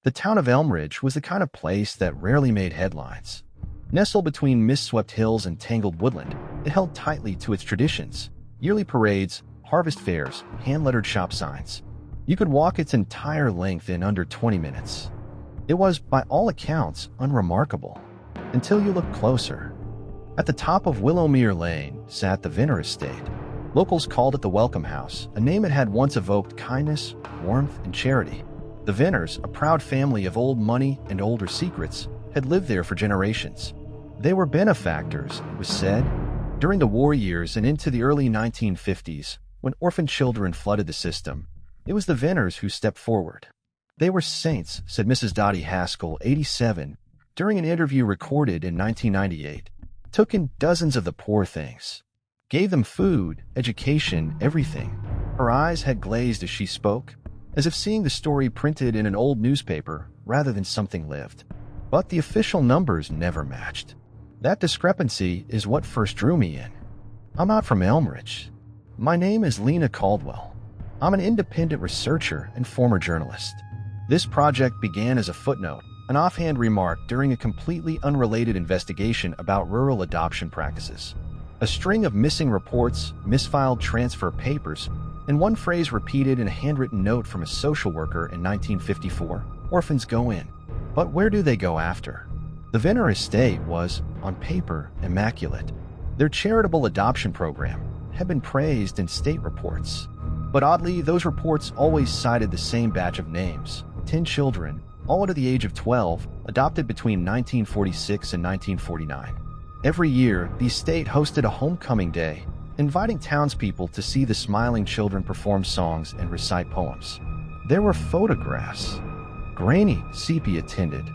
The town of Elmridge was the kind of place that rarely made headlines. Nestled between mist-swept hills and tangled woodland, it held tightly to its traditions: yearly parades, harvest fairs, hand-lettered shop signs. You could walk its entire length in under 20 minutes. It was, by all accounts, unremarkable, until you looked closer. At the top of Willowmere Lane sat the Venners estate. Locals called it the Welcome House, a name it had once evoked kindness, warmth, and charity. The Venners, a proud family of old money and older secrets, had lived there for generations. They were benefactors, it was said. During the war years and into the early 1950s, when orphan children flooded the system, it was the Venners who stepped forward. They were saints, said Mrs. Dottie Haskell, 87, during an interview recorded in 1998. Took in dozens of the poor things. Gave them food, education, everything. Her eyes had glazed as she spoke, as if seeing the story printed in an old newspaper rather than something lived. But the official numbers never matched. That discrepancy is what first drew me in. I'm not from Elmridge. My name is Lena Caldwell. I'm an independent researcher and former journalist. This project began as a footnote, an offhand remark during a completely unrelated investigation about rural adoption practices. A string of missing reports, misfiled transfer papers, and one phrase repeated in a handwritten note from a social worker in 1954: orphans go in. But where do they go after? The Venners estate was, on paper, immaculate. Their charitable adoption program had been praised in state reports. But oddly, those reports always cited the same batch of names: 10 children, all under the age of 12, adopted between 1946 and 1949. Every year, the estate hosted a homecoming day, inviting townspeople to see the smiling children perform songs and recite poems. There were photographs. Grainy, sepia tinted.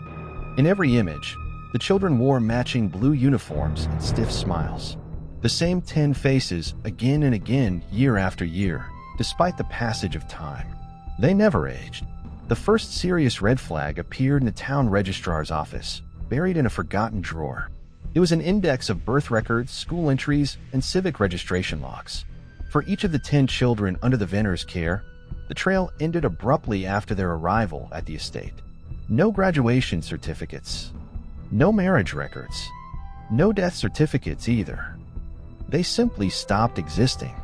In every image, the children wore matching blue uniforms and stiff smiles. The same 10 faces again and again, year after year, despite the passage of time. They never aged. The first serious red flag appeared in the town registrar's office, buried in a forgotten drawer. It was an index of birth records, school entries, and civic registration logs. For each of the 10 children under the Venners' care, the trail ended abruptly after their arrival at the estate. No graduation certificates. No marriage records. No death certificates either. They simply stopped existing.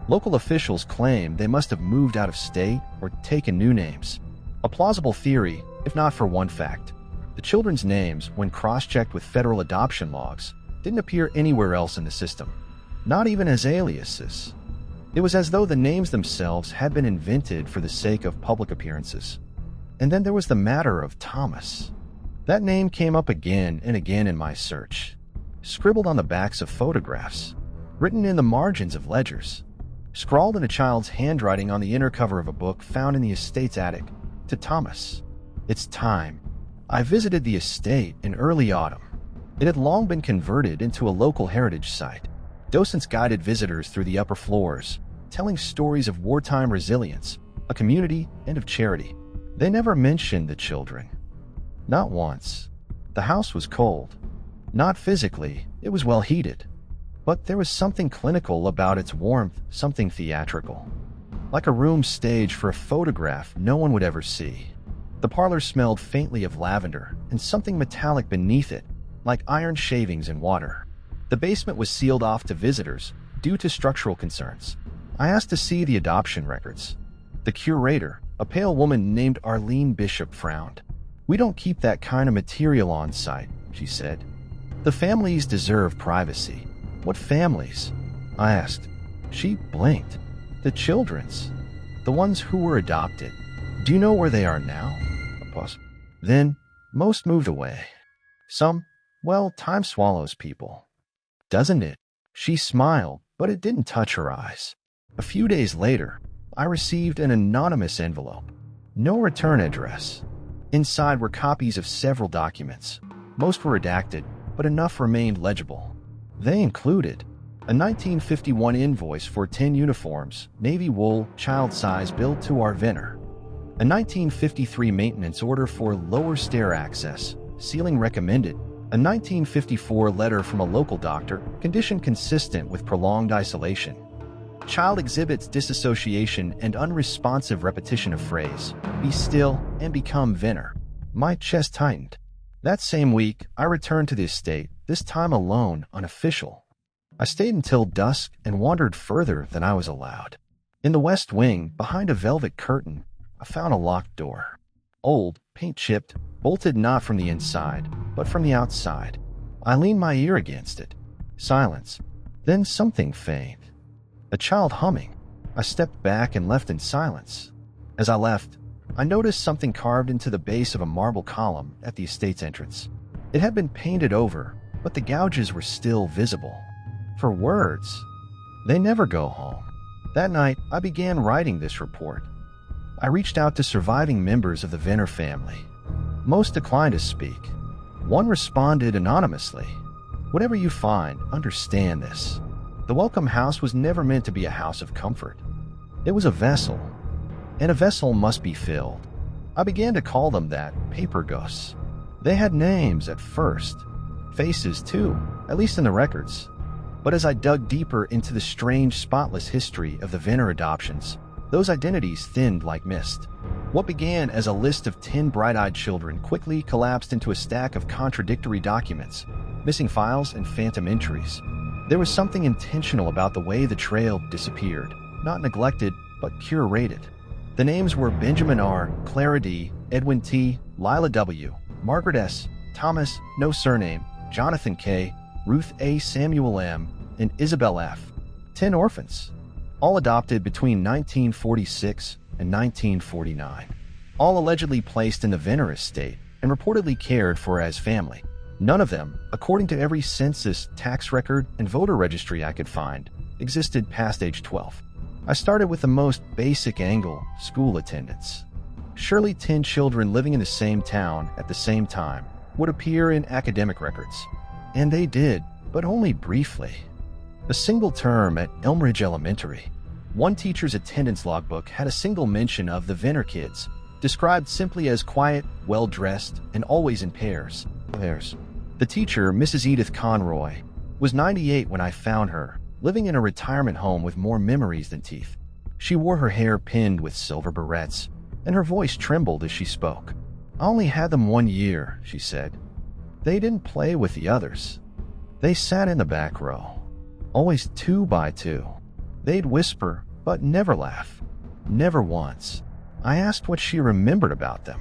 Local officials claim they must have moved out of state or taken new names. A plausible theory, if not for one fact: the children's names, when cross-checked with federal adoption logs, didn't appear anywhere else in the system, not even as aliases. It was as though the names themselves had been invented for the sake of public appearances. And then there was the matter of Thomas. That name came up again and again in my search, scribbled on the backs of photographs, written in the margins of ledgers, scrawled in a child's handwriting on the inner cover of a book found in the estate's attic: to Thomas. It's time. I visited the estate in early autumn. It had long been converted into a local heritage site. Docents guided visitors through the upper floors, telling stories of wartime resilience, a community, and of charity. They never mentioned the children. Not once. The house was cold. Not physically, it was well heated. But there was something clinical about its warmth, something theatrical. Like a room staged for a photograph no one would ever see. The parlor smelled faintly of lavender and something metallic beneath it, like iron shavings in water. The basement was sealed off to visitors due to structural concerns. I asked to see the adoption records. The curator, a pale woman named Arlene Bishop, frowned. "We don't keep that kind of material on site," she said. "The families deserve privacy." "What families?" I asked. She blinked. "The children's. The ones who were adopted. Do you know where they are now?" A pause. "Then, most moved away. Some, well, time swallows people. Doesn't it?" She smiled, but it didn't touch her eyes. A few days later, I received an anonymous envelope. No return address. Inside were copies of several documents. Most were redacted, but enough remained legible. They included a 1951 invoice for 10 uniforms, navy wool, child size, billed to our Venners. A 1953 maintenance order for lower stair access, ceiling recommended. A 1954 letter from a local doctor, condition consistent with prolonged isolation. Child exhibits disassociation and unresponsive repetition of phrase, "Be still and become Venners." My chest tightened. That same week, I returned to the estate, this time alone, unofficial. I stayed until dusk and wandered further than I was allowed. In the west wing, behind a velvet curtain, I found a locked door. Old, paint-chipped, bolted not from the inside, but from the outside. I leaned my ear against it. Silence. Then something faint. A child humming. I stepped back and left in silence. As I left, I noticed something carved into the base of a marble column at the estate's entrance. It had been painted over, but the gouges were still visible. For words. They never go home. That night, I began writing this report. I reached out to surviving members of the Venners family. Most declined to speak. One responded anonymously. Whatever you find, understand this. The Welcome House was never meant to be a house of comfort. It was a vessel, and a vessel must be filled. I began to call them that, paper ghosts. They had names at first, faces too, at least in the records. But as I dug deeper into the strange, spotless history of the Venners adoptions, those identities thinned like mist. What began as a list of 10 bright-eyed children quickly collapsed into a stack of contradictory documents, missing files and phantom entries. There was something intentional about the way the trail disappeared, not neglected, but curated. The names were Benjamin R., Clara D., Edwin T., Lila W., Margaret S., Thomas, no surname, Jonathan K., Ruth A., Samuel M., and Isabel F. 10 orphans, all adopted between 1946 and 1949. All allegedly placed in the Venners estate and reportedly cared for as family. None of them, according to every census, tax record, and voter registry I could find, existed past age 12. I started with the most basic angle, school attendance. Surely 10 children living in the same town at the same time would appear in academic records. And they did, but only briefly. A single term at Elmridge Elementary. One teacher's attendance logbook had a single mention of the Venners kids, described simply as quiet, well-dressed, and always in pairs. The teacher, Mrs. Edith Conroy, was 98 when I found her, living in a retirement home with more memories than teeth. She wore her hair pinned with silver barrettes, and her voice trembled as she spoke. I only had them 1 year, she said. They didn't play with the others. They sat in the back row, always 2 by 2. They'd whisper, but never laugh. Never once. I asked what she remembered about them.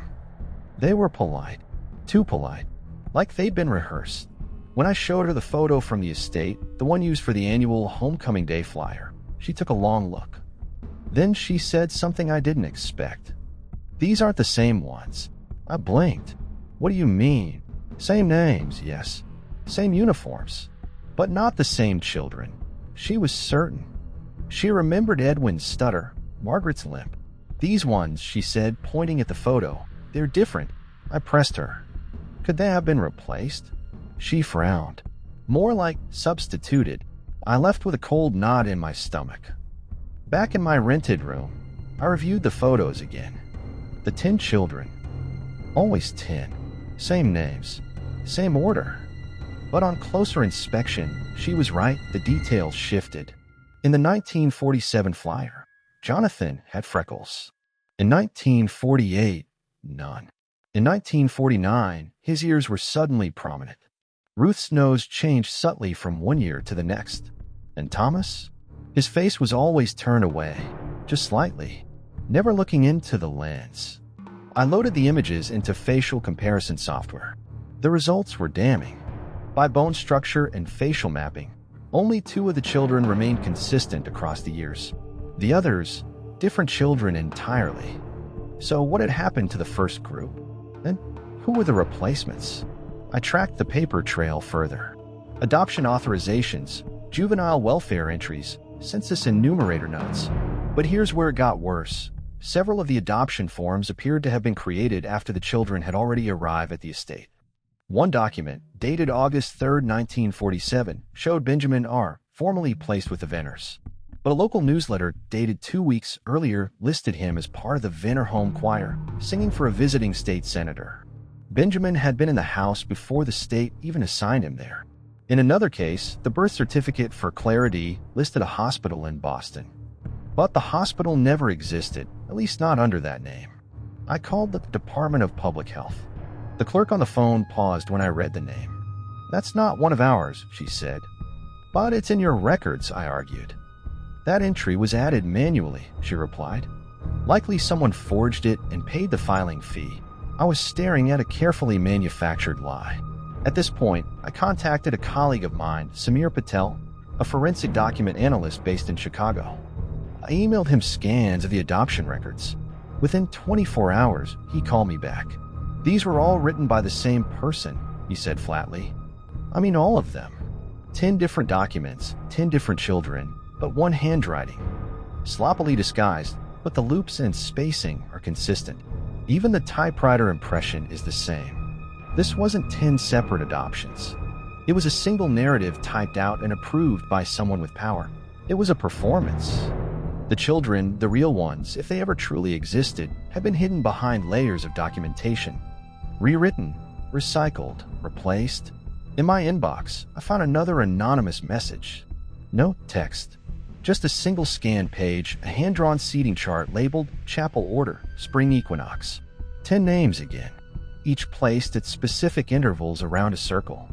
They were polite. Too polite. Like they'd been rehearsed. When I showed her the photo from the estate, the one used for the annual Homecoming Day flyer, she took a long look. Then she said something I didn't expect. These aren't the same ones. I blinked. What do you mean? Same names, yes. Same uniforms. But not the same children. She was certain. She remembered Edwin's stutter, Margaret's limp. These ones, she said, pointing at the photo, they're different. I pressed her. Could they have been replaced? She frowned. More like substituted. I left with a cold knot in my stomach. Back in my rented room, I reviewed the photos again. The 10 children. Always 10. Same names. Same order. But on closer inspection, she was right, the details shifted. In the 1947 flyer, Jonathan had freckles. In 1948, none. In 1949, his ears were suddenly prominent. Ruth's nose changed subtly from 1 year to the next. And Thomas? His face was always turned away, just slightly, never looking into the lens. I loaded the images into facial comparison software. The results were damning. By bone structure and facial mapping, only 2 of the children remained consistent across the years. The others, different children entirely. So what had happened to the first group? And who were the replacements? I tracked the paper trail further. Adoption authorizations, juvenile welfare entries, census enumerator notes. But here's where it got worse. Several of the adoption forms appeared to have been created after the children had already arrived at the estate. One document, dated August 3, 1947, showed Benjamin R. formally placed with the Venners. But a local newsletter dated 2 weeks earlier listed him as part of the Venners home choir, singing for a visiting state senator. Benjamin had been in the house before the state even assigned him there. In another case, the birth certificate for Clara D. listed a hospital in Boston. But the hospital never existed, at least not under that name. I called the Department of Public Health. The clerk on the phone paused when I read the name. "That's not one of ours," she said. "But it's in your records," I argued. "That entry was added manually," she replied. "Likely someone forged it and paid the filing fee." I was staring at a carefully manufactured lie. At this point, I contacted a colleague of mine, Samir Patel, a forensic document analyst based in Chicago. I emailed him scans of the adoption records. Within 24 hours, he called me back. "These were all written by the same person," he said flatly. "I mean all of them. 10 different documents, 10 different children, but one handwriting. Sloppily disguised, but the loops and spacing are consistent. Even the typewriter impression is the same. This wasn't 10 separate adoptions. It was a single narrative typed out and approved by someone with power. It was a performance. The children, the real ones, if they ever truly existed, had been hidden behind layers of documentation. Rewritten, recycled, replaced. In my inbox, I found another anonymous message. No text. Just a single scan page, a hand-drawn seating chart labeled Chapel Order, Spring Equinox. 10 names again, each placed at specific intervals around a circle.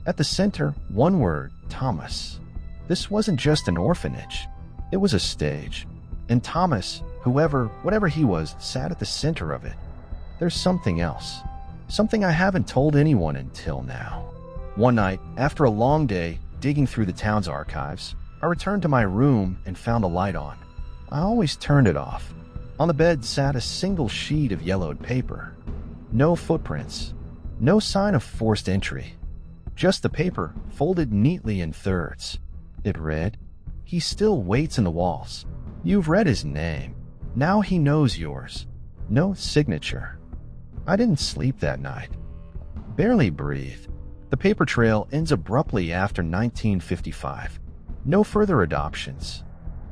At the center, one word, Thomas. This wasn't just an orphanage. It was a stage. And Thomas, whatever he was, sat at the center of it. There's something else. Something I haven't told anyone until now. One night, after a long day digging through the town's archives, I returned to my room and found the light on. I always turned it off. On the bed sat a single sheet of yellowed paper. No footprints. No sign of forced entry. Just the paper, folded neatly in thirds. It read, "He still waits in the walls. You've read his name. Now he knows yours. No signature." I didn't sleep that night. Barely breathed. The paper trail ends abruptly after 1955. No further adoptions.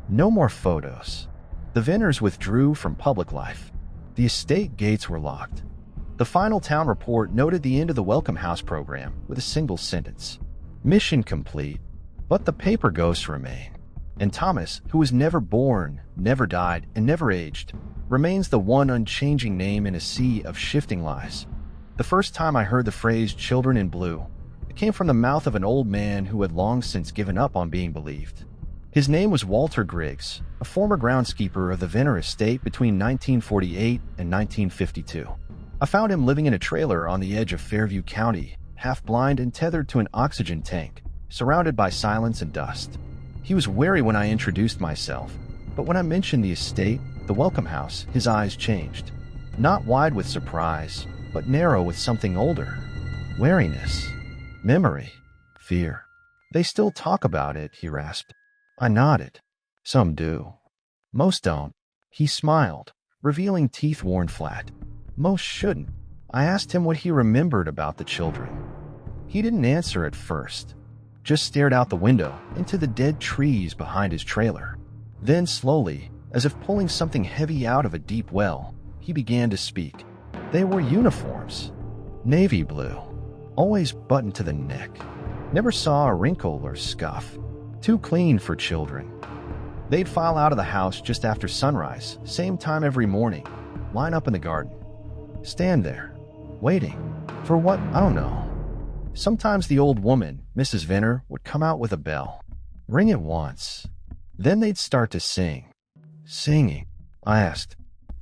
No more photos. The Venners withdrew from public life. The estate gates were locked. The final town report noted the end of the Welcome House program with a single sentence. Mission complete, but the paper ghosts remain. And Thomas, who was never born, never died, and never aged, remains the one unchanging name in a sea of shifting lies. The first time I heard the phrase "children in blue," it came from the mouth of an old man who had long since given up on being believed. His name was Walter Griggs, a former groundskeeper of the Venner estate between 1948 and 1952. I found him living in a trailer on the edge of Fairview County, half blind and tethered to an oxygen tank, surrounded by silence and dust. He was wary when I introduced myself, but when I mentioned the estate, the Welcome House, his eyes changed. Not wide with surprise, but narrow with something older. Wariness. Memory. Fear. "They still talk about it," he rasped. I nodded. "Some do. Most don't." He smiled, revealing teeth worn flat. "Most shouldn't." I asked him what he remembered about the children. He didn't answer at first, just stared out the window into the dead trees behind his trailer. Then slowly, as if pulling something heavy out of a deep well, he began to speak. They were uniforms. Navy blue. Always buttoned to the neck. Never saw a wrinkle or scuff. Too clean for children. They'd file out of the house just after sunrise, same time every morning. Line up in the garden. Stand there. Waiting. For what? I don't know. Sometimes the old woman, Mrs. Venner, would come out with a bell. Ring it once. Then they'd start to sing. Singing? I asked.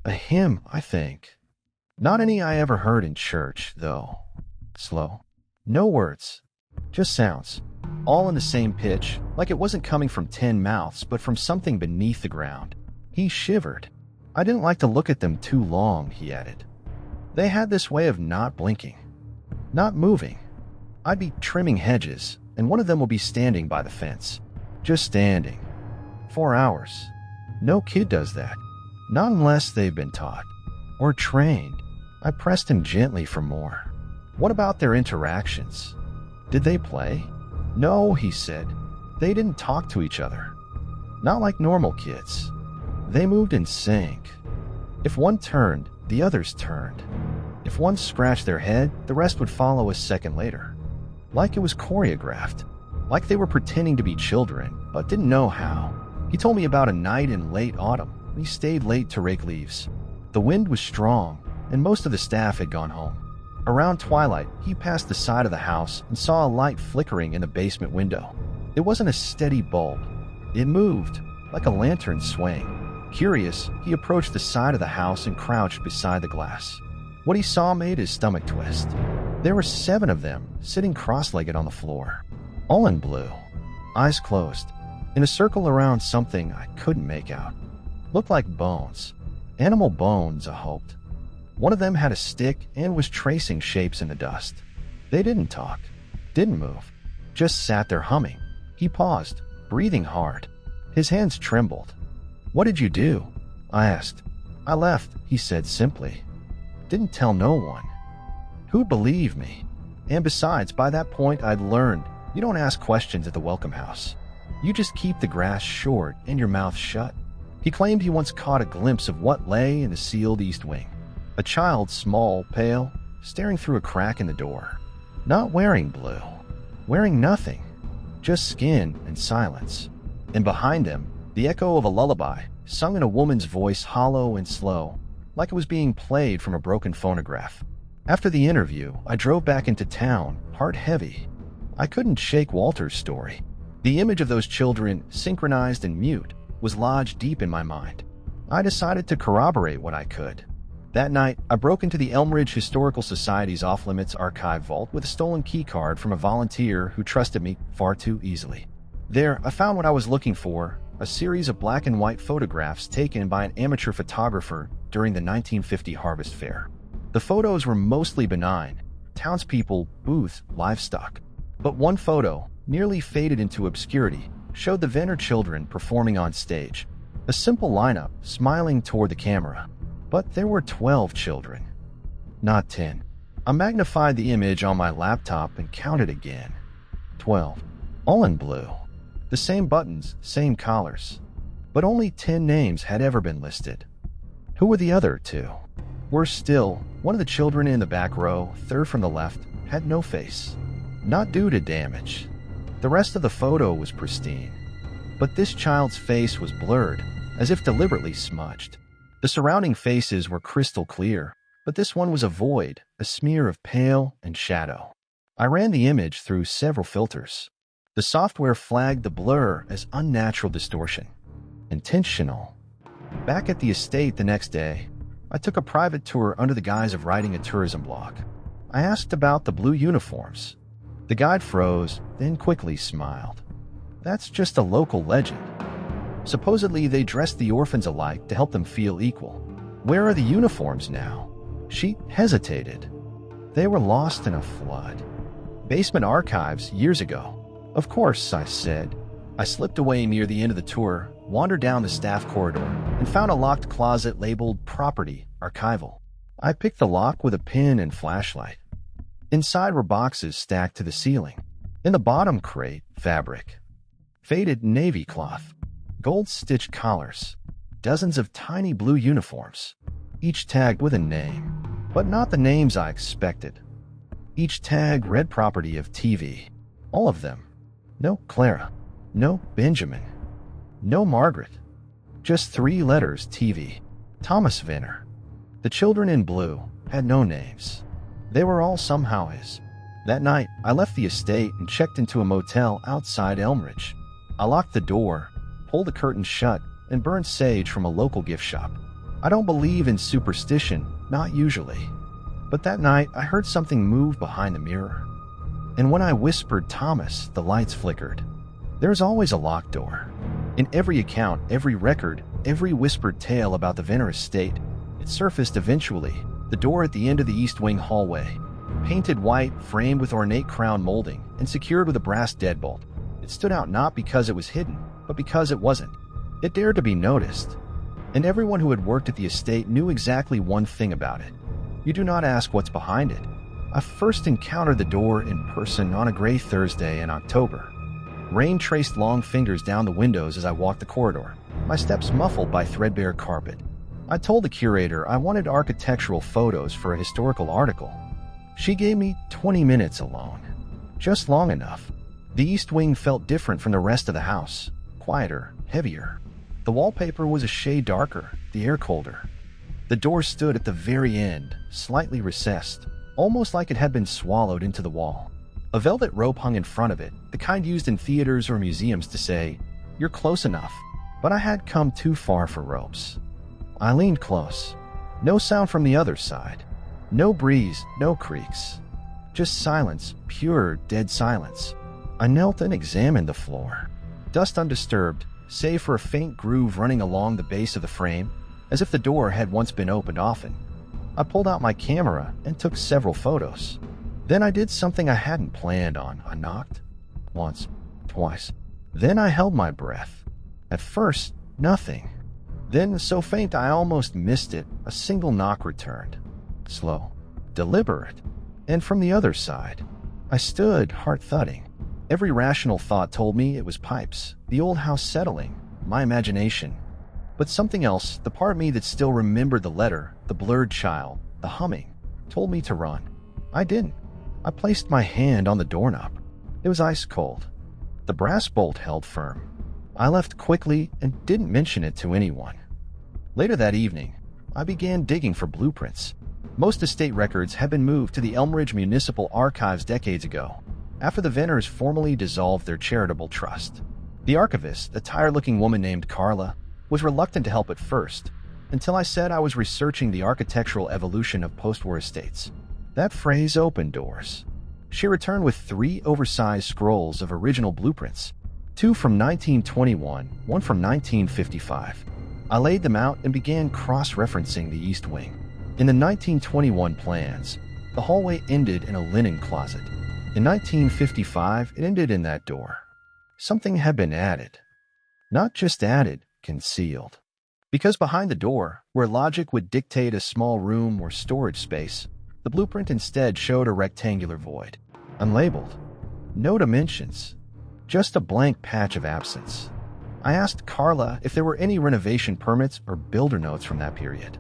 A hymn, I think. Not any I ever heard in church, though. Slow. No words. Just sounds. All in the same pitch, like it wasn't coming from 10 mouths, but from something beneath the ground. He shivered. I didn't like to look at them too long, he added. They had this way of not blinking. Not moving. I'd be trimming hedges, and one of them would be standing by the fence. Just standing. 4 hours. No kid does that. Not unless they've been taught. Or trained. I pressed him gently for more. What about their interactions? Did they play? No, he said. They didn't talk to each other. Not like normal kids. They moved in sync. If one turned, the others turned. If one scratched their head, the rest would follow a second later. Like it was choreographed. Like they were pretending to be children, but didn't know how. He told me about a night in late autumn when he stayed late to rake leaves. The wind was strong, and most of the staff had gone home. Around twilight, he passed the side of the house and saw a light flickering in the basement window. It wasn't a steady bulb. It moved, like a lantern swaying. Curious, he approached the side of the house and crouched beside the glass. What he saw made his stomach twist. There were 7 of them, sitting cross-legged on the floor, all in blue, eyes closed, in a circle around something I couldn't make out. Looked like bones. Animal bones, I hoped. One of them had a stick and was tracing shapes in the dust. They didn't talk, didn't move, just sat there humming. He paused, breathing hard. His hands trembled. "What did you do?" I asked. "I left," he said simply. "Didn't tell no one. Who'd believe me?" And besides, by that point I'd learned, you don't ask questions at the welcome house. You just keep the grass short and your mouth shut. He claimed he once caught a glimpse of what lay in the sealed east wing. A child, small, pale, staring through a crack in the door. Not wearing blue. Wearing nothing. Just skin and silence. And behind him, the echo of a lullaby, sung in a woman's voice, hollow and slow, like it was being played from a broken phonograph. After the interview, I drove back into town, heart heavy. I couldn't shake Walter's story. The image of those children, synchronized and mute, was lodged deep in my mind. I decided to corroborate what I could. That night, I broke into the Elmridge Historical Society's off-limits archive vault with a stolen keycard from a volunteer who trusted me far too easily. There, I found what I was looking for, a series of black and white photographs taken by an amateur photographer during the 1950 Harvest Fair. The photos were mostly benign, townspeople, booths, livestock. But one photo, nearly faded into obscurity, showed the Venners children performing on stage. A simple lineup, smiling toward the camera. But there were 12 children, not 10. I magnified the image on my laptop and counted again. 12, all in blue. The same buttons, same collars. But only 10 names had ever been listed. Who were the other 2? Worse still, one of the children in the back row, third from the left, had no face. Not due to damage. The rest of the photo was pristine. But this child's face was blurred, as if deliberately smudged. The surrounding faces were crystal clear, but this one was a void, a smear of pale and shadow. I ran the image through several filters. The software flagged the blur as unnatural distortion. Intentional. Back at the estate the next day, I took a private tour under the guise of writing a tourism blog. I asked about the blue uniforms. The guide froze, then quickly smiled. That's just a local legend. Supposedly, they dressed the orphans alike to help them feel equal. Where are the uniforms now? She hesitated. They were lost in a flood. Basement archives years ago. Of course, I said. I slipped away near the end of the tour, wandered down the staff corridor, and found a locked closet labeled Property Archival. I picked the lock with a pin and flashlight. Inside were boxes stacked to the ceiling. In the bottom crate, fabric. Faded navy cloth. Gold-stitched collars, dozens of tiny blue uniforms, each tagged with a name, but not the names I expected. Each tag read property of TV. All of them. No Clara, no Benjamin, no Margaret. Just 3 letters TV. Thomas Venners. The children in blue had no names. They were all somehow his. That night, I left the estate and checked into a motel outside Elmridge. I locked the door, pulled the curtains shut, and burned sage from a local gift shop. I don't believe in superstition, not usually. But that night, I heard something move behind the mirror. And when I whispered Thomas, the lights flickered. There's always a locked door. In every account, every record, every whispered tale about the Venners estate, it surfaced eventually, the door at the end of the East Wing hallway. Painted white, framed with ornate crown molding, and secured with a brass deadbolt. It stood out not because it was hidden, but because it wasn't. It dared to be noticed. And everyone who had worked at the estate knew exactly one thing about it. You do not ask what's behind it. I first encountered the door in person on a gray Thursday in October. Rain traced long fingers down the windows as I walked the corridor, my steps muffled by threadbare carpet. I told the curator I wanted architectural photos for a historical article. She gave me 20 minutes alone. Just long enough. The East Wing felt different from the rest of the house. Quieter, heavier. The wallpaper was a shade darker, the air colder. The door stood at the very end, slightly recessed. almost like it had been swallowed into the wall. A velvet rope hung in front of it, the kind used in theaters or museums to say, "You're close enough." But I had come too far for ropes. I leaned close. No sound from the other side. No breeze, no creaks. Just silence, pure, dead silence. I knelt and examined the floor. Dust undisturbed, save for a faint groove running along the base of the frame, as if the door had once been opened often. I pulled out my camera and took several photos. Then I did something I hadn't planned on. I knocked. Once, twice. Then I held my breath. At first, nothing. Then, so faint I almost missed it, a single knock returned. Slow, deliberate. And from the other side, I stood, heart thudding. Every rational thought told me it was pipes, the old house settling, my imagination. But something else, the part of me that still remembered the letter, the blurred child, the humming, told me to run. I didn't. I placed my hand on the doorknob. It was ice cold. The brass bolt held firm. I left quickly and didn't mention it to anyone. Later that evening, I began digging for blueprints. Most estate records had been moved to the Elmridge Municipal Archives decades ago, after the Venners formally dissolved their charitable trust. The archivist, a tired-looking woman named Carla, was reluctant to help at first, until I said I was researching the architectural evolution of post-war estates. That phrase opened doors. She returned with 3 oversized scrolls of original blueprints, 2 from 1921, 1 from 1955. I laid them out and began cross-referencing the east wing. In the 1921 plans, the hallway ended in a linen closet. In 1955, it ended in that door. Something had been added. Not just added, concealed. Because behind the door, where logic would dictate a small room or storage space, the blueprint instead showed a rectangular void. Unlabeled. No dimensions. Just a blank patch of absence. I asked Carla if there were any renovation permits or builder notes from that period.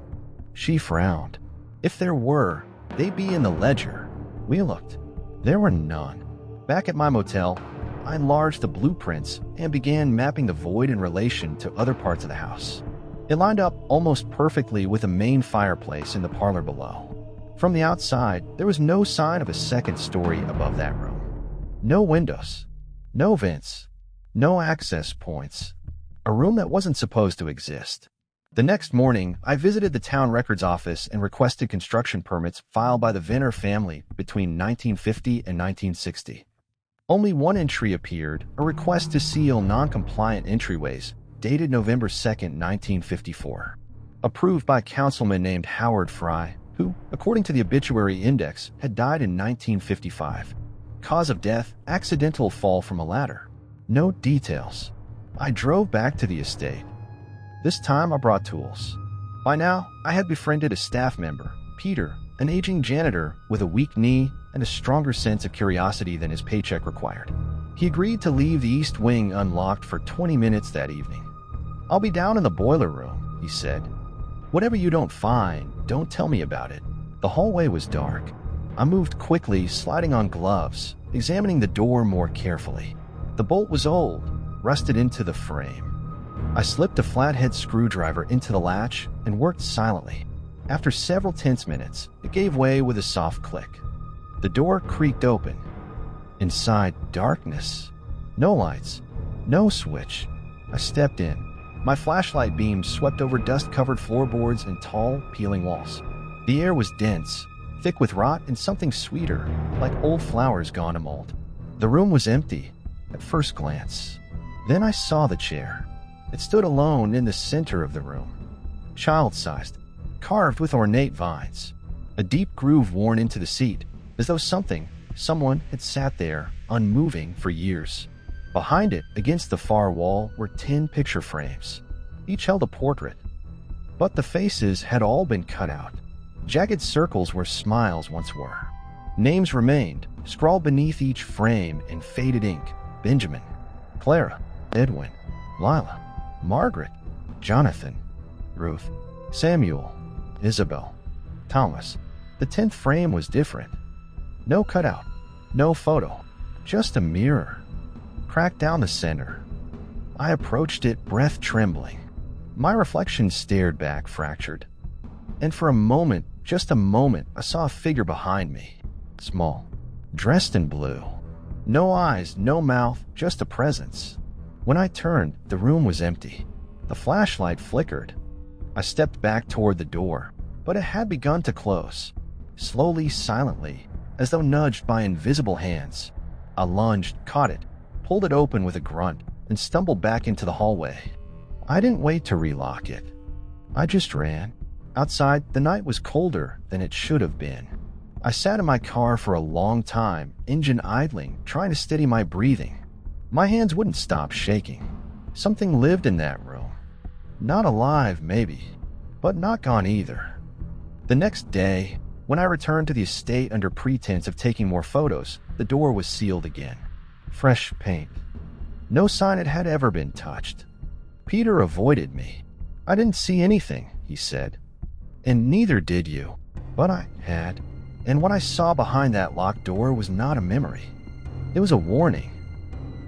She frowned. If there were, they'd be in the ledger. We looked. There were none. Back at my motel, I enlarged the blueprints and began mapping the void in relation to other parts of the house. It lined up almost perfectly with a main fireplace in the parlor below. From the outside, there was no sign of a second story above that room. No windows. No vents. No access points. A room that wasn't supposed to exist. The next morning, I visited the town records office and requested construction permits filed by the Venner family between 1950 and 1960. Only one entry appeared, a request to seal non-compliant entryways, dated November 2, 1954. Approved by a councilman named Howard Fry, who, according to the obituary index, had died in 1955. Cause of death, accidental fall from a ladder. No details. I drove back to the estate. This time I brought tools. By now, I had befriended a staff member, Peter, an aging janitor with a weak knee and a stronger sense of curiosity than his paycheck required. He agreed to leave the east wing unlocked for 20 minutes that evening. "I'll be down in the boiler room," he said. "Whatever you don't find, don't tell me about it." The hallway was dark. I moved quickly, sliding on gloves, examining the door more carefully. The bolt was old, rusted into the frame. I slipped a flathead screwdriver into the latch and worked silently. After several tense minutes, it gave way with a soft click. The door creaked open. Inside, darkness. No lights. No switch. I stepped in. My flashlight beam swept over dust-covered floorboards and tall, peeling walls. The air was dense, thick with rot and something sweeter, like old flowers gone to mold. The room was empty, at first glance. Then I saw the chair. It stood alone in the center of the room. Child-sized, carved with ornate vines. A deep groove worn into the seat, as though someone had sat there, unmoving for years. Behind it, against the far wall, were 10 picture frames. Each held a portrait. But the faces had all been cut out. Jagged circles where smiles once were. Names remained, scrawled beneath each frame in faded ink. Benjamin, Clara, Edwin, Lila, Margaret, Jonathan, Ruth, Samuel, Isabel, Thomas. The 10th frame was different. No cutout, no photo, just a mirror. Cracked down the center. I approached it, breath trembling. My reflection stared back, fractured. And for a moment, Just a moment, I saw a figure behind me. Small, dressed in blue. No eyes, no mouth, just a presence. When I turned, the room was empty. The flashlight flickered. I stepped back toward the door, but it had begun to close. Slowly, silently, as though nudged by invisible hands. I lunged, caught it, pulled it open with a grunt, and stumbled back into the hallway. I didn't wait to relock it. I just ran. Outside, the night was colder than it should have been. I sat in my car for a long time, engine idling, trying to steady my breathing. My hands wouldn't stop shaking. Something lived in that room. Not alive, maybe, but not gone either. The next day, when I returned to the estate under pretense of taking more photos, the door was sealed again. Fresh paint. No sign it had ever been touched. Peter avoided me. I didn't see anything, he said. And neither did you. But I had. And what I saw behind that locked door was not a memory. It was a warning.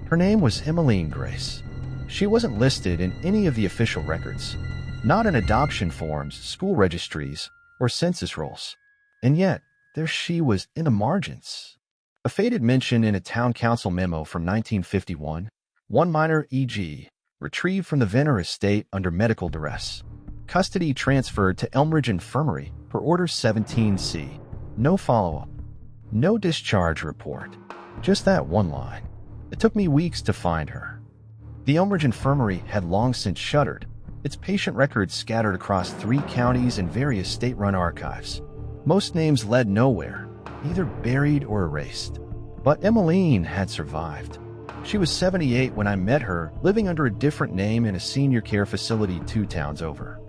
Her name was Emmeline Grace. She wasn't listed in any of the official records, not in adoption forms, school registries, or census rolls. And yet, there she was in the margins. A faded mention in a town council memo from 1951, one minor E.G., retrieved from the Venners estate under medical duress. Custody transferred to Elmridge Infirmary per Order 17C. No follow-up. No discharge report. Just that one line. It took me weeks to find her. The Elmridge Infirmary had long since shuttered, its patient records scattered across 3 counties and various state-run archives. Most names led nowhere, either buried or erased. But Emmeline had survived. She was 78 when I met her, living under a different name in a senior care facility 2 towns over.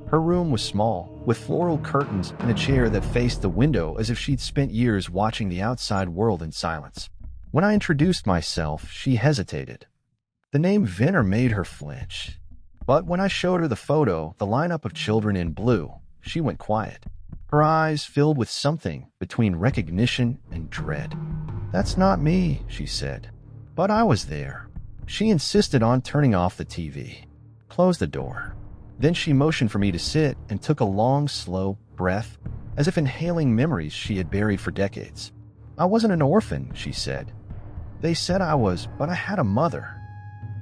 Her room was small, with floral curtains and a chair that faced the window as if she'd spent years watching the outside world in silence. When I introduced myself, she hesitated. The name Venner made her flinch. But when I showed her the photo, the lineup of children in blue, she went quiet. Her eyes filled with something between recognition and dread. "That's not me," she said. But I was there. She insisted on turning off the TV. Closed the door. Then she motioned for me to sit and took a long, slow breath, as if inhaling memories she had buried for decades. "I wasn't an orphan," she said. "They said I was, but I had a mother."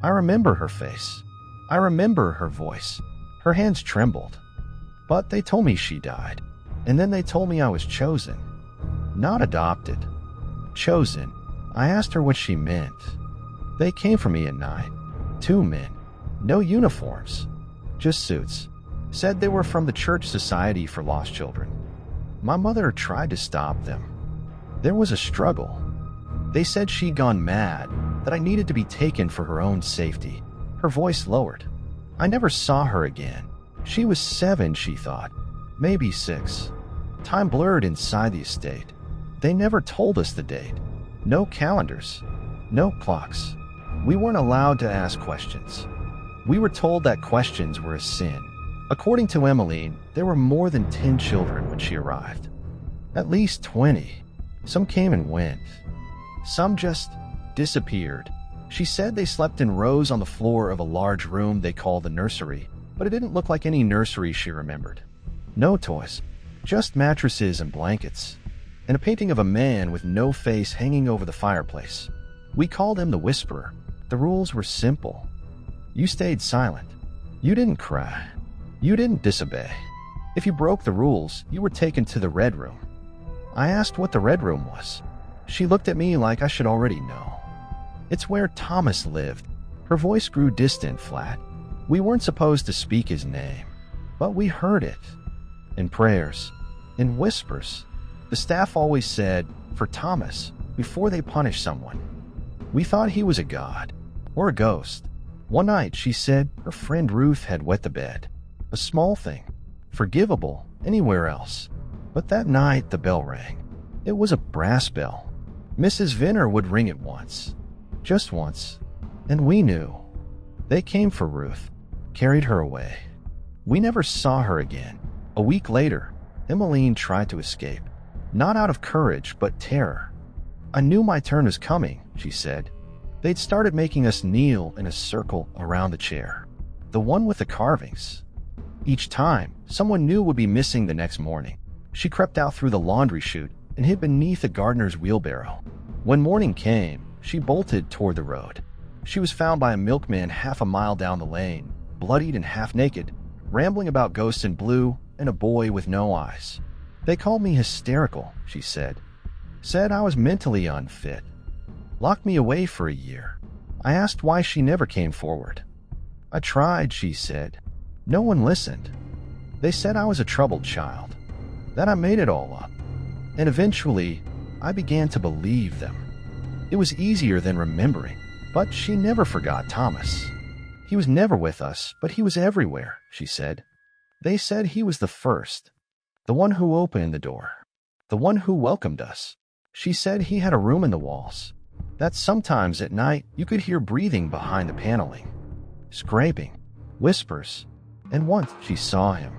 I remember her face. I remember her voice. Her hands trembled. But they told me she died. And then they told me I was chosen. Not adopted. Chosen. I asked her what she meant. They came for me at night. 2 men. No uniforms. Just suits. Said they were from the Church Society for Lost Children. My mother tried to stop them. There was a struggle. They said she'd gone mad, that I needed to be taken for her own safety. Her voice lowered. I never saw her again. She was 7, she thought. Maybe 6. Time blurred inside the estate. They never told us the date. No calendars. No clocks. We weren't allowed to ask questions. We were told that questions were a sin. According to Emmeline, there were more than 10 children when she arrived. At least 20. Some came and went. Some just disappeared. She said they slept in rows on the floor of a large room they called the nursery, but it didn't look like any nursery she remembered. No toys, just mattresses and blankets, and a painting of a man with no face hanging over the fireplace. We called him the Whisperer. The rules were simple. You stayed silent. You didn't cry. You didn't disobey. If you broke the rules, you were taken to the Red Room. I asked what the Red Room was. She looked at me like I should already know. It's where Thomas lived. Her voice grew distant, flat. We weren't supposed to speak his name, but we heard it. In prayers, in whispers. The staff always said, for Thomas, before they punish someone. We thought he was a god, or a ghost. One night, she said, her friend Ruth had wet the bed. A small thing, forgivable anywhere else. But that night, the bell rang. It was a brass bell. Mrs. Venner would ring it once. Just once. And we knew. They came for Ruth, carried her away. We never saw her again. A week later, Emmeline tried to escape. Not out of courage, but terror. I knew my turn was coming, she said. They'd started making us kneel in a circle around the chair. The one with the carvings. Each time, someone new would be missing the next morning. She crept out through the laundry chute and hid beneath a gardener's wheelbarrow. When morning came, she bolted toward the road. She was found by a milkman half a mile down the lane, bloodied and half naked, rambling about ghosts in blue and a boy with no eyes. They called me hysterical, she said. Said I was mentally unfit. Locked me away for a year. I asked why she never came forward. I tried, she said. No one listened. They said I was a troubled child, that I made it all up. And eventually, I began to believe them. It was easier than remembering, but she never forgot Thomas. He was never with us, but he was everywhere, she said. They said he was the first, the one who opened the door, the one who welcomed us. She said he had a room in the walls, that sometimes at night you could hear breathing behind the paneling, scraping, whispers, and once she saw him.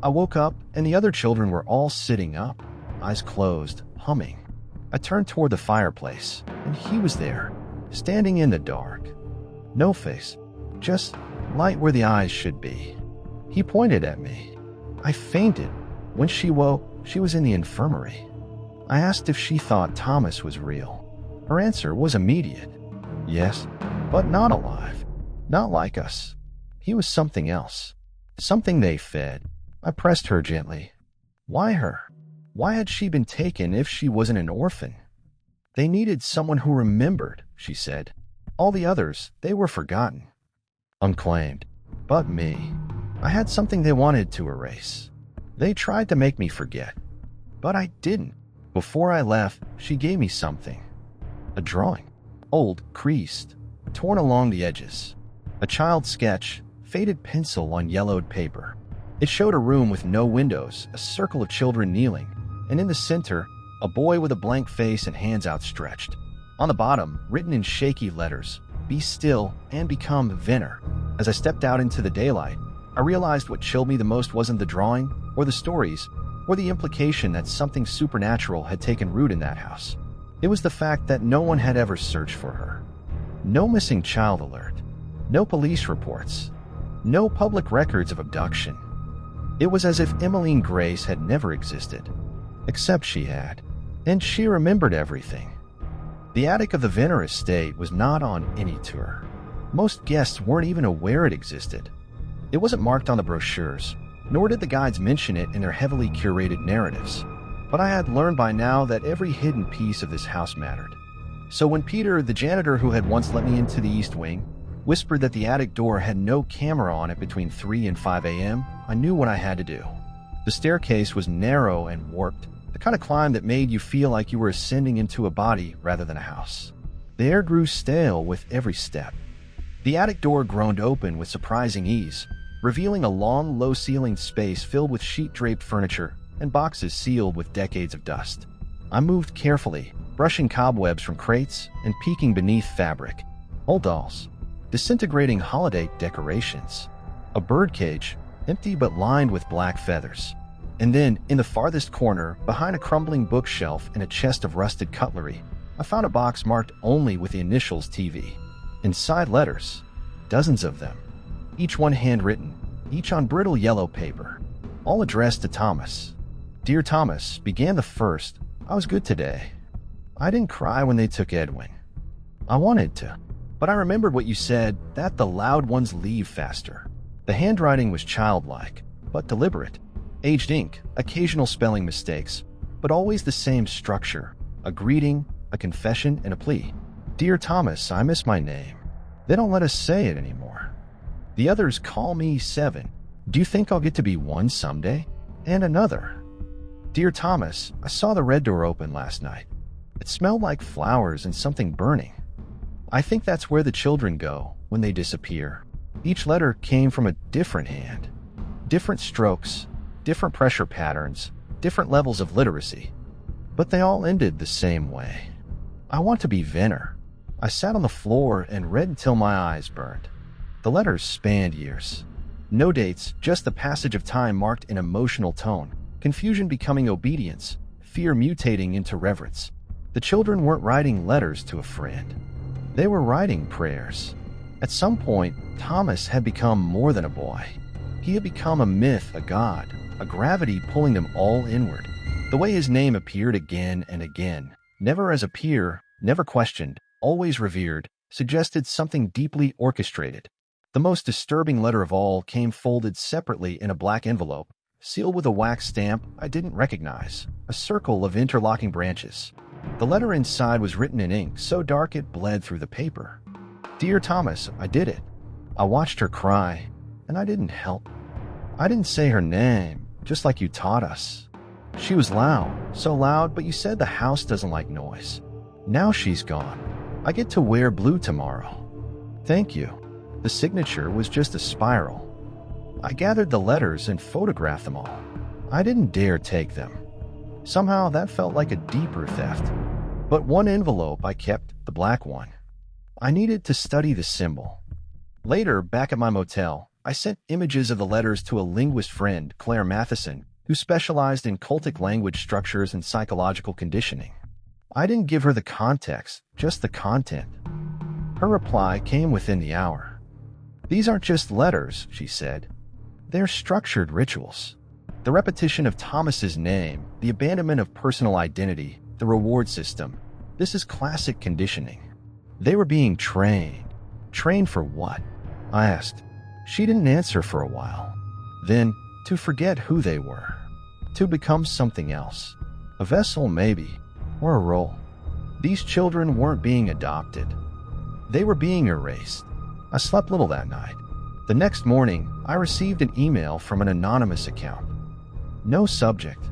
I woke up and the other children were all sitting up, eyes closed, humming. I turned toward the fireplace, and he was there, standing in the dark. No face, just light where the eyes should be. He pointed at me. I fainted. When she woke, she was in the infirmary. I asked if she thought Thomas was real. Her answer was immediate. Yes, but not alive. Not like us. He was something else. Something they fed. I pressed her gently. Why her? Why had she been taken if she wasn't an orphan? They needed someone who remembered, she said. All the others, they were forgotten. Unclaimed. But me. I had something they wanted to erase. They tried to make me forget. But I didn't. Before I left, she gave me something. A drawing. Old, creased, torn along the edges. A child's sketch, faded pencil on yellowed paper. It showed a room with no windows, a circle of children kneeling, and in the center, a boy with a blank face and hands outstretched. On the bottom, written in shaky letters, "Be still and become Venners." As I stepped out into the daylight, I realized what chilled me the most wasn't the drawing, or the stories, or the implication that something supernatural had taken root in that house. It was the fact that no one had ever searched for her. No missing child alert. No police reports. No public records of abduction. It was as if Emmeline Grace had never existed. Except she had. And she remembered everything. The attic of the Venners estate was not on any tour. Most guests weren't even aware it existed. It wasn't marked on the brochures, nor did the guides mention it in their heavily curated narratives. But I had learned by now that every hidden piece of this house mattered. So when Peter, the janitor who had once let me into the East Wing, whispered that the attic door had no camera on it between 3 and 5 a.m., I knew what I had to do. The staircase was narrow and warped, the kind of climb that made you feel like you were ascending into a body rather than a house. The air grew stale with every step. The attic door groaned open with surprising ease, revealing a long, low-ceilinged space filled with sheet-draped furniture and boxes sealed with decades of dust. I moved carefully, brushing cobwebs from crates and peeking beneath fabric. Old dolls, disintegrating holiday decorations, a birdcage, empty but lined with black feathers. And then, in the farthest corner, behind a crumbling bookshelf and a chest of rusted cutlery, I found a box marked only with the initials TV. Inside letters, dozens of them, each one handwritten, each on brittle yellow paper, all addressed to Thomas. Dear Thomas, began the first. I was good today. I didn't cry when they took Edwin. I wanted to, but I remembered what you said, that the loud ones leave faster. The handwriting was childlike, but deliberate. Aged ink, occasional spelling mistakes, but always the same structure. A greeting, a confession, and a plea. Dear Thomas, I miss my name. They don't let us say it anymore. The others call me 7. Do you think I'll get to be 1 someday? And another. Dear Thomas, I saw the red door open last night. It smelled like flowers and something burning. I think that's where the children go when they disappear. Each letter came from a different hand. Different strokes, different pressure patterns, different levels of literacy. But they all ended the same way. I want to be Venners. I sat on the floor and read until my eyes burned. The letters spanned years. No dates, just the passage of time marked in emotional tone, confusion becoming obedience, fear mutating into reverence. The children weren't writing letters to a friend. They were writing prayers. At some point, Thomas had become more than a boy. He He had become a myth, a god, a gravity pulling them all inward. The way his name appeared again and again, never as a peer, never questioned, always revered, suggested something deeply orchestrated. The most disturbing letter of all came folded separately in a black envelope, sealed with a wax stamp I didn't recognize, a circle of interlocking branches. The letter inside was written in ink so dark it bled through the paper. Dear Thomas, I did it. I watched her cry, and I didn't help. I didn't say her name, just like you taught us. She was loud, so loud, but you said the house doesn't like noise. Now she's gone. I get to wear blue tomorrow. Thank you. The signature was just a spiral. I gathered the letters and photographed them all. I didn't dare take them. Somehow that felt like a deeper theft. But one envelope I kept, the black one. I needed to study the symbol. Later, back at my motel, I sent images of the letters to a linguist friend, Claire Matheson, who specialized in cultic language structures and psychological conditioning. I didn't give her the context, just the content. Her reply came within the hour. These aren't just letters, she said. They're structured rituals. The repetition of Thomas's name, the abandonment of personal identity, the reward system. This is classic conditioning. They were being trained. Trained for what? I asked. She didn't answer for a while. Then, to forget who they were. To become something else. A vessel, maybe, or a role. These children weren't being adopted. They were being erased. I slept little that night. The next morning, I received an email from an anonymous account. No subject,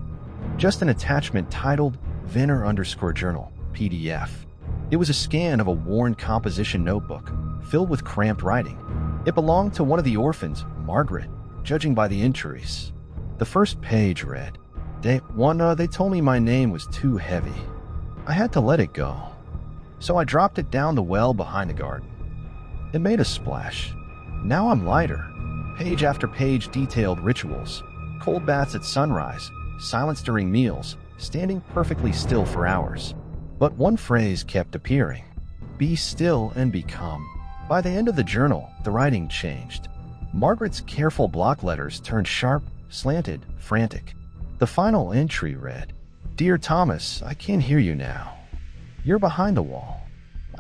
just an attachment titled Venner_journal, PDF. It was a scan of a worn composition notebook, filled with cramped writing. It belonged to one of the orphans, Margaret, judging by the entries. The first page read, They told me my name was too heavy. I had to let it go. So I dropped it down the well behind the garden. It made a splash. Now I'm lighter. Page after page detailed rituals. Cold baths at sunrise, silence during meals, standing perfectly still for hours. But one phrase kept appearing. Be still and become. By the end of the journal, the writing changed. Margaret's careful block letters turned sharp, slanted, frantic. The final entry read, Dear Thomas, I can't hear you now. You're behind the wall.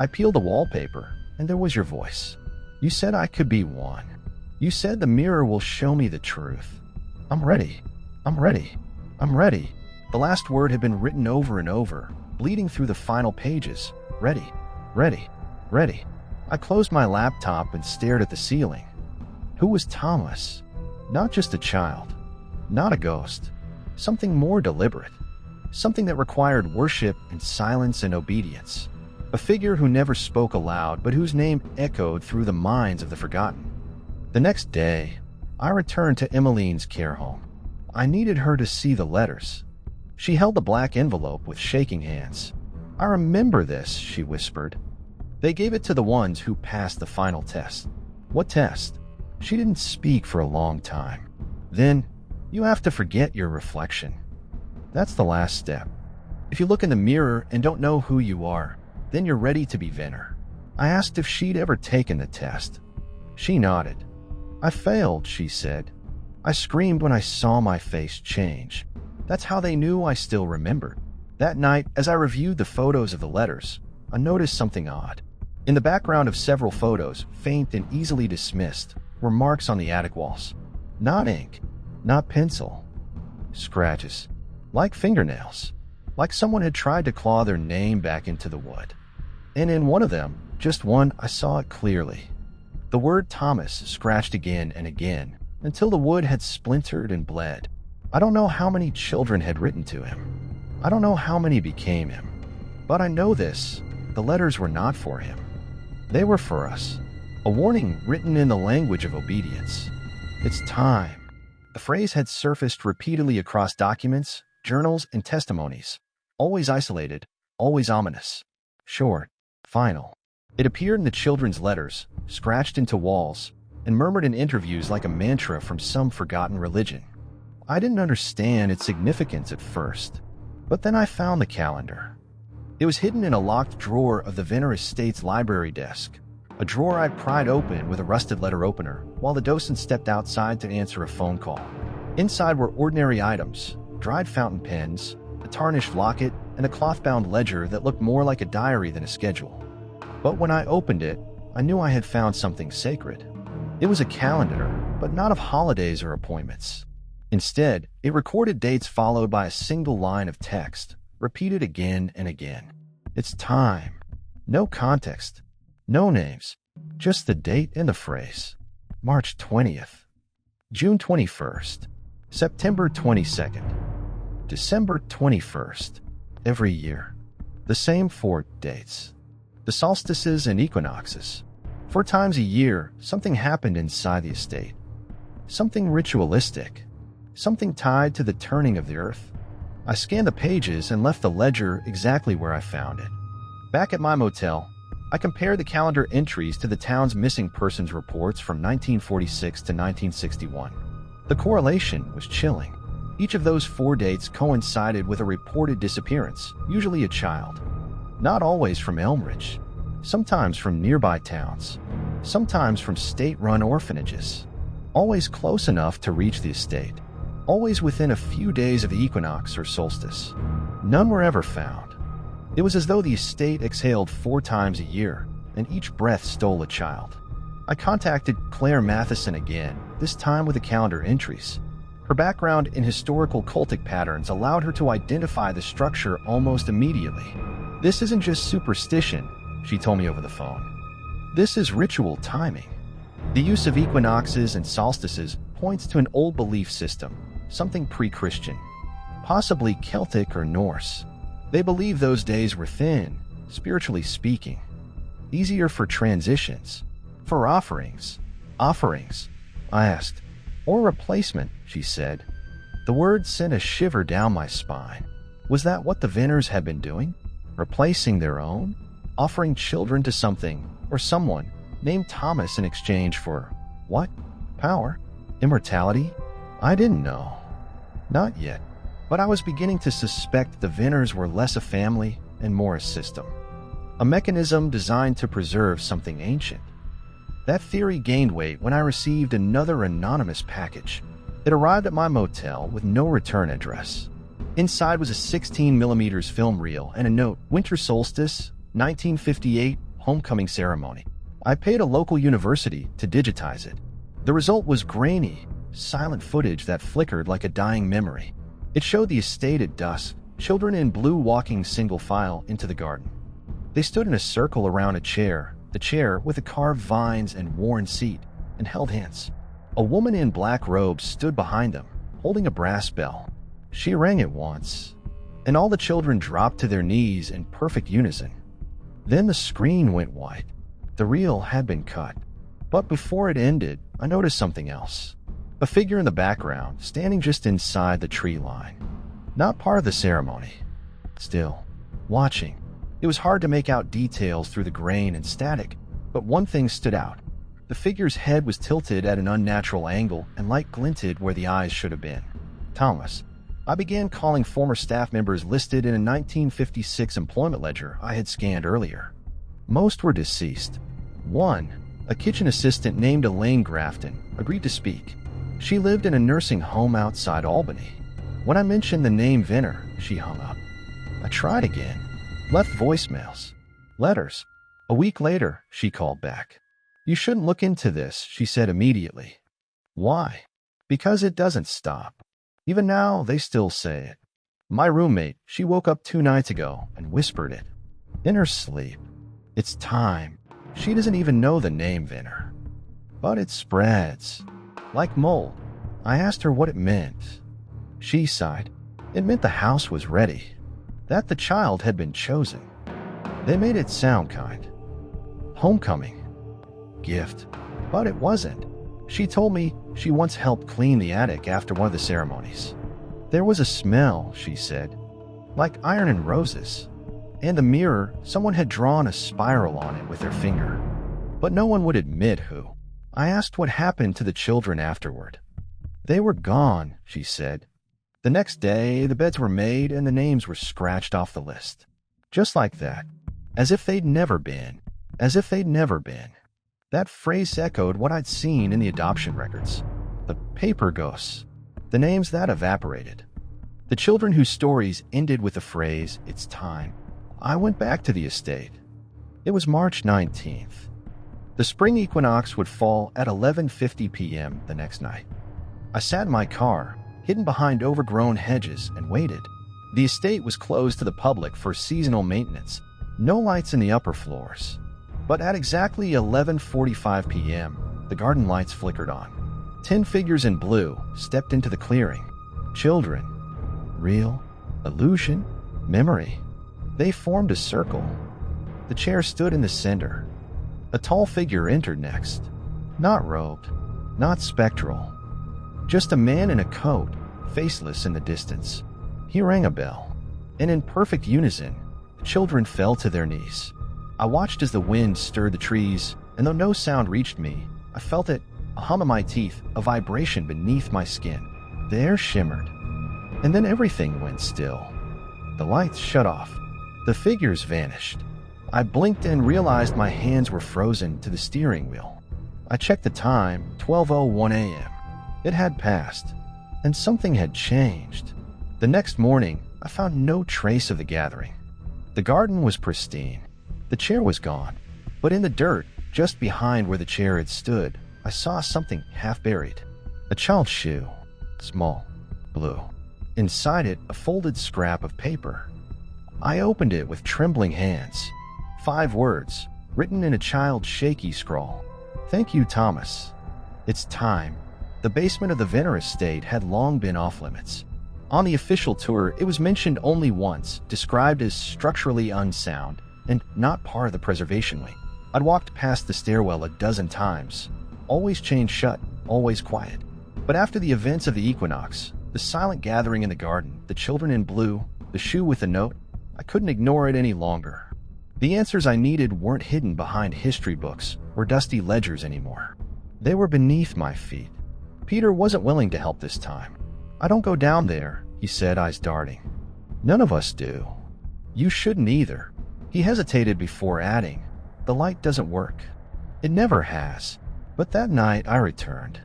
I peeled the wallpaper, and there was your voice. You said I could be one. You said the mirror will show me the truth. I'm ready. I'm ready. I'm ready. The last word had been written over and over, bleeding through the final pages. Ready. Ready. Ready. I closed my laptop and stared at the ceiling. Who was Thomas? Not just a child. Not a ghost. Something more deliberate. Something that required worship and silence and obedience. A figure who never spoke aloud, but whose name echoed through the minds of the forgotten. The next day, I returned to Emmeline's care home. I needed her to see the letters. She held the black envelope with shaking hands. I remember this, she whispered. They gave it to the ones who passed the final test. What test? She didn't speak for a long time. Then, you have to forget your reflection. That's the last step. If you look in the mirror and don't know who you are, then you're ready to be Venner. I asked if she'd ever taken the test. She nodded. I failed, she said. I screamed when I saw my face change. That's how they knew I still remembered. That night, as I reviewed the photos of the letters, I noticed something odd. In the background of several photos, faint and easily dismissed, were marks on the attic walls. Not ink, not pencil. Scratches. Like fingernails. Like someone had tried to claw their name back into the wood. And in one of them, just one, I saw it clearly. The word Thomas scratched again and again, until the wood had splintered and bled. I don't know how many children had written to him. I don't know how many became him. But I know this, the letters were not for him. They were for us. A warning written in the language of obedience. It's time. The phrase had surfaced repeatedly across documents, journals, and testimonies. Always isolated, always ominous. Short, final. It appeared in the children's letters, scratched into walls, and murmured in interviews like a mantra from some forgotten religion. I didn't understand its significance at first, but then I found the calendar. It was hidden in a locked drawer of the Venners estate's library desk, a drawer I'd pried open with a rusted letter opener, while the docent stepped outside to answer a phone call. Inside were ordinary items, dried fountain pens, a tarnished locket, and a cloth-bound ledger that looked more like a diary than a schedule. But when I opened it, I knew I had found something sacred. It was a calendar, but not of holidays or appointments. Instead, it recorded dates followed by a single line of text, repeated again and again. It's time. No context. No names. Just the date and the phrase. March 20th. June 21st. September 22nd. December 21st. Every year. The same 4 dates. The solstices and equinoxes. 4 times a year, something happened inside the estate. Something ritualistic. Something tied to the turning of the earth. I scanned the pages and left the ledger exactly where I found it. Back at my motel, I compared the calendar entries to the town's missing persons reports from 1946 to 1961. The correlation was chilling. Each of those 4 dates coincided with a reported disappearance, usually a child. Not always from Elmridge. Sometimes from nearby towns. Sometimes from state-run orphanages. Always close enough to reach the estate. Always within a few days of the equinox or solstice. None were ever found. It was as though the estate exhaled 4 times a year, and each breath stole a child. I contacted Claire Matheson again, this time with the calendar entries. Her background in historical cultic patterns allowed her to identify the structure almost immediately. This isn't just superstition, she told me over the phone. This is ritual timing. The use of equinoxes and solstices points to an old belief system, something pre-Christian, possibly Celtic or Norse. They believed those days were thin, spiritually speaking, easier for transitions, for offerings. Offerings? I asked. Or replacement, she said. The word sent a shiver down my spine. Was that what the Venners had been doing? Replacing their own? Offering children to something, or someone, named Thomas in exchange for, what? Power? Immortality? I didn't know. Not yet. But I was beginning to suspect the Venners were less a family and more a system. A mechanism designed to preserve something ancient. That theory gained weight when I received another anonymous package. It arrived at my motel with no return address. Inside was a 16mm film reel and a note, Winter Solstice, 1958, Homecoming Ceremony. I paid a local university to digitize it. The result was grainy, silent footage that flickered like a dying memory. It showed the estate at dusk, children in blue walking single file into the garden. They stood in a circle around a chair, the chair with the carved vines and worn seat, and held hands. A woman in black robes stood behind them, holding a brass bell. She rang it once, and all the children dropped to their knees in perfect unison. Then the screen went white. The reel had been cut. But before it ended, I noticed something else. A figure in the background, standing just inside the tree line. Not part of the ceremony. Still, watching. It was hard to make out details through the grain and static, but one thing stood out. The figure's head was tilted at an unnatural angle and light glinted where the eyes should have been. Thomas. I began calling former staff members listed in a 1956 employment ledger I had scanned earlier. Most were deceased. One, a kitchen assistant named Elaine Grafton, agreed to speak. She lived in a nursing home outside Albany. When I mentioned the name Venner, she hung up. I tried again. Left voicemails. Letters. A week later, she called back. You shouldn't look into this, she said immediately. Why? Because it doesn't stop. Even now, they still say it. My roommate, she woke up 2 nights ago and whispered it. In her sleep. It's time. She doesn't even know the name Venner. But it spreads. Like mold. I asked her what it meant. She sighed. It meant the house was ready. That the child had been chosen. They made it sound kind. Homecoming. Gift. But it wasn't. She told me she once helped clean the attic after one of the ceremonies. There was a smell, she said, like iron and roses. And the mirror, someone had drawn a spiral on it with their finger. But no one would admit who. I asked what happened to the children afterward. They were gone, she said. The next day, the beds were made and the names were scratched off the list. Just like that. As if they'd never been. As if they'd never been. That phrase echoed what I'd seen in the adoption records. The paper ghosts. The names that evaporated. The children whose stories ended with the phrase, "It's time." I went back to the estate. It was March 19th. The spring equinox would fall at 11:50 p.m. the next night. I sat in my car, hidden behind overgrown hedges, and waited. The estate was closed to the public for seasonal maintenance. No lights in the upper floors. But at exactly 11:45 p.m., the garden lights flickered on. 10 figures in blue stepped into the clearing. Children. Real? Illusion? Memory? They formed a circle. The chair stood in the center. A tall figure entered next. Not robed. Not spectral. Just a man in a coat, faceless in the distance. He rang a bell. And in perfect unison, the children fell to their knees. I watched as the wind stirred the trees, and though no sound reached me, I felt it, a hum in my teeth, a vibration beneath my skin. The air shimmered. And then everything went still. The lights shut off. The figures vanished. I blinked and realized my hands were frozen to the steering wheel. I checked the time, 12:01 a.m. It had passed, and something had changed. The next morning, I found no trace of the gathering. The garden was pristine. The chair was gone, but in the dirt, just behind where the chair had stood, I saw something half buried. A child's shoe. Small. Blue. Inside it, a folded scrap of paper. I opened it with trembling hands. 5 words, written in a child's shaky scrawl. "Thank you, Thomas. It's time." The basement of the Venners estate had long been off-limits. On the official tour, it was mentioned only once, described as structurally unsound, and not part of the preservation wing. I'd walked past the stairwell a dozen times. Always chained shut, always quiet. But after the events of the equinox, the silent gathering in the garden, the children in blue, the shoe with the note, I couldn't ignore it any longer. The answers I needed weren't hidden behind history books or dusty ledgers anymore. They were beneath my feet. Peter wasn't willing to help this time. "I don't go down there," he said, eyes darting. "None of us do. You shouldn't either." He hesitated before adding, "The light doesn't work. It never has." But that night I returned.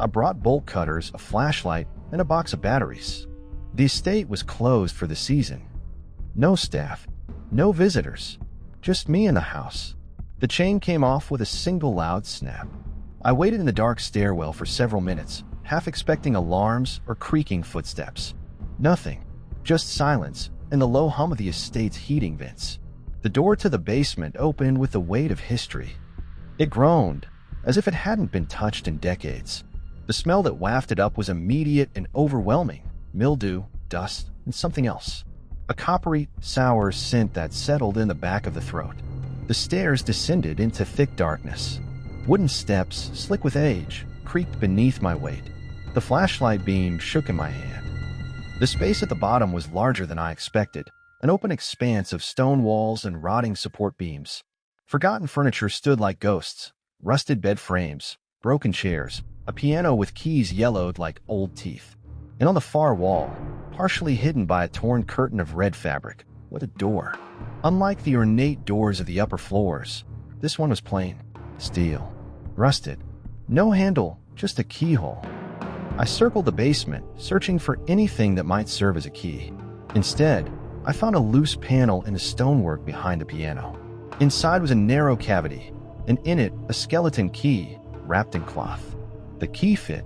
I brought bolt cutters, a flashlight, and a box of batteries. The estate was closed for the season. No staff, no visitors, just me in the house. The chain came off with a single loud snap. I waited in the dark stairwell for several minutes, half expecting alarms or creaking footsteps. Nothing, just silence and the low hum of the estate's heating vents. The door to the basement opened with the weight of history. It groaned, as if it hadn't been touched in decades. The smell that wafted up was immediate and overwhelming. Mildew, dust, and something else. A coppery, sour scent that settled in the back of the throat. The stairs descended into thick darkness. Wooden steps, slick with age, creaked beneath my weight. The flashlight beam shook in my hand. The space at the bottom was larger than I expected, an open expanse of stone walls and rotting support beams. Forgotten furniture stood like ghosts, rusted bed frames, broken chairs, a piano with keys yellowed like old teeth. And on the far wall, partially hidden by a torn curtain of red fabric, was a door. Unlike the ornate doors of the upper floors, this one was plain, steel, rusted. No handle, just a keyhole. I circled the basement, searching for anything that might serve as a key. Instead, I found a loose panel in the stonework behind the piano. Inside was a narrow cavity, and in it, a skeleton key wrapped in cloth. The key fit.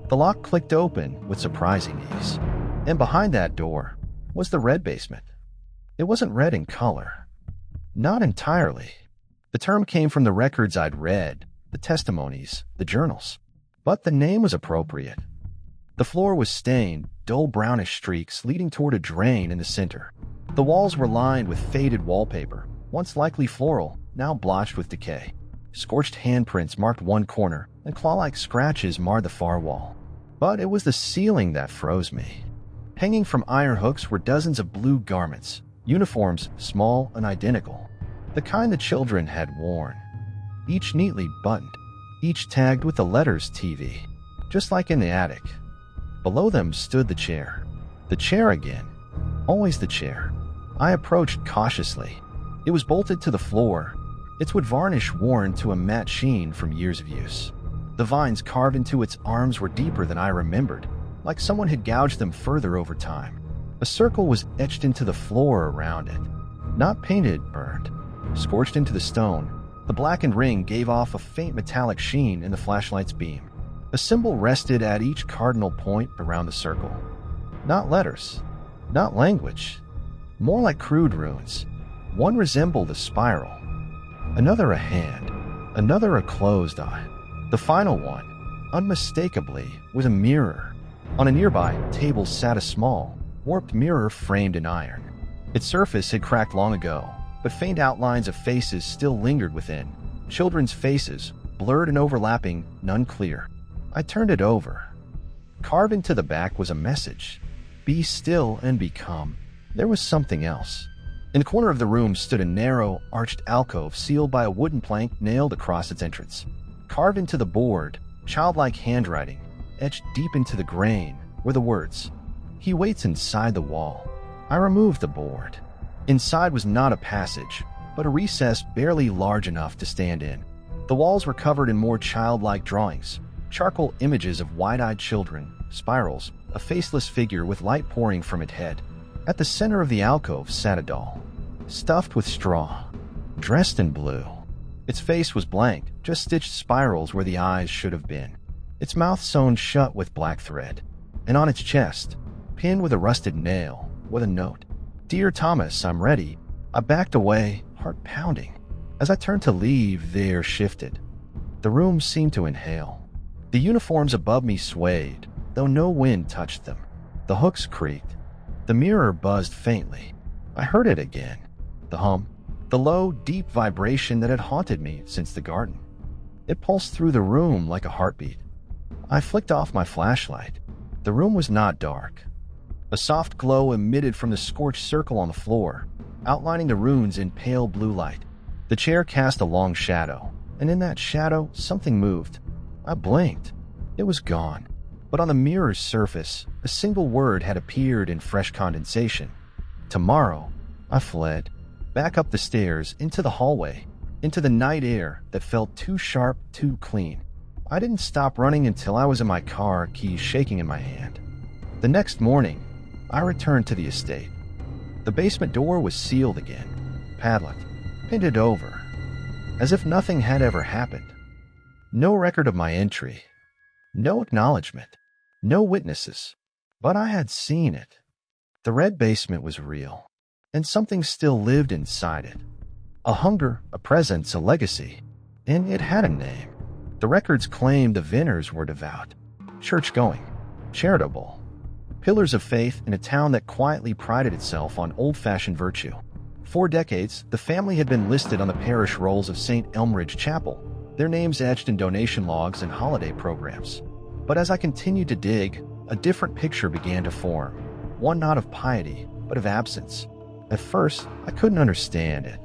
The lock clicked open with surprising ease. And behind that door was the red basement. It wasn't red in color. Not entirely. The term came from the records I'd read, the testimonies, the journals. But the name was appropriate. The floor was stained, dull brownish streaks leading toward a drain in the center. The walls were lined with faded wallpaper, once likely floral, now blotched with decay. Scorched handprints marked one corner, and claw-like scratches marred the far wall. But it was the ceiling that froze me. Hanging from iron hooks were dozens of blue garments, uniforms small and identical, the kind the children had worn. Each neatly buttoned, each tagged with the letters TV, just like in the attic. Below them stood the chair. The chair again. Always the chair. I approached cautiously. It was bolted to the floor, its wood varnish worn to a matte sheen from years of use. The vines carved into its arms were deeper than I remembered, like someone had gouged them further over time. A circle was etched into the floor around it. Not painted, burned. Scorched into the stone, the blackened ring gave off a faint metallic sheen in the flashlight's beam. A symbol rested at each cardinal point around the circle. Not letters, not language, more like crude runes. One resembled a spiral, another a hand, another a closed eye. The final one, unmistakably, was a mirror. On a nearby table sat a small, warped mirror framed in iron. Its surface had cracked long ago, but faint outlines of faces still lingered within. Children's faces, blurred and overlapping, none clear. I turned it over. Carved into the back was a message. Be still and become. There was something else. In the corner of the room stood a narrow, arched alcove sealed by a wooden plank nailed across its entrance. Carved into the board, childlike handwriting, etched deep into the grain, were the words, "He waits inside the wall." I removed the board. Inside was not a passage, but a recess barely large enough to stand in. The walls were covered in more childlike drawings, charcoal images of wide-eyed children, spirals, a faceless figure with light pouring from its head. At the center of the alcove sat a doll, stuffed with straw, dressed in blue. Its face was blank, just stitched spirals where the eyes should have been. Its mouth sewn shut with black thread. And on its chest, pinned with a rusted nail, was a note. "Dear Thomas, I'm ready." I backed away, heart pounding. As I turned to leave, the air shifted. The room seemed to inhale. The uniforms above me swayed, though no wind touched them. The hooks creaked. The mirror buzzed faintly. I heard it again. The hum. The low, deep vibration that had haunted me since the garden. It pulsed through the room like a heartbeat. I flicked off my flashlight. The room was not dark. A soft glow emitted from the scorched circle on the floor, outlining the runes in pale blue light. The chair cast a long shadow, and in that shadow, something moved. I blinked. It was gone. But on the mirror's surface, a single word had appeared in fresh condensation. Tomorrow. I fled. Back up the stairs, into the hallway, into the night air that felt too sharp, too clean. I didn't stop running until I was in my car, keys shaking in my hand. The next morning, I returned to the estate. The basement door was sealed again, padlocked, painted over, as if nothing had ever happened. No record of my entry. No acknowledgement. No witnesses. But I had seen it. The red basement was real, and something still lived inside it. A hunger, a presence, a legacy. And it had a name. The records claimed the Venners were devout, church-going, charitable, pillars of faith in a town that quietly prided itself on old-fashioned virtue. 4 decades, the family had been listed on the parish rolls of St. Elmridge Chapel, their names etched in donation logs and holiday programs. But as I continued to dig, a different picture began to form, one not of piety, but of absence. At first, I couldn't understand it.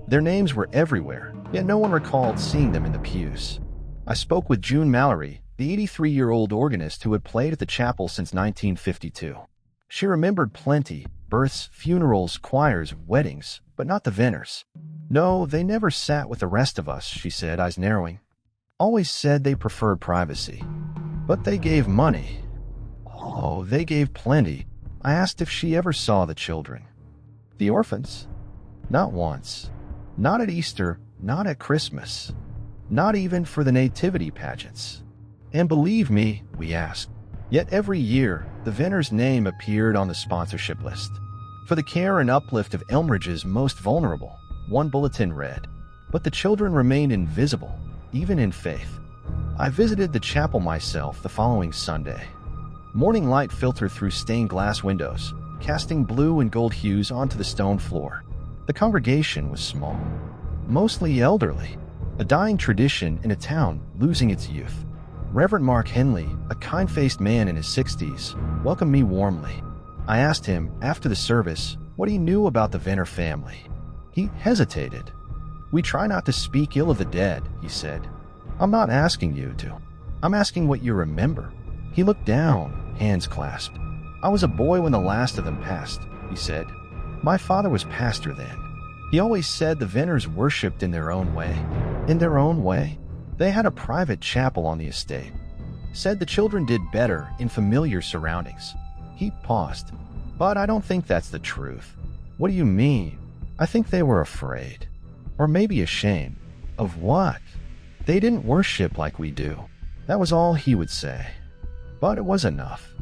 Their names were everywhere, yet no one recalled seeing them in the pews. I spoke with June Mallory, the 83-year-old organist who had played at the chapel since 1952. She remembered plenty, births, funerals, choirs, weddings, but not the Venners. No, they never sat with the rest of us, she said, eyes narrowing. Always said they preferred privacy. But they gave money. Oh, they gave plenty. I asked if she ever saw the children. The orphans? Not once. Not at Easter, not at Christmas. Not even for the nativity pageants. And believe me, we asked. Yet every year, the Venners' name appeared on the sponsorship list. For the care and uplift of Elmridge's most vulnerable, one bulletin read, but the children remained invisible, even in faith. I visited the chapel myself the following Sunday. Morning light filtered through stained glass windows, casting blue and gold hues onto the stone floor. The congregation was small, mostly elderly, a dying tradition in a town losing its youth. Reverend Mark Henley, a kind-faced man in his 60s, welcomed me warmly. I asked him, after the service, what he knew about the Venner family. He hesitated. "We try not to speak ill of the dead," he said. "I'm not asking you to. I'm asking what you remember." He looked down, hands clasped. "I was a boy when the last of them passed," he said. "My father was pastor then. He always said the Venners worshipped in their own way. In their own way? They had a private chapel on the estate. Said the children did better in familiar surroundings. He paused. But I don't think that's the truth. What do you mean? I think they were afraid. Or maybe ashamed. Of what? They didn't worship like we do. That was all he would say. But it was enough.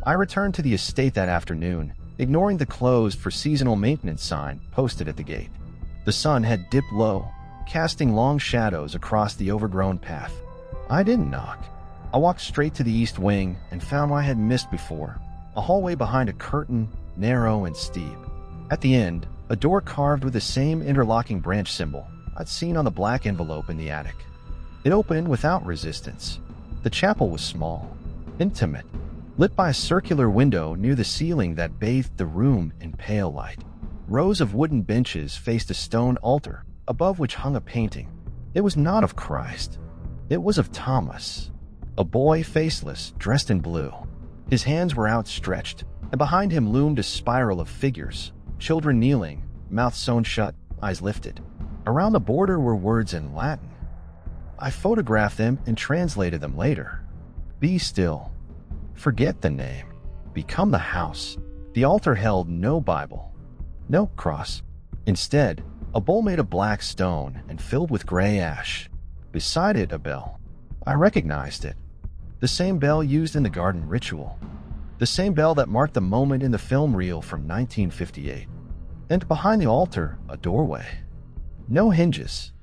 I returned to the estate that afternoon, ignoring the closed for seasonal maintenance sign posted at the gate. The sun had dipped low, casting long shadows across the overgrown path. I didn't knock. I walked straight to the east wing and found what I had missed before, a hallway behind a curtain, narrow and steep. At the end, a door carved with the same interlocking branch symbol I'd seen on the black envelope in the attic. It opened without resistance. The chapel was small, intimate, lit by a circular window near the ceiling that bathed the room in pale light. Rows of wooden benches faced a stone altar, above which hung a painting. It was not of Christ. It was of Thomas, a boy faceless, dressed in blue. His hands were outstretched, and behind him loomed a spiral of figures, children kneeling, mouths sewn shut, eyes lifted. Around the border were words in Latin. I photographed them and translated them later. Be still. Forget the name. Become the house. The altar held no Bible, no cross. Instead, a bowl made of black stone and filled with gray ash. Beside it, a bell. I recognized it. The same bell used in the garden ritual. The same bell that marked the moment in the film reel from 1958. And behind the altar, a doorway. No hinges.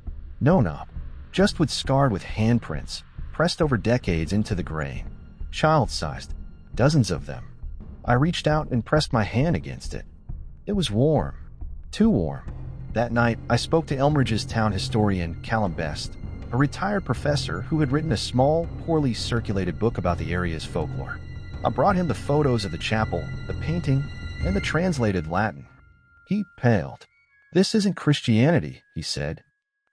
No knob. Just wood scarred with handprints, pressed over decades into the grain. Child-sized. Dozens of them. I reached out and pressed my hand against it. It was warm. Too warm. That night, I spoke to Elmridge's town historian, Callum Best, a retired professor who had written a small, poorly circulated book about the area's folklore. I brought him the photos of the chapel, the painting, and the translated Latin. He paled. This isn't Christianity, he said.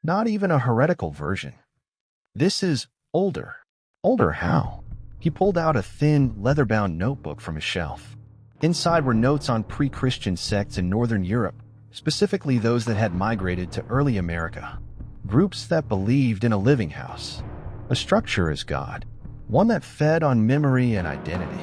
Not even a heretical version. This is older. Older how? He pulled out a thin, leather-bound notebook from his shelf. Inside were notes on pre-Christian sects in Northern Europe, specifically those that had migrated to early America. Groups that believed in a living house, a structure as God, one that fed on memory and identity.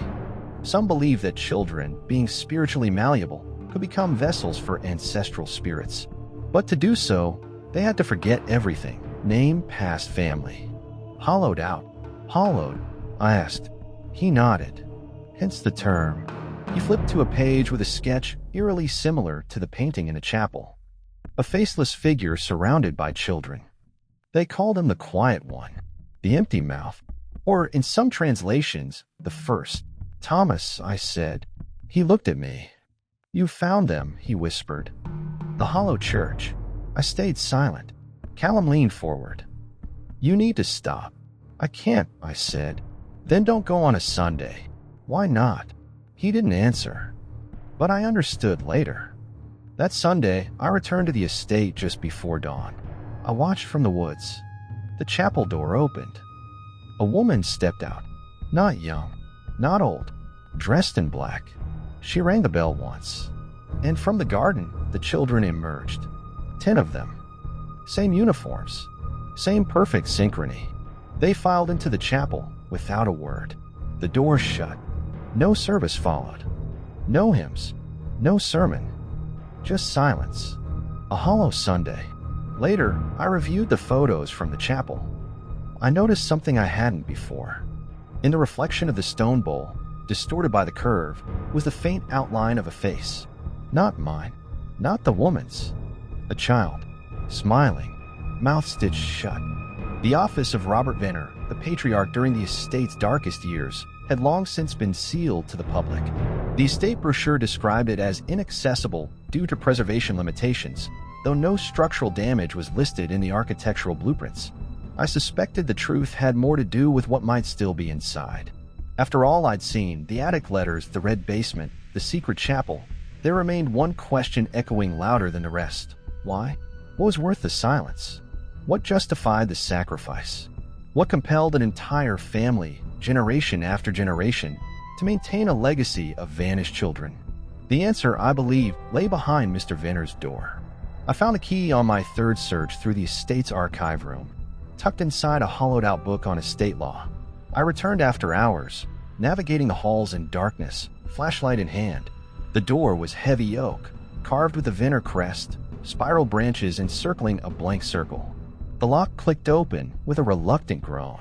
Some believed that children, being spiritually malleable, could become vessels for ancestral spirits. But to do so, they had to forget everything, name, past, family. Hollowed out. Hollowed? I asked. He nodded. Hence the term. He flipped to a page with a sketch eerily similar to the painting in a chapel. A faceless figure surrounded by children. They called him the quiet one, the empty mouth, or in some translations, the first. Thomas, I said. He looked at me. You found them, he whispered. The hollow church. I stayed silent. Callum leaned forward. You need to stop. I can't, I said. Then don't go on a Sunday. Why not? He didn't answer. But I understood later. That Sunday, I returned to the estate just before dawn. I watched from the woods. The chapel door opened. A woman stepped out. Not young, not old, dressed in black. She rang the bell once. And from the garden, the children emerged. 10 of them. Same uniforms. Same perfect synchrony. They filed into the chapel without a word. The door shut. No service followed. No hymns. No sermon. Just silence. A hollow Sunday. Later, I reviewed the photos from the chapel. I noticed something I hadn't before. In the reflection of the stone bowl, distorted by the curve, was the faint outline of a face. Not mine. Not the woman's. A child. Smiling. Mouth stitched shut. The office of Robert Venner, the patriarch during the estate's darkest years, had long since been sealed to the public. The estate brochure described it as inaccessible due to preservation limitations, though no structural damage was listed in the architectural blueprints. I suspected the truth had more to do with what might still be inside. After all I'd seen, the attic letters, the red basement, the secret chapel, there remained one question echoing louder than the rest. Why? What was worth the silence? What justified the sacrifice? What compelled an entire family, generation after generation, to maintain a legacy of vanished children? The answer, I believe, lay behind Mr. Venner's door. I found a key on my third search through the estate's archive room, tucked inside a hollowed-out book on estate law. I returned after hours, navigating the halls in darkness, flashlight in hand. The door was heavy oak, carved with a Venners crest, spiral branches encircling a blank circle. The lock clicked open with a reluctant groan.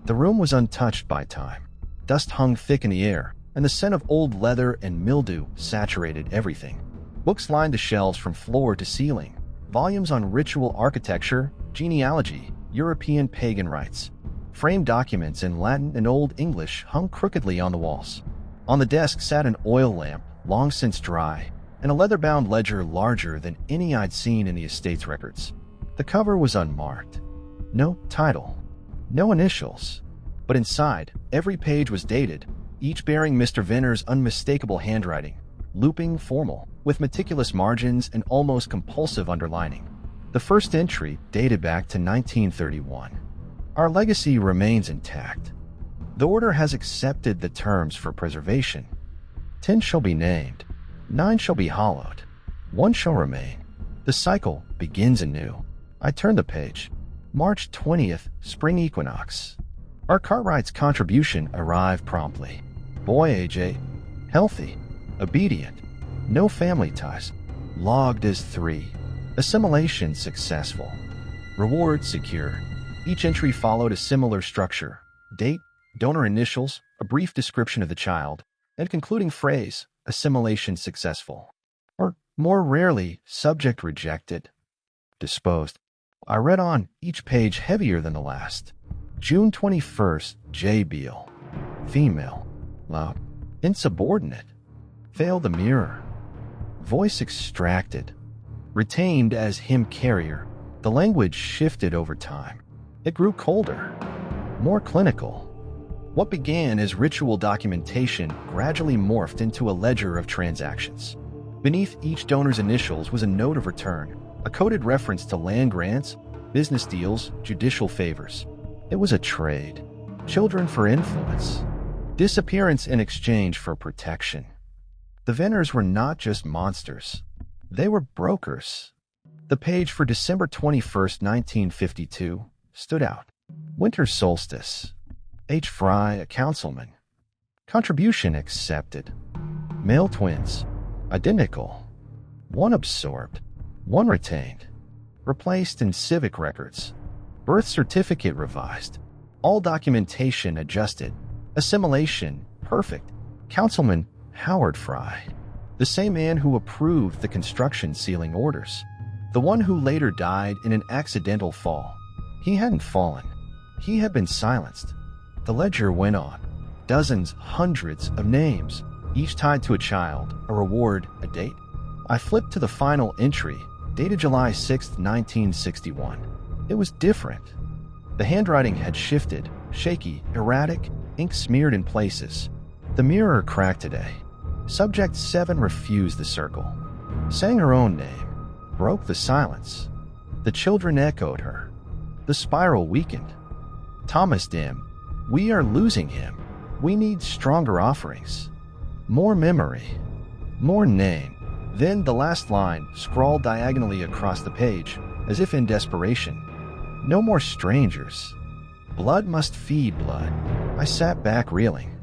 The room was untouched by time. Dust hung thick in the air, and the scent of old leather and mildew saturated everything. Books lined the shelves from floor to ceiling. Volumes on ritual architecture, genealogy, European pagan rites. Framed documents in Latin and Old English hung crookedly on the walls. On the desk sat an oil lamp, long since dry, and a leather-bound ledger larger than any I'd seen in the estate's records. The cover was unmarked. No title. No initials. But inside, every page was dated, each bearing Mr. Venners' unmistakable handwriting, looping, formal, with meticulous margins and almost compulsive underlining. The first entry dated back to 1931. Our legacy remains intact. The order has accepted the terms for preservation. 10 shall be named, 9 shall be hollowed, 1 shall remain. The cycle begins anew. I turned the page. March 20th, spring equinox. Our Cartwright's contribution arrived promptly. Boy AJ, healthy, obedient, no family ties, logged as 3. Assimilation successful. Reward secure. Each entry followed a similar structure. Date, donor initials, a brief description of the child, and concluding phrase, assimilation successful. Or, more rarely, subject rejected. Disposed. I read on, each page heavier than the last. June 21st, J. Beale. Female. Loud. Insubordinate. Fail the mirror. Voice extracted. Retained as hymn carrier. The language shifted over time. It grew colder. More clinical. What began as ritual documentation gradually morphed into a ledger of transactions. Beneath each donor's initials was a note of return, a coded reference to land grants, business deals, judicial favors. It was a trade. Children for influence. Disappearance in exchange for protection. The Venners were not just monsters. They were brokers. The page for December 21st, 1952, stood out. Winter solstice. H. Fry, a councilman. Contribution accepted. Male twins. Identical. One absorbed. One retained. Replaced in civic records. Birth certificate revised. All documentation adjusted. Assimilation perfect. Councilman Howard Fry. The same man who approved the construction ceiling orders. The one who later died in an accidental fall. He hadn't fallen. He had been silenced. The ledger went on. Dozens, hundreds of names, each tied to a child, a reward, a date. I flipped to the final entry, dated July 6, 1961. It was different. The handwriting had shifted, shaky, erratic, ink smeared in places. The mirror cracked today. Subject 7 refused the circle. Sang her own name. Broke the silence. The children echoed her. The spiral weakened. Thomas Dim. We are losing him. We need stronger offerings. More memory. More name. Then the last line, scrawled diagonally across the page, as if in desperation. No more strangers. Blood must feed blood. I sat back reeling.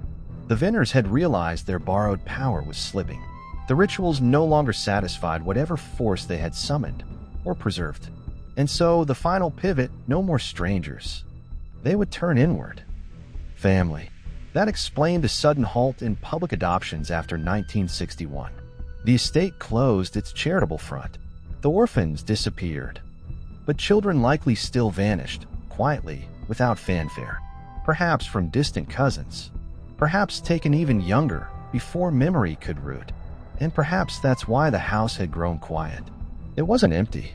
The Venners had realized their borrowed power was slipping. The rituals no longer satisfied whatever force they had summoned or preserved. And so the final pivot, no more strangers. They would turn inward. Family. That explained the sudden halt in public adoptions after 1961. The estate closed its charitable front. The orphans disappeared. But children likely still vanished, quietly, without fanfare. Perhaps from distant cousins. Perhaps taken even younger, before memory could root. And perhaps that's why the house had grown quiet. It wasn't empty.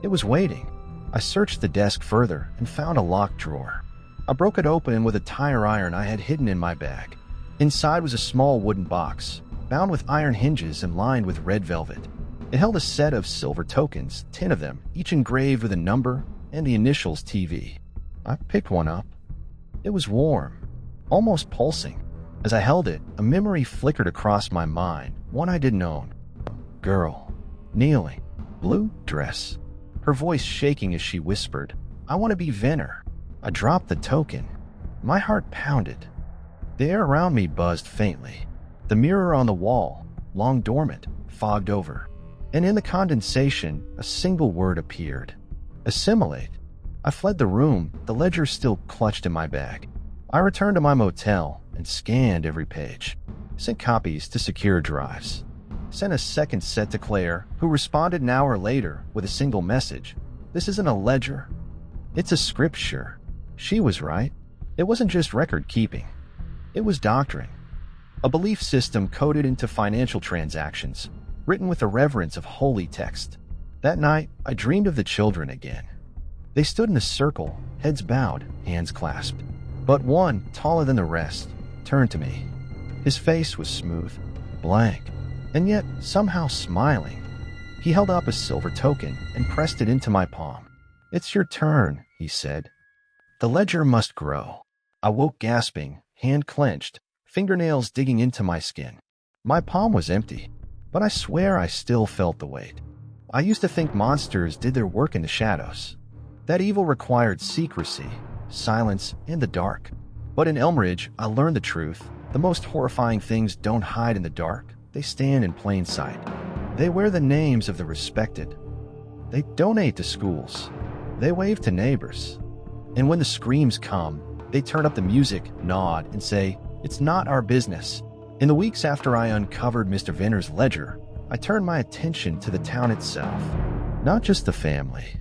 It was waiting. I searched the desk further and found a locked drawer. I broke it open with a tire iron I had hidden in my bag. Inside was a small wooden box, bound with iron hinges and lined with red velvet. It held a set of silver tokens, 10 of them, each engraved with a number and the initials TV. I picked one up. It was warm, almost pulsing. As I held it, a memory flickered across my mind, one I didn't own. Girl, kneeling, blue dress. Her voice shaking as she whispered, "I want to be Venner." I dropped the token. My heart pounded. The air around me buzzed faintly. The mirror on the wall, long dormant, fogged over. And in the condensation, a single word appeared. Assimilate. I fled the room, the ledger still clutched in my bag. I returned to my motel and scanned every page. Sent copies to secure drives. Sent a second set to Claire, who responded an hour later with a single message. "This isn't a ledger. It's a scripture." She was right. It wasn't just record keeping. It was doctrine. A belief system coded into financial transactions, written with the reverence of holy text. That night, I dreamed of the children again. They stood in a circle, heads bowed, hands clasped. But one, taller than the rest, turned to me. His face was smooth, blank, and yet somehow smiling. He held up a silver token and pressed it into my palm. "It's your turn," he said. The ledger must grow. I woke gasping, hand clenched, fingernails digging into my skin. My palm was empty, but I swear I still felt the weight. I used to think monsters did their work in the shadows. That evil required secrecy, silence, and the dark. But in Elmridge, I learned the truth. The most horrifying things don't hide in the dark. They stand in plain sight. They wear the names of the respected. They donate to schools. They wave to neighbors. And when the screams come, they turn up the music, nod, and say, "It's not our business." In the weeks after I uncovered Mr. Venners' ledger, I turned my attention to the town itself. Not just the family,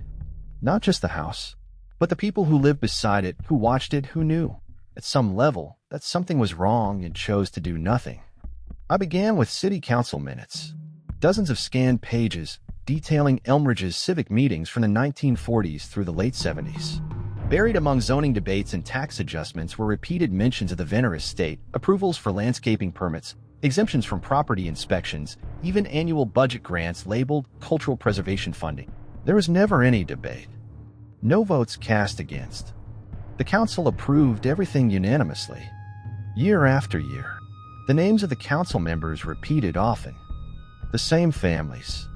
not just the house, but the people who lived beside it, who watched it, who knew, at some level, that something was wrong and chose to do nothing. I began with city council minutes. Dozens of scanned pages detailing Elmridge's civic meetings from the 1940s through the late 70s. Buried among zoning debates and tax adjustments were repeated mentions of the Venner estate, approvals for landscaping permits, exemptions from property inspections, even annual budget grants labeled cultural preservation funding. There was never any debate. No votes cast against. The council approved everything unanimously. Year after year, the names of the council members repeated often. The same families.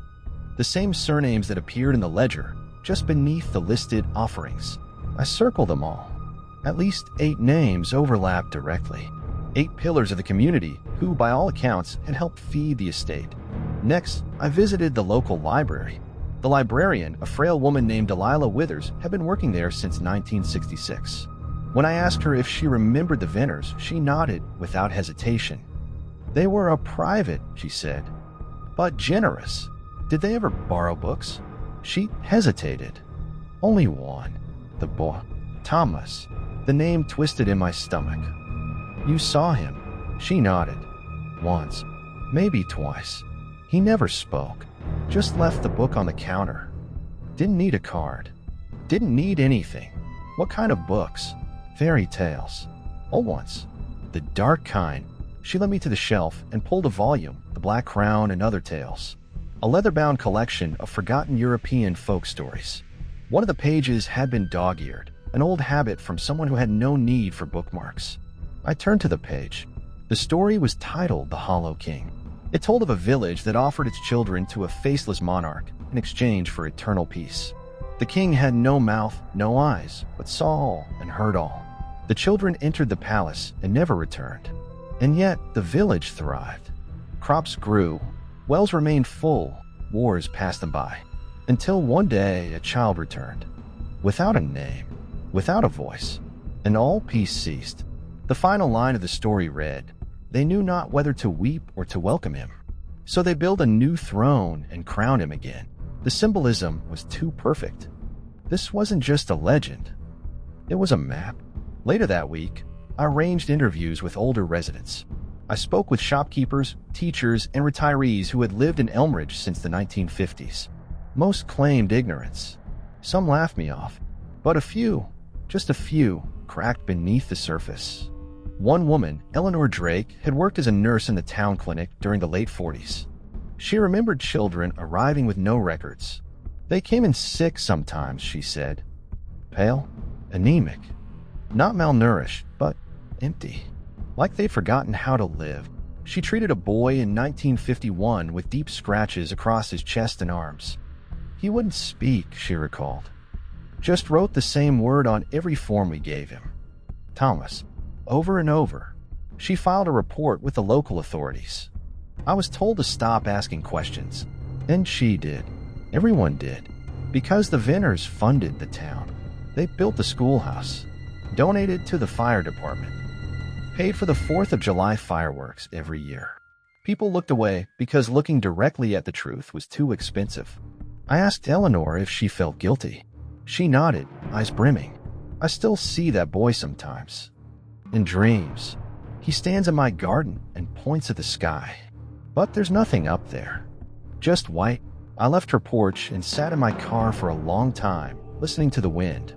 The same surnames that appeared in the ledger, just beneath the listed offerings. I circled them all. At least 8 names overlapped directly. 8 pillars of the community who, by all accounts, had helped feed the estate. Next, I visited the local library. The librarian, a frail woman named Delilah Withers, had been working there since 1966. When I asked her if she remembered the Venners, she nodded without hesitation. "They were a private," she said, "but generous. Did they ever borrow books?" She hesitated. "Only one. The boy, Thomas." The name twisted in my stomach. "You saw him?" She nodded. "Once, maybe twice. He never spoke. Just left the book on the counter. Didn't need a card. Didn't need anything." "What kind of books?" "Fairy tales. Old ones. The dark kind." She led me to the shelf and pulled a volume, The Black Crown and Other Tales. A leather-bound collection of forgotten European folk stories. One of the pages had been dog-eared, an old habit from someone who had no need for bookmarks. I turned to the page. The story was titled The Hollow King. It told of a village that offered its children to a faceless monarch in exchange for eternal peace. The king had no mouth, no eyes, but saw all and heard all. The children entered the palace and never returned. And yet, the village thrived. Crops grew, wells remained full, wars passed them by. Until one day, a child returned. Without a name, without a voice, and all peace ceased. The final line of the story read, "They knew not whether to weep or to welcome him. So they built a new throne and crowned him again." The symbolism was too perfect. This wasn't just a legend. It was a map. Later that week, I arranged interviews with older residents. I spoke with shopkeepers, teachers, and retirees who had lived in Elmridge since the 1950s. Most claimed ignorance. Some laughed me off, but a few, just a few, cracked beneath the surface. One woman, Eleanor Drake, had worked as a nurse in the town clinic during the late 40s. She remembered children arriving with no records. They came in sick sometimes, she said. Pale, anemic, not malnourished, but empty. Like they'd forgotten how to live. She treated a boy in 1951 with deep scratches across his chest and arms. He wouldn't speak, she recalled. Just wrote the same word on every form we gave him. Thomas. Over and over. She filed a report with the local authorities. I was told to stop asking questions. And she did. Everyone did. Because the Venners funded the town. They built the schoolhouse. Donated to the fire department. Paid for the 4th of July fireworks every year. People looked away because looking directly at the truth was too expensive. I asked Eleanor if she felt guilty. She nodded, eyes brimming. I still see that boy sometimes. In dreams. He stands in my garden and points at the sky. But there's nothing up there. Just white. I left her porch and sat in my car for a long time, listening to the wind.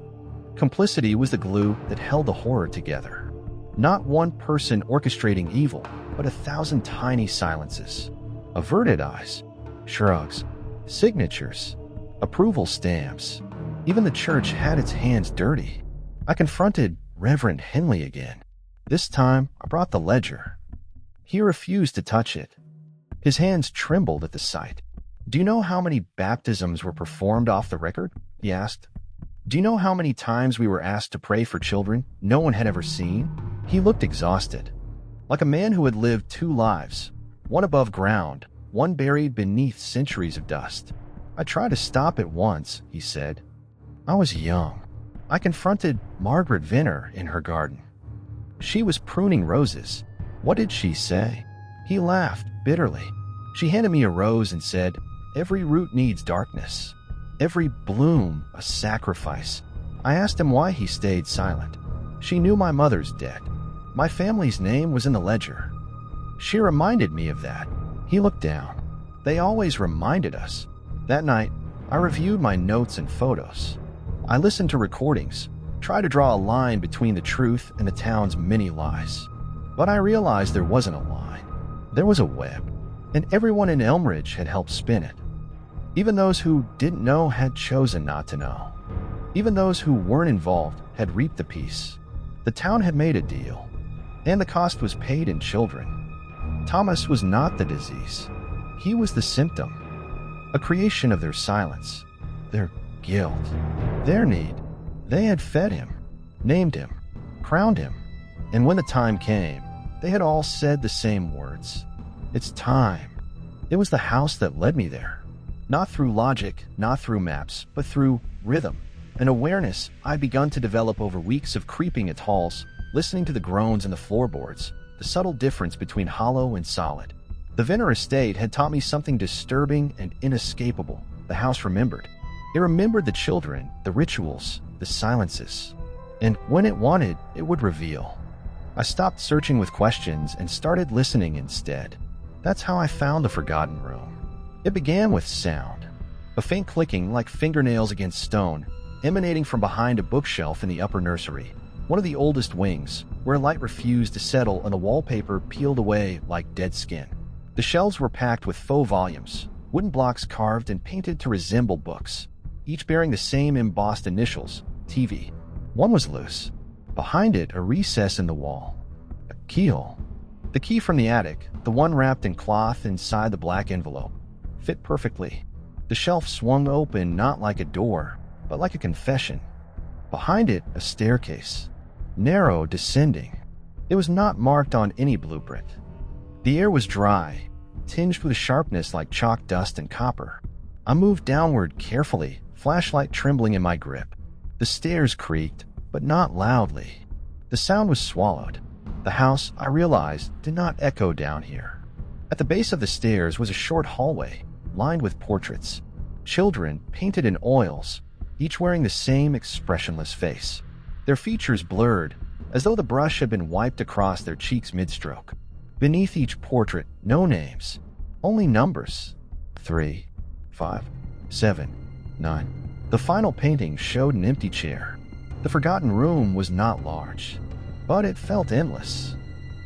Complicity was the glue that held the horror together. Not one person orchestrating evil, but 1,000 tiny silences. Averted eyes, shrugs, signatures, approval stamps. Even the church had its hands dirty. I confronted Reverend Henley again. This time, I brought the ledger. He refused to touch it. His hands trembled at the sight. Do you know how many baptisms were performed off the record? He asked. Do you know how many times we were asked to pray for children no one had ever seen? He looked exhausted, like a man who had lived 2 lives, one above ground, one buried beneath centuries of dust. I tried to stop it once, he said. I was young. I confronted Margaret Venner in her garden. She was pruning roses. What did she say? He laughed bitterly. She handed me a rose and said, every root needs darkness. Every bloom a sacrifice. I asked him why he stayed silent. She knew my mother's dead. My family's name was in the ledger. She reminded me of that. He looked down. They always reminded us. That night, I reviewed my notes and photos. I listened to recordings, tried to draw a line between the truth and the town's many lies. But I realized there wasn't a line. There was a web, and everyone in Elmridge had helped spin it. Even those who didn't know had chosen not to know. Even those who weren't involved had reaped the peace. The town had made a deal, and the cost was paid in children. Thomas was not the disease. He was the symptom, a creation of their silence, their guilt, their need. They had fed him, named him, crowned him, and when the time came, they had all said the same words. It's time. It was the house that led me there. Not through logic, not through maps, but through rhythm, an awareness I'd begun to develop over weeks of creeping its halls, listening to the groans in the floorboards, the subtle difference between hollow and solid. The Venner estate had taught me something disturbing and inescapable. The house remembered. It remembered the children, the rituals, the silences. And when it wanted, it would reveal. I stopped searching with questions and started listening instead. That's how I found the Forgotten Room. It began with sound, a faint clicking like fingernails against stone, emanating from behind a bookshelf in the upper nursery, one of the oldest wings, where light refused to settle and the wallpaper peeled away like dead skin. The shelves were packed with faux volumes, wooden blocks carved and painted to resemble books, each bearing the same embossed initials, TV. One was loose. Behind it, a recess in the wall. A keyhole. The key from the attic, the one wrapped in cloth inside the black envelope, fit perfectly. The shelf swung open not like a door, but like a confession. Behind it, a staircase. Narrow, descending. It was not marked on any blueprint. The air was dry, tinged with a sharpness like chalk dust and copper. I moved downward carefully, flashlight trembling in my grip. The stairs creaked, but not loudly. The sound was swallowed. The house, I realized, did not echo down here. At the base of the stairs was a short hallway, lined with portraits. Children painted in oils, each wearing the same expressionless face. Their features blurred, as though the brush had been wiped across their cheeks mid-stroke. Beneath each portrait, no names, only numbers. 3, 5, 7, 9. The final painting showed an empty chair. The Forgotten Room was not large, but it felt endless.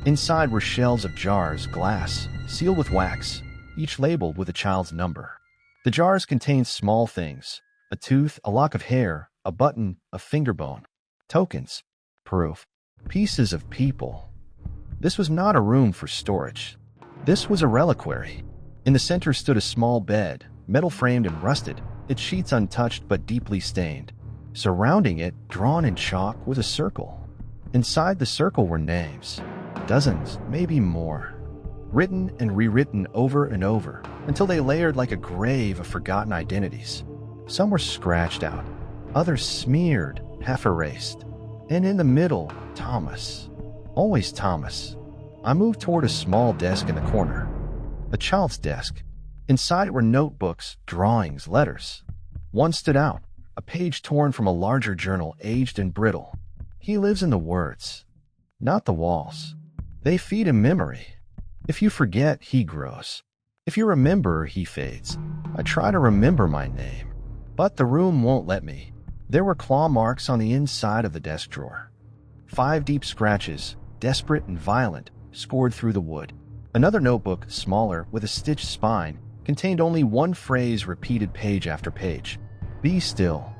Inside were shelves of jars, glass, sealed with wax, each labeled with a child's number. The jars contained small things: a tooth, a lock of hair, a button, a finger bone. Tokens, proof, pieces of people. This was not a room for storage. This was a reliquary. In the center stood a small bed, metal framed and rusted, its sheets untouched but deeply stained. Surrounding it, drawn in chalk, was a circle. Inside the circle were names. Dozens, maybe more. Written and rewritten over and over, until they layered like a grave of forgotten identities. Some were scratched out, others smeared, half erased. And in the middle, Thomas. Always Thomas. I moved toward a small desk in the corner. A child's desk. Inside were notebooks, drawings, letters. One stood out, a page torn from a larger journal, aged and brittle. He lives in the words, not the walls. They feed him memory. If you forget, he grows. If you remember, he fades. I try to remember my name, but the room won't let me. There were claw marks on the inside of the desk drawer. 5 deep scratches, desperate and violent, scored through the wood. Another notebook, smaller, with a stitched spine, contained only one phrase repeated page after page. Be still.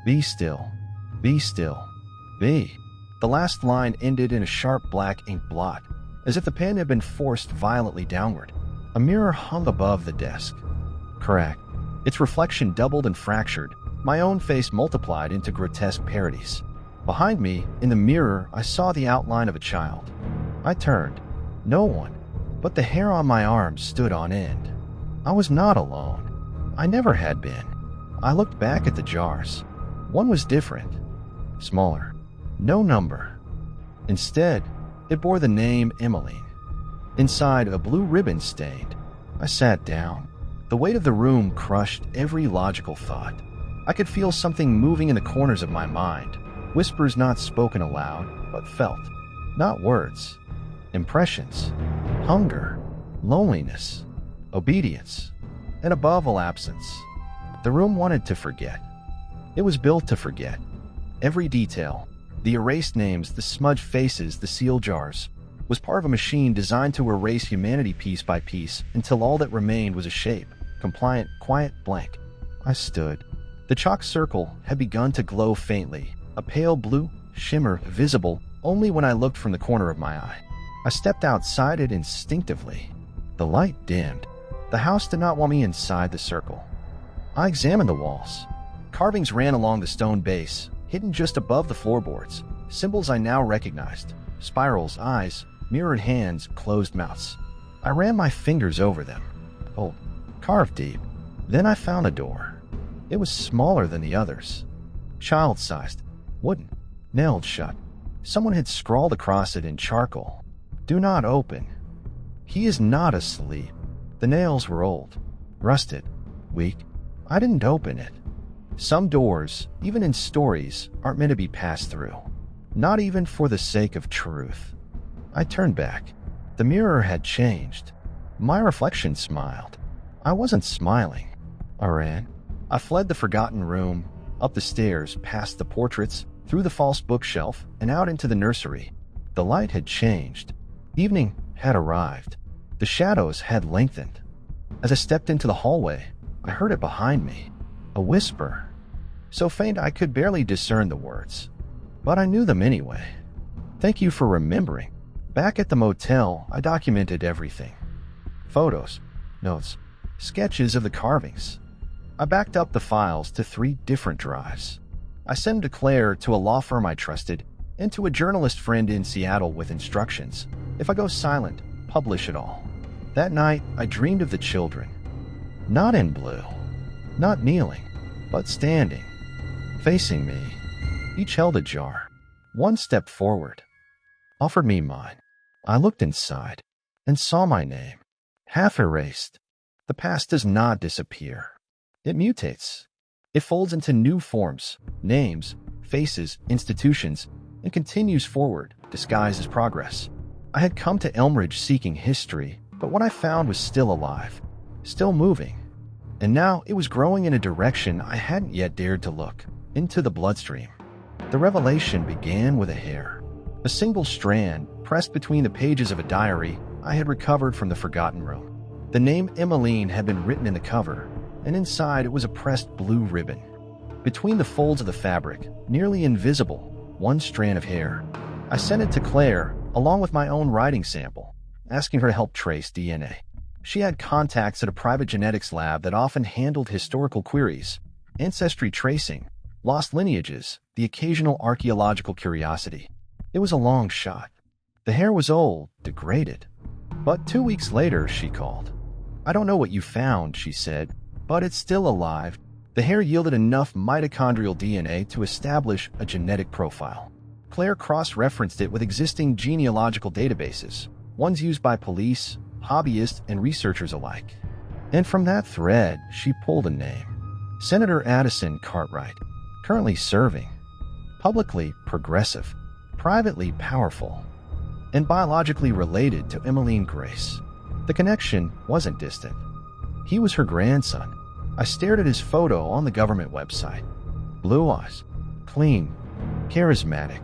Be still. Be still. Be. The last line ended in a sharp black ink blot, as if the pen had been forced violently downward. A mirror hung above the desk. Cracked. Its reflection doubled and fractured, my own face multiplied into grotesque parodies. Behind me, in the mirror, I saw the outline of a child. I turned. No one, but the hair on my arms stood on end. I was not alone. I never had been. I looked back at the jars. One was different. Smaller. No number. Instead, it bore the name Emmeline. Inside, a blue ribbon stained. I sat down. The weight of the room crushed every logical thought. I could feel something moving in the corners of my mind. Whispers not spoken aloud, but felt. Not words. Impressions. Hunger. Loneliness. Obedience. And above all, absence. The room wanted to forget. It was built to forget. Every detail, the erased names, the smudged faces, the sealed jars, was part of a machine designed to erase humanity piece by piece until all that remained was a shape, compliant, quiet, blank. I stood. The chalk circle had begun to glow faintly, a pale blue shimmer visible only when I looked from the corner of my eye. I stepped outside it instinctively. The light dimmed. The house did not want me inside the circle. I examined the walls. Carvings ran along the stone base, hidden just above the floorboards. Symbols I now recognized. Spirals, eyes, mirrored hands, closed mouths. I ran my fingers over them. Old, carved deep. Then I found a door. It was smaller than the others. Child-sized, wooden, nailed shut. Someone had scrawled across it in charcoal. Do not open. He is not asleep. The nails were old, rusted, weak. I didn't open it. Some doors, even in stories, aren't meant to be passed through. Not even for the sake of truth. I turned back. The mirror had changed. My reflection smiled. I wasn't smiling. I ran. I fled the forgotten room, up the stairs, past the portraits, through the false bookshelf, and out into the nursery. The light had changed. Evening had arrived. The shadows had lengthened. As I stepped into the hallway, I heard it behind me. A whisper. So faint I could barely discern the words. But I knew them anyway. Thank you for remembering. Back at the motel, I documented everything. Photos, notes, sketches of the carvings. I backed up the files to 3 different drives. I sent them to Claire, to a law firm I trusted, and to a journalist friend in Seattle with instructions. If I go silent, publish it all. That night, I dreamed of the children. Not in blue. Not kneeling, but standing. Facing me. Each held a jar. One stepped forward. Offered me mine. I looked inside and saw my name. Half erased. The past does not disappear. It mutates. It folds into new forms, names, faces, institutions, and continues forward, disguised as progress. I had come to Elmridge seeking history, but what I found was still alive, still moving. And now it was growing in a direction I hadn't yet dared to look, into the bloodstream. The revelation began with a hair. A single strand pressed between the pages of a diary I had recovered from the forgotten room. The name Emmeline had been written in the cover, and inside it was a pressed blue ribbon. Between the folds of the fabric, nearly invisible, one strand of hair. I sent it to Claire, along with my own writing sample, asking her to help trace DNA. She had contacts at a private genetics lab that often handled historical queries, ancestry tracing, lost lineages, the occasional archaeological curiosity. It was a long shot. The hair was old, degraded. But 2 weeks later, she called. "I don't know what you found," she said, "but it's still alive." The hair yielded enough mitochondrial DNA to establish a genetic profile. Claire cross-referenced it with existing genealogical databases, ones used by police, hobbyists, and researchers alike. And from that thread, she pulled a name. Senator Addison Cartwright, currently serving. Publicly progressive, privately powerful, and biologically related to Emmeline Grace. The connection wasn't distant. He was her grandson. I stared at his photo on the government website. Blue eyes, clean, charismatic.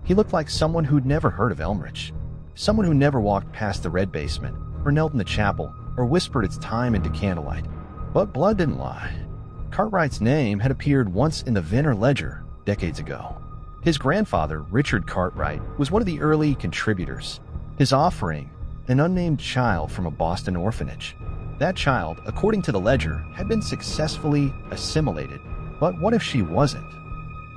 He looked like someone who'd never heard of Elmridge. Someone who never walked past the red basement, or knelt in the chapel, or whispered its time into candlelight. But blood didn't lie. Cartwright's name had appeared once in the Venners ledger, decades ago. His grandfather, Richard Cartwright, was one of the early contributors. His offering, an unnamed child from a Boston orphanage. That child, according to the ledger, had been successfully assimilated. But what if she wasn't?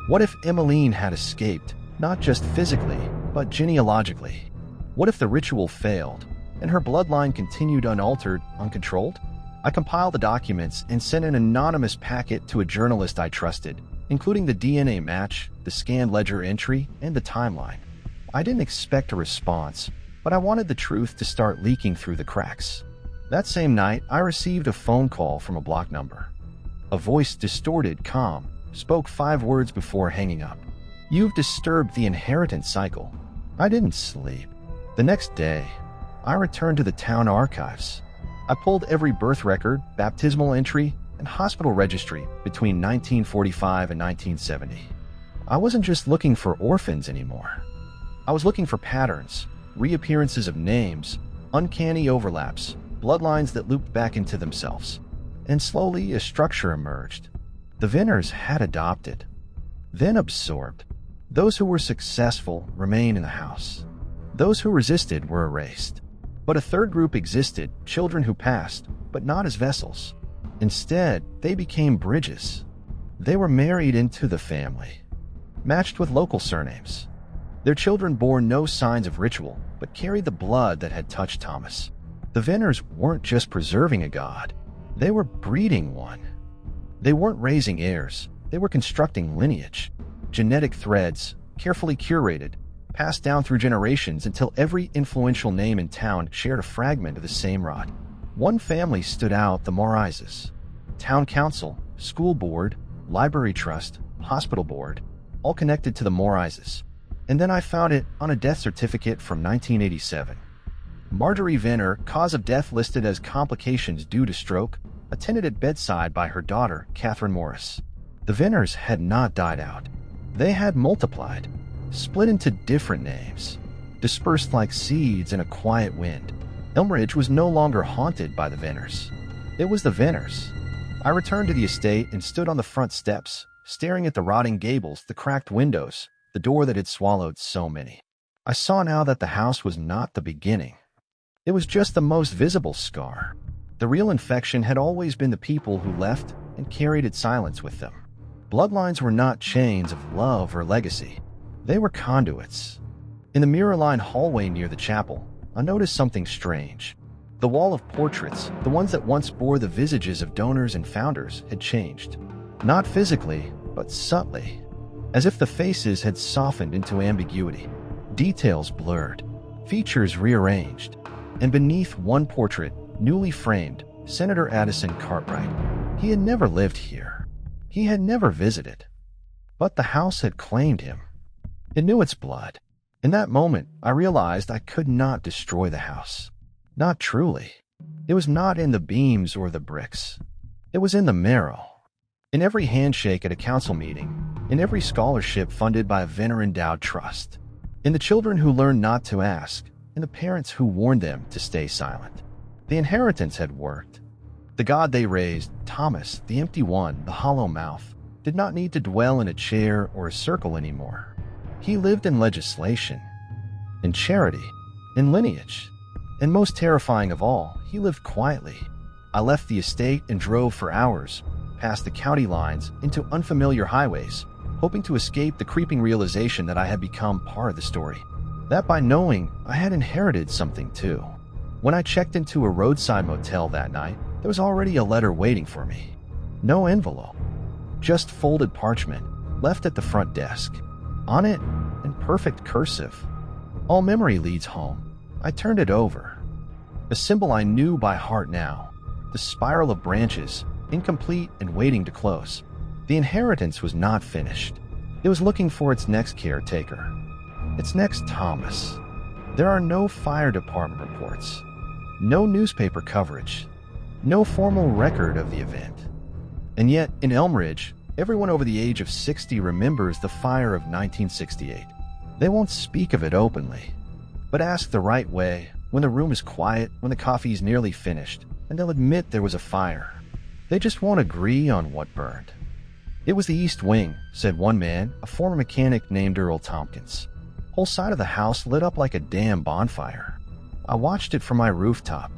What if Emmeline had escaped, not just physically, but genealogically? What if the ritual failed, and her bloodline continued unaltered, uncontrolled? I compiled the documents and sent an anonymous packet to a journalist I trusted, including the DNA match, the scanned ledger entry, and the timeline. I didn't expect a response, but I wanted the truth to start leaking through the cracks. That same night, I received a phone call from a block number. A voice, distorted, calm, spoke 5 words before hanging up. "You've disturbed the inheritance cycle." I didn't sleep. The next day, I returned to the town archives. I pulled every birth record, baptismal entry, and hospital registry between 1945 and 1970. I wasn't just looking for orphans anymore. I was looking for patterns, reappearances of names, uncanny overlaps, bloodlines that looped back into themselves. And slowly a structure emerged. The Venners had adopted, then absorbed. Those who were successful remained in the house. Those who resisted were erased. But a third group existed, children who passed, but not as vessels. Instead, they became bridges. They were married into the family, matched with local surnames. Their children bore no signs of ritual, but carried the blood that had touched Thomas. The Venners weren't just preserving a god, they were breeding one. They weren't raising heirs, they were constructing lineage. Genetic threads, carefully curated, passed down through generations until every influential name in town shared a fragment of the same rod. One family stood out, the Morrises. Town council, school board, library trust, hospital board, all connected to the Morrises. And then I found it on a death certificate from 1987. Marjorie Venner, cause of death listed as complications due to stroke, attended at bedside by her daughter, Catherine Morris. The Venners had not died out. They had multiplied, split into different names, dispersed like seeds in a quiet wind. Elmridge was no longer haunted by the Venners. It was the Venners. I returned to the estate and stood on the front steps, staring at the rotting gables, the cracked windows, the door that had swallowed so many. I saw now that the house was not the beginning. It was just the most visible scar. The real infection had always been the people who left and carried its silence with them. Bloodlines were not chains of love or legacy. They were conduits. In the mirror-lined hallway near the chapel, I noticed something strange. The wall of portraits, the ones that once bore the visages of donors and founders, had changed. Not physically, but subtly. As if the faces had softened into ambiguity. Details blurred, features rearranged. And beneath one portrait, newly framed, Senator Addison Cartwright. He had never lived here. He had never visited. But the house had claimed him. It knew its blood. In that moment, I realized I could not destroy the house. Not truly. It was not in the beams or the bricks. It was in the marrow. In every handshake at a council meeting, in every scholarship funded by a Venner-endowed trust, in the children who learned not to ask, in the parents who warned them to stay silent. The inheritance had worked. The god they raised, Thomas, the empty one, the hollow mouth, did not need to dwell in a chair or a circle anymore. He lived in legislation, in charity, in lineage. And most terrifying of all, he lived quietly. I left the estate and drove for hours, past the county lines, into unfamiliar highways, hoping to escape the creeping realization that I had become part of the story. That by knowing, I had inherited something too. When I checked into a roadside motel that night, there was already a letter waiting for me. No envelope, just folded parchment, left at the front desk. On it, in perfect cursive, "All memory leads home." I turned it over. A symbol I knew by heart now. The spiral of branches, incomplete and waiting to close. The inheritance was not finished. It was looking for its next caretaker. Its next Thomas. There are no fire department reports. No newspaper coverage. No formal record of the event. And yet, in Elmridge, everyone over the age of 60 remembers the fire of 1968. They won't speak of it openly, but ask the right way, when the room is quiet, when the coffee is nearly finished, and they'll admit there was a fire. They just won't agree on what burned. "It was the East Wing," said one man, a former mechanic named Earl Tompkins. "Whole side of the house lit up like a damn bonfire. I watched it from my rooftop.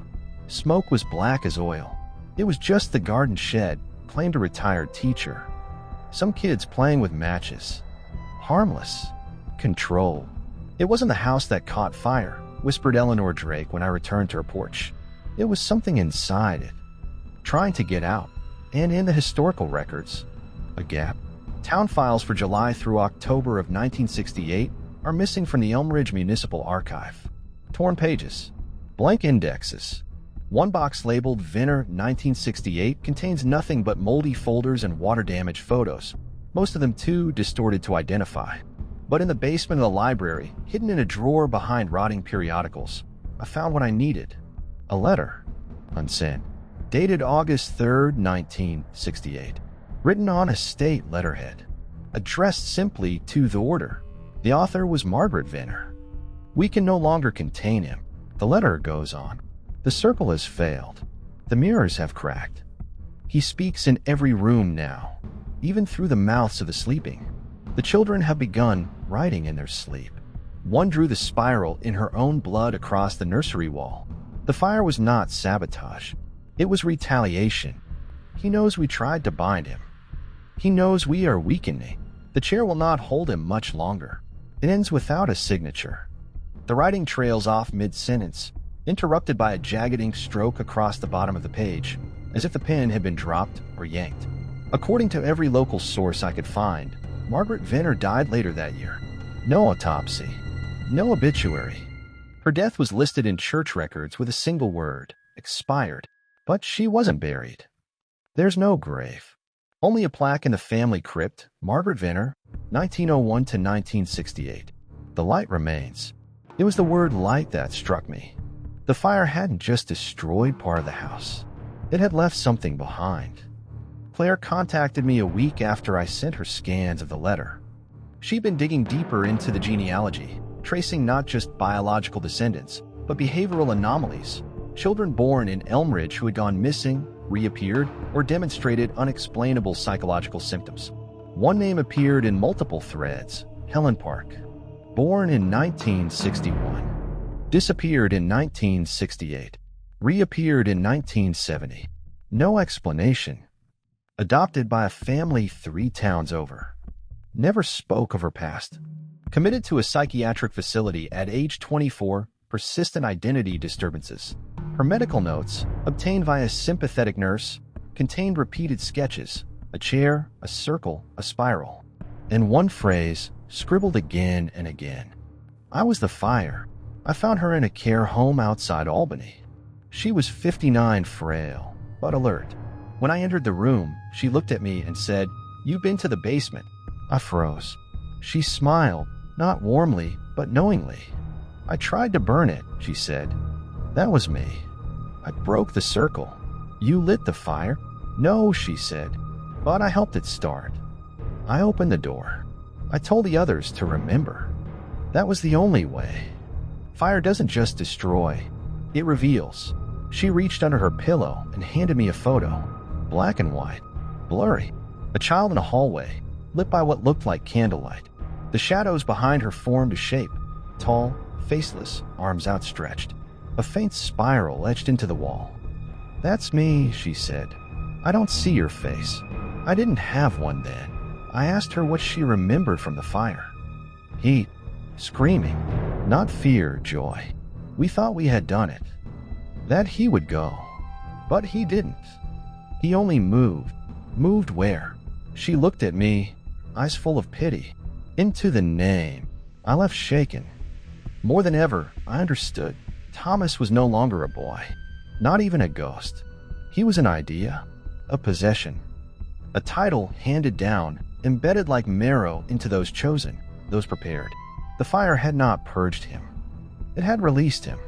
Smoke was black as oil. It was just the garden shed," claimed a retired teacher. "Some kids playing with matches. Harmless. Control. It wasn't the house that caught fire," whispered Eleanor Drake when I returned to her porch. "It was something inside it, trying to get out." And in the historical records, a gap. Town files for July through October of 1968 are missing from the Elmridge Municipal Archive. Torn pages. Blank indexes. One box labeled Venners 1968 contains nothing but moldy folders and water-damaged photos, most of them too distorted to identify. But in the basement of the library, hidden in a drawer behind rotting periodicals, I found what I needed. A letter. Unsent. Dated August 3rd, 1968. Written on estate letterhead. Addressed simply to the order. The author was Margaret Venners. "We can no longer contain him." The letter goes on. "The circle has failed. The mirrors have cracked. He speaks in every room now, even through the mouths of the sleeping. The children have begun writing in their sleep." One drew the spiral in her own blood across the nursery wall. The fire was not sabotage. It was retaliation. He knows we tried to bind him. He knows we are weakening. The chair will not hold him much longer. It ends without a signature. The writing trails off mid-sentence, interrupted by a jagged ink stroke across the bottom of the page, as if the pen had been dropped or yanked. According to every local source I could find, Margaret Venners died later that year. No autopsy. No obituary. Her death was listed in church records with a single word, expired. But she wasn't buried. There's no grave. Only a plaque in the family crypt, Margaret Venners, 1901 to 1968. The light remains. It was the word light that struck me. The fire hadn't just destroyed part of the house. It had left something behind. Claire contacted me a week after I sent her scans of the letter. She'd been digging deeper into the genealogy, tracing not just biological descendants, but behavioral anomalies. Children born in Elmridge who had gone missing, reappeared, or demonstrated unexplainable psychological symptoms. One name appeared in multiple threads: Helen Park. Born in 1961. Disappeared in 1968. Reappeared in 1970. No explanation. Adopted by a family 3 towns over. Never spoke of her past. Committed to a psychiatric facility at age 24. Persistent identity disturbances. Her medical notes, obtained via a sympathetic nurse, contained repeated sketches: a chair, a circle, a spiral. And one phrase, scribbled again and again: "I was the fire." I found her in a care home outside Albany. She was 59, frail, but alert. When I entered the room, she looked at me and said, "You've been to the basement." I froze. She smiled, not warmly, but knowingly. "I tried to burn it," she said. "That was me. I broke the circle." "You lit the fire?" "No," she said, "but I helped it start." I opened the door. I told the others to remember. That was the only way. Fire doesn't just destroy, it reveals. She reached under her pillow and handed me a photo. Black and white. Blurry. A child in a hallway, lit by what looked like candlelight. The shadows behind her formed a shape. Tall, faceless, arms outstretched. A faint spiral etched into the wall. "That's me," she said. "I don't see your face." I didn't have one then. I asked her what she remembered from the fire. Heat. Screaming. Not fear, joy. We thought we had done it. That he would go. But he didn't. He only moved. Moved where? She looked at me, eyes full of pity. Into the name. I left shaken. More than ever, I understood. Thomas was no longer a boy. Not even a ghost. He was an idea. A possession. A title handed down, embedded like marrow into those chosen, those prepared. The fire had not purged him. It had released him.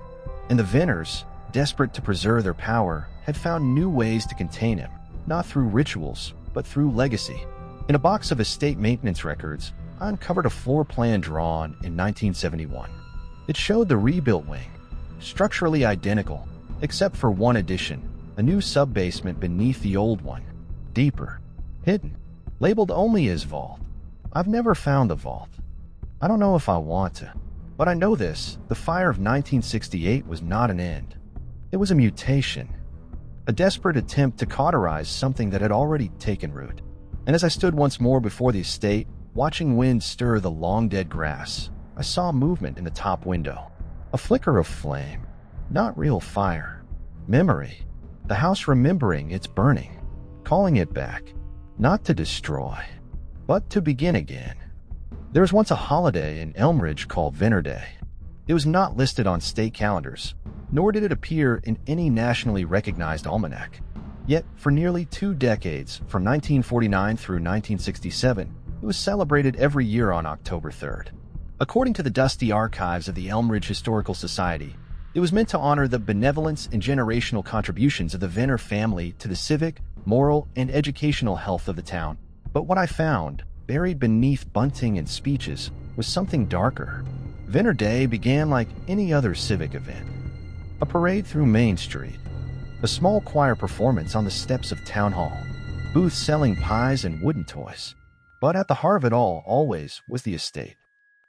And the Venners, desperate to preserve their power, had found new ways to contain him, not through rituals, but through legacy. In a box of estate maintenance records, I uncovered a floor plan drawn in 1971. It showed the rebuilt wing, structurally identical, except for one addition, a new sub-basement beneath the old one, deeper, hidden, labeled only as vault. I've never found the vault. I don't know if I want to, but I know this: the fire of 1968 was not an end. It was a mutation, a desperate attempt to cauterize something that had already taken root. And as I stood once more before the estate, watching wind stir the long-dead grass, I saw movement in the top window. A flicker of flame. Not real fire. Memory. The house remembering its burning. Calling it back. Not to destroy, but to begin again. There was once a holiday in Elmridge called Venners Day. It was not listed on state calendars, nor did it appear in any nationally recognized almanac. Yet, for nearly 2 decades, from 1949 through 1967, it was celebrated every year on October 3rd. According to the dusty archives of the Elmridge Historical Society, it was meant to honor the benevolence and generational contributions of the Venners family to the civic, moral, and educational health of the town. But what I found, buried beneath bunting and speeches, was something darker. Venners Day began like any other civic event. A parade through Main Street. A small choir performance on the steps of Town Hall. Booths selling pies and wooden toys. But at the heart of it all, always, was the estate.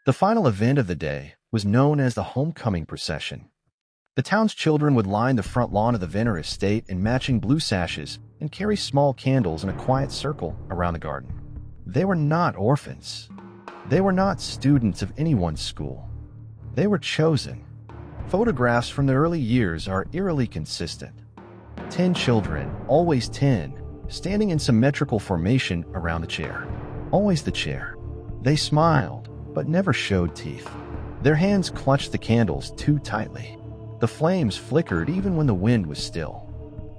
The final event of the day was known as the homecoming procession. The town's children would line the front lawn of the Venners estate in matching blue sashes and carry small candles in a quiet circle around the garden. They were not orphans. They were not students of anyone's school. They were chosen. Photographs from the early years are eerily consistent. 10 children, always 10, standing in symmetrical formation around the chair. Always the chair. They smiled, but never showed teeth. Their hands clutched the candles too tightly. The flames flickered even when the wind was still.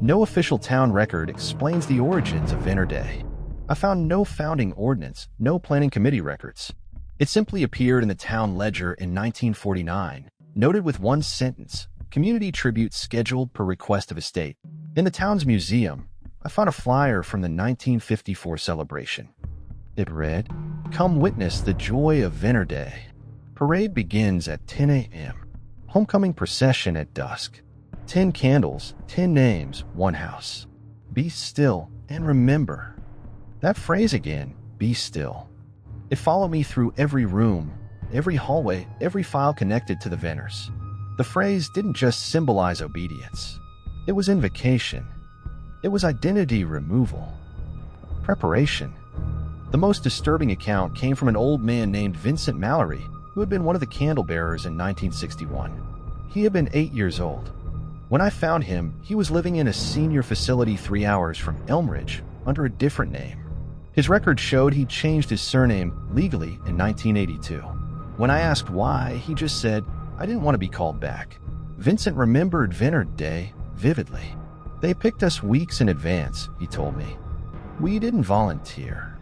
No official town record explains the origins of Venners Day. I found no founding ordinance, no planning committee records. It simply appeared in the town ledger in 1949, noted with one sentence, "Community tribute scheduled per request of estate." In the town's museum, I found a flyer from the 1954 celebration. It read, "Come witness the joy of Venners Day. Parade begins at 10 a.m. Homecoming procession at dusk. 10 candles, 10 names, 1 house. Be still and remember." That phrase again, "be still." It followed me through every room, every hallway, every file connected to the Venners. The phrase didn't just symbolize obedience. It was invocation. It was identity removal. Preparation. The most disturbing account came from an old man named Vincent Mallory, who had been one of the candle bearers in 1961. He had been 8 years old. When I found him, he was living in a senior facility 3 hours from Elmridge under a different name. His record showed he'd changed his surname legally in 1982. When I asked why, he just said, "I didn't want to be called back." Vincent remembered Venners Day vividly. "They picked us weeks in advance," he told me. "We didn't volunteer.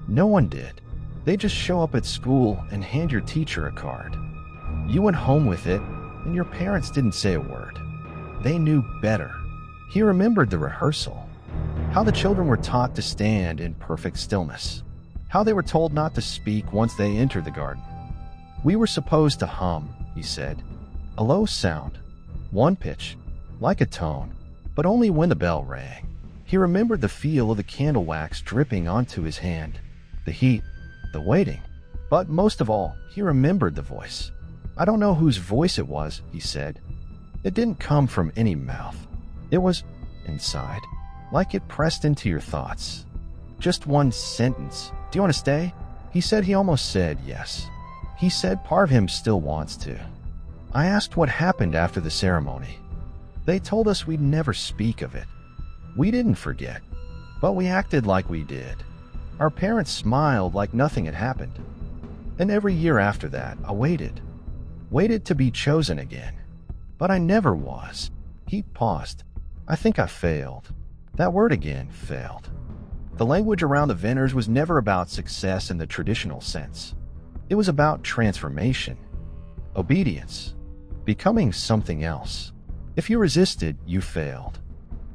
No one did. They just show up at school and hand your teacher a card. You went home with it, and your parents didn't say a word. They knew better." He remembered the rehearsal. How the children were taught to stand in perfect stillness. How they were told not to speak once they entered the garden. "We were supposed to hum," he said. "A low sound. One pitch. Like a tone. But only when the bell rang." He remembered the feel of the candle wax dripping onto his hand. The heat. The waiting. But most of all, he remembered the voice. "I don't know whose voice it was," he said. It didn't come from any mouth. It was inside, like it pressed into your thoughts. Just one sentence. "Do you want to stay?" He said he almost said yes. He said part of him still wants to. I asked what happened after the ceremony. They told us we'd never speak of it. We didn't forget, but we acted like we did. Our parents smiled like nothing had happened. And every year after that, I waited to be chosen again. But I never was. He paused. I think I failed. That word again, failed. The language around the Venners was never about success in the traditional sense. It was about transformation, obedience, becoming something else. If you resisted, you failed.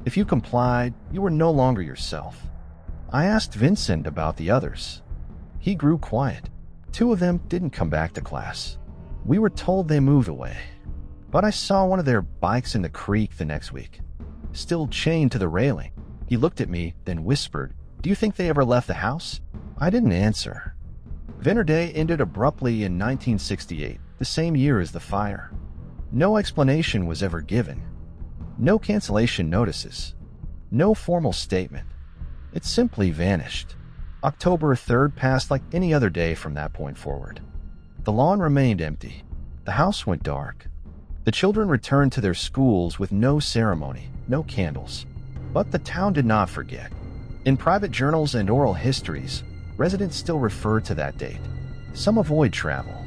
If you complied, you were no longer yourself. I asked Vincent about the others. He grew quiet. 2 of them didn't come back to class. We were told they moved away. But I saw one of their bikes in the creek the next week, still chained to the railing. He looked at me, then whispered, "Do you think they ever left the house?" I didn't answer. Venner Day ended abruptly in 1968, the same year as the fire. No explanation was ever given. No cancellation notices. No formal statement. It simply vanished. October 3rd passed like any other day from that point forward. The lawn remained empty. The house went dark. The children returned to their schools with no ceremony, no candles. But the town did not forget. In private journals and oral histories, residents still refer to that date. Some avoid travel.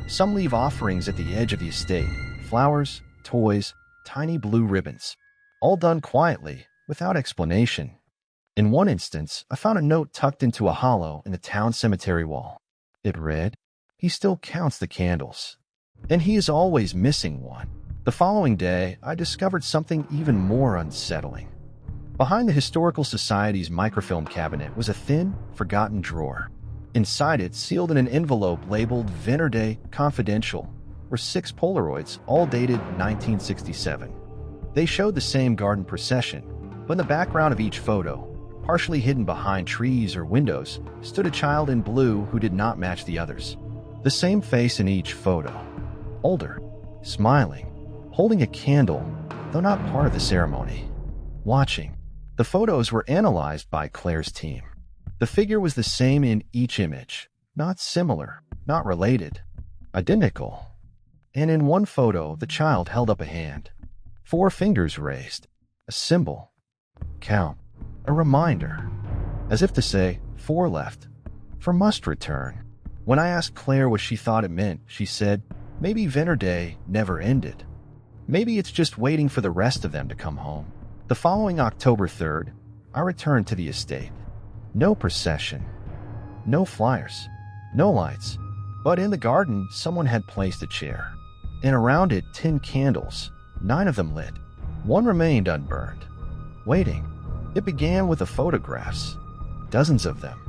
Some leave offerings at the edge of the estate, flowers, toys, tiny blue ribbons, all done quietly, without explanation. In one instance, I found a note tucked into a hollow in the town cemetery wall. It read, "He still counts the candles, and he is always missing one." The following day, I discovered something even more unsettling. Behind the Historical Society's microfilm cabinet was a thin, forgotten drawer. Inside it, sealed in an envelope labeled Venner Day Confidential, were 6 Polaroids, all dated 1967. They showed the same garden procession, but in the background of each photo, partially hidden behind trees or windows, stood a child in blue who did not match the others. The same face in each photo. Older, smiling, holding a candle, though not part of the ceremony. Watching. The photos were analyzed by Claire's team. The figure was the same in each image. Not similar, not related. Identical. And in one photo, the child held up a hand. 4 fingers raised. A symbol. Count. A reminder. As if to say, 4 left. For must return. When I asked Claire what she thought it meant, she said, maybe Venner Day never ended. Maybe it's just waiting for the rest of them to come home. The following October 3rd, I returned to the estate. No procession. No flyers. No lights. But in the garden, someone had placed a chair. And around it, 10 candles. 9 of them lit. 1 remained unburned. Waiting. It began with the photographs. Dozens of them.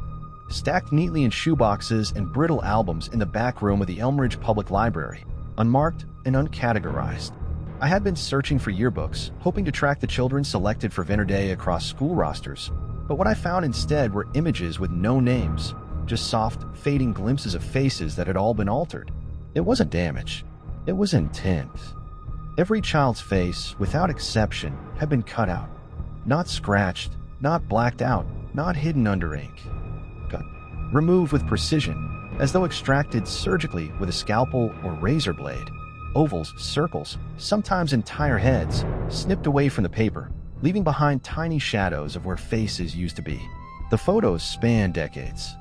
Stacked neatly in shoeboxes and brittle albums in the back room of the Elmridge Public Library. Unmarked and uncategorized. I had been searching for yearbooks, hoping to track the children selected for Venner Day across school rosters. But what I found instead were images with no names. Just soft, fading glimpses of faces that had all been altered. It wasn't damage. It was intent. Every child's face, without exception, had been cut out. Not scratched, not blacked out, not hidden under ink. Cut. Removed with precision, as though extracted surgically with a scalpel or razor blade. Ovals, circles, sometimes entire heads, snipped away from the paper, leaving behind tiny shadows of where faces used to be. The photos spanned decades.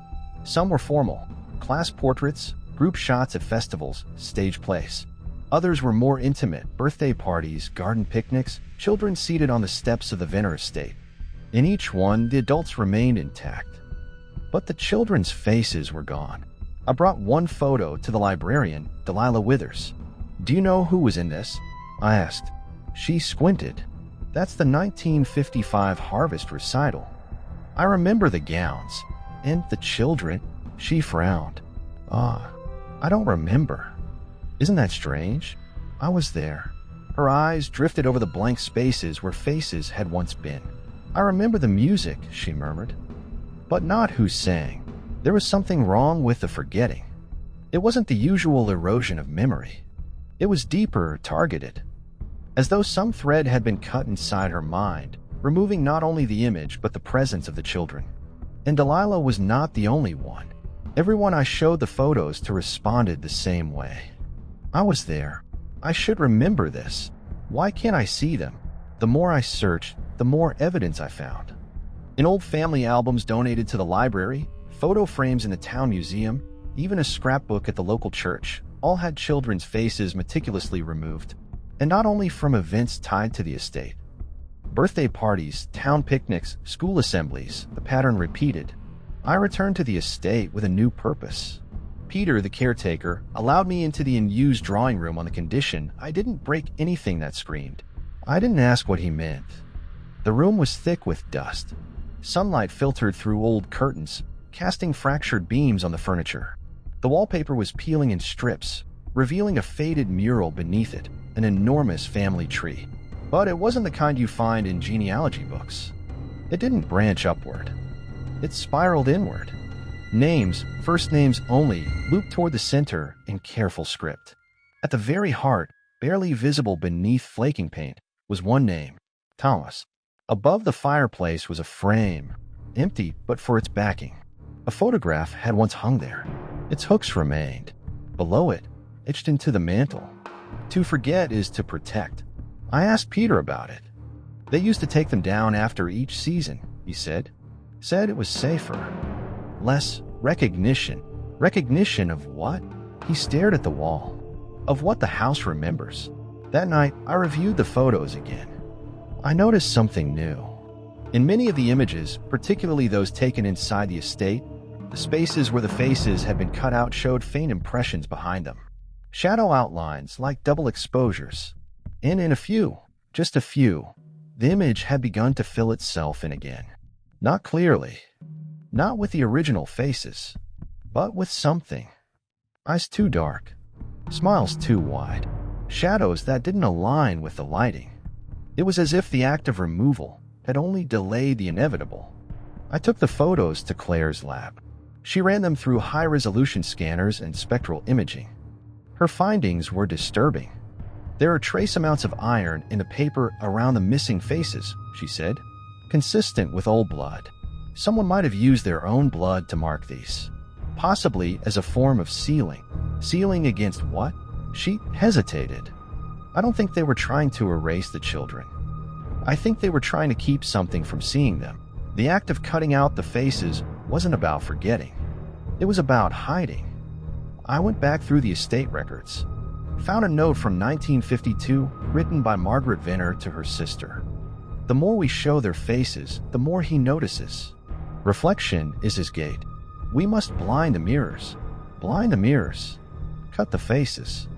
Some were formal, class portraits, group shots at festivals, stage plays. Others were more intimate, birthday parties, garden picnics, children seated on the steps of the Venner estate. In each one, the adults remained intact. But the children's faces were gone. I brought one photo to the librarian, Delilah Withers. "Do you know who was in this?" I asked. She squinted. "That's the 1955 Harvest recital." I remember the gowns. And the children. She frowned. I don't remember. Isn't that strange? I was there. Her eyes drifted over the blank spaces where faces had once been. "I remember the music," she murmured. But not who sang. There was something wrong with the forgetting. It wasn't the usual erosion of memory. It was deeper, targeted. as though some thread had been cut inside her mind, removing not only the image but the presence of the children. And Delilah was not the only one. Everyone I showed the photos to responded the same way. I was there. I should remember this. Why can't I see them? The more I searched, the more evidence I found. In old family albums donated to the library, photo frames in the town museum, even a scrapbook at the local church, all had children's faces meticulously removed, and not only from events tied to the estate. Birthday parties, town picnics, school assemblies, the pattern repeated. I returned to the estate with a new purpose. Peter, the caretaker, allowed me into the unused drawing room on the condition I didn't break anything that screamed. I didn't ask what he meant. The room was thick with dust. Sunlight filtered through old curtains, casting fractured beams on the furniture. The wallpaper was peeling in strips, revealing a faded mural beneath it, an enormous family tree. But it wasn't the kind you find in genealogy books. It didn't branch upward. It spiraled inward. Names, first names only, looped toward the center in careful script. At the very heart, barely visible beneath flaking paint, was one name, Thomas. Above the fireplace was a frame, empty but for its backing. A photograph had once hung there. Its hooks remained. Below it, etched into the mantel. To forget is to protect. I asked Peter about it. They used to take them down after each season, he said. Said it was safer. Less recognition. Recognition of what? He stared at the wall. Of what the house remembers. That night, I reviewed the photos again. I noticed something new. In many of the images, particularly those taken inside the estate, the spaces where the faces had been cut out showed faint impressions behind them. Shadow outlines like double exposures. And in a few, just a few, the image had begun to fill itself in again. Not clearly. Not with the original faces, but with something. Eyes too dark. Smiles too wide. Shadows that didn't align with the lighting. It was as if the act of removal had only delayed the inevitable. I took the photos to Claire's lab. She ran them through high-resolution scanners and spectral imaging. Her findings were disturbing. There are trace amounts of iron in the paper around the missing faces, she said, consistent with old blood. Someone might have used their own blood to mark these, possibly as a form of sealing. Sealing against what? She hesitated. I don't think they were trying to erase the children. I think they were trying to keep something from seeing them. The act of cutting out the faces wasn't about forgetting. It was about hiding. I went back through the estate records, found a note from 1952 written by Margaret Venners to her sister. The more we show their faces, the more he notices. Reflection is his gate. We must blind the mirrors. Blind the mirrors. Cut the faces.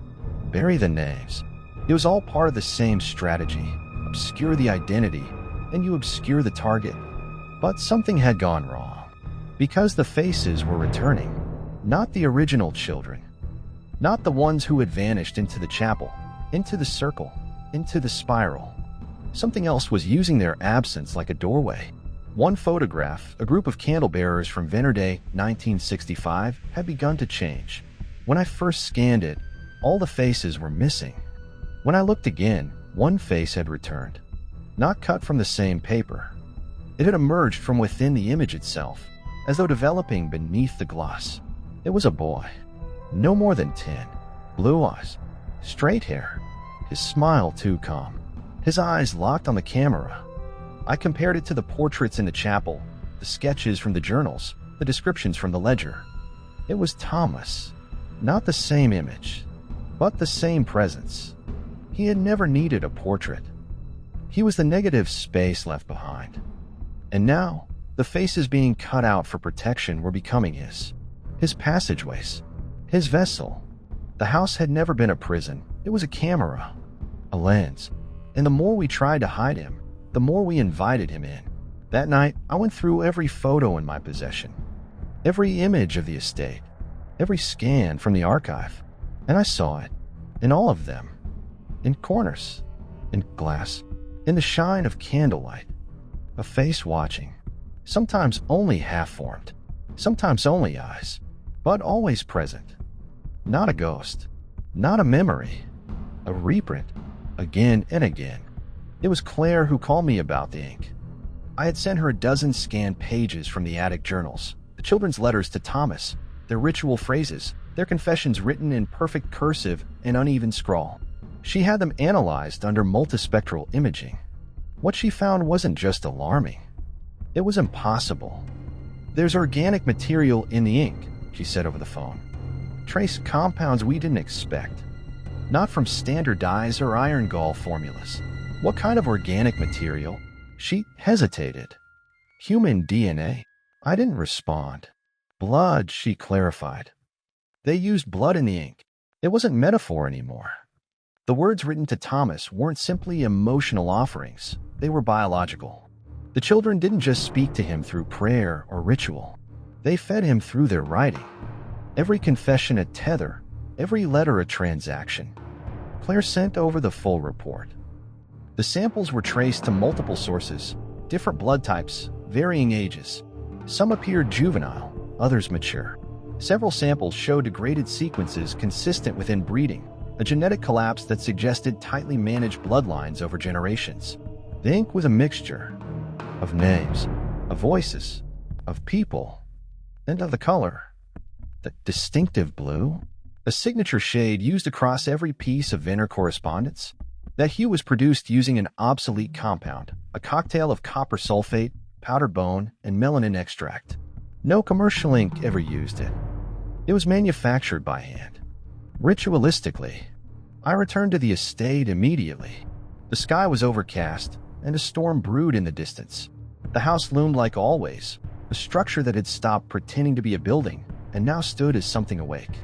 Bury the names. It was all part of the same strategy. Obscure the identity, and you obscure the target. But something had gone wrong. Because the faces were returning. Not the original children. Not the ones who had vanished into the chapel, into the circle, into the spiral. Something else was using their absence like a doorway. One photograph, a group of candlebearers from Venners Day 1965, had begun to change. When I first scanned it, all the faces were missing. When I looked again, one face had returned. Not cut from the same paper. It had emerged from within the image itself, as though developing beneath the gloss. It was a boy. No more than 10. Blue eyes. Straight hair. His smile too calm. His eyes locked on the camera. I compared it to the portraits in the chapel, the sketches from the journals, the descriptions from the ledger. It was Thomas. Not the same image, but the same presence. He had never needed a portrait. He was the negative space left behind. And now, the faces being cut out for protection were becoming his passageways, his vessel. The house had never been a prison. It was a camera, a lens. And the more we tried to hide him, the more we invited him in. That night, I went through every photo in my possession, every image of the estate, every scan from the archive, and I saw it, in all of them, in corners, in glass, in the shine of candlelight, a face watching, sometimes only half-formed, sometimes only eyes, but always present. Not a ghost, not a memory, a reprint, again and again. It was Claire who called me about the ink. I had sent her a dozen scanned pages from the attic journals, the children's letters to Thomas, their ritual phrases, their confessions written in perfect cursive and uneven scrawl. She had them analyzed under multispectral imaging. What she found wasn't just alarming. It was impossible. "There's organic material in the ink," she said over the phone. "Trace compounds we didn't expect. Not from standard dyes or iron gall formulas." "What kind of organic material?" She hesitated. "Human DNA." I didn't respond. "Blood," she clarified. "They used blood in the ink. It wasn't metaphor anymore." The words written to Thomas weren't simply emotional offerings. They were biological. The children didn't just speak to him through prayer or ritual. They fed him through their writing. Every confession a tether, every letter a transaction. Claire sent over the full report. The samples were traced to multiple sources, different blood types, varying ages. Some appeared juvenile, others mature. Several samples showed degraded sequences consistent with inbreeding, a genetic collapse that suggested tightly managed bloodlines over generations. The ink was a mixture of names, of voices, of people, and of the color. The distinctive blue, a signature shade used across every piece of Venners correspondence. That hue was produced using an obsolete compound, a cocktail of copper sulfate, powdered bone, and melanin extract. No commercial ink ever used it. It was manufactured by hand. Ritualistically, I returned to the estate immediately. The sky was overcast, and a storm brewed in the distance. The house loomed like always, a structure that had stopped pretending to be a building and now stood as something awake.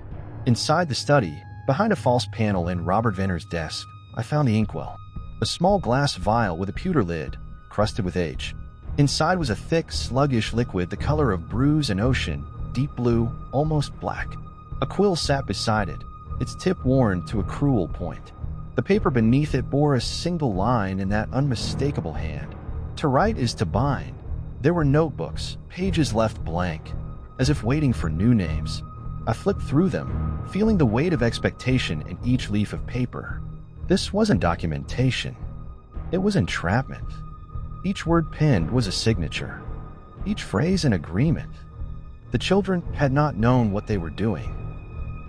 Inside the study, behind a false panel in Robert Venners' desk, I found the inkwell, a small glass vial with a pewter lid, crusted with age. Inside was a thick, sluggish liquid the color of bruise and ocean, deep blue, almost black. A quill sat beside it, its tip worn to a cruel point. The paper beneath it bore a single line in that unmistakable hand. To write is to bind. There were notebooks, pages left blank, as if waiting for new names. I flipped through them, feeling the weight of expectation in each leaf of paper. This wasn't documentation. It was entrapment. Each word penned was a signature, each phrase an agreement. The children had not known what they were doing.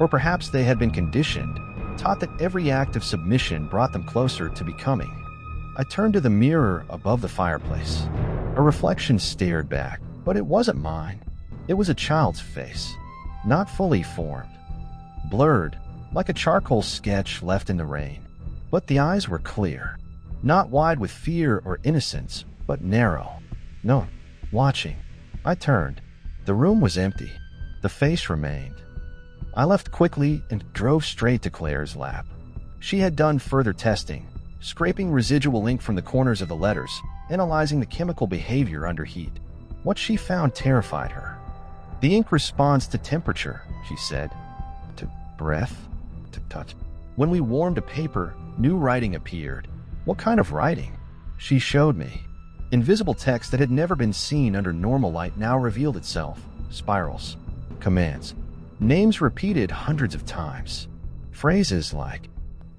Or perhaps they had been conditioned, taught that every act of submission brought them closer to becoming. I turned to the mirror above the fireplace. A reflection stared back, but it wasn't mine. It was a child's face, not fully formed, blurred, like a charcoal sketch left in the rain. But the eyes were clear, not wide with fear or innocence, but narrow. No, watching. I turned. The room was empty. The face remained. I left quickly and drove straight to Claire's lab. She had done further testing, scraping residual ink from the corners of the letters, analyzing the chemical behavior under heat. What she found terrified her. "The ink responds to temperature," she said. "To breath, to touch. When we warmed a paper, new writing appeared." "What kind of writing?" She showed me. Invisible text that had never been seen under normal light now revealed itself. Spirals. Commands. Names repeated hundreds of times. Phrases like,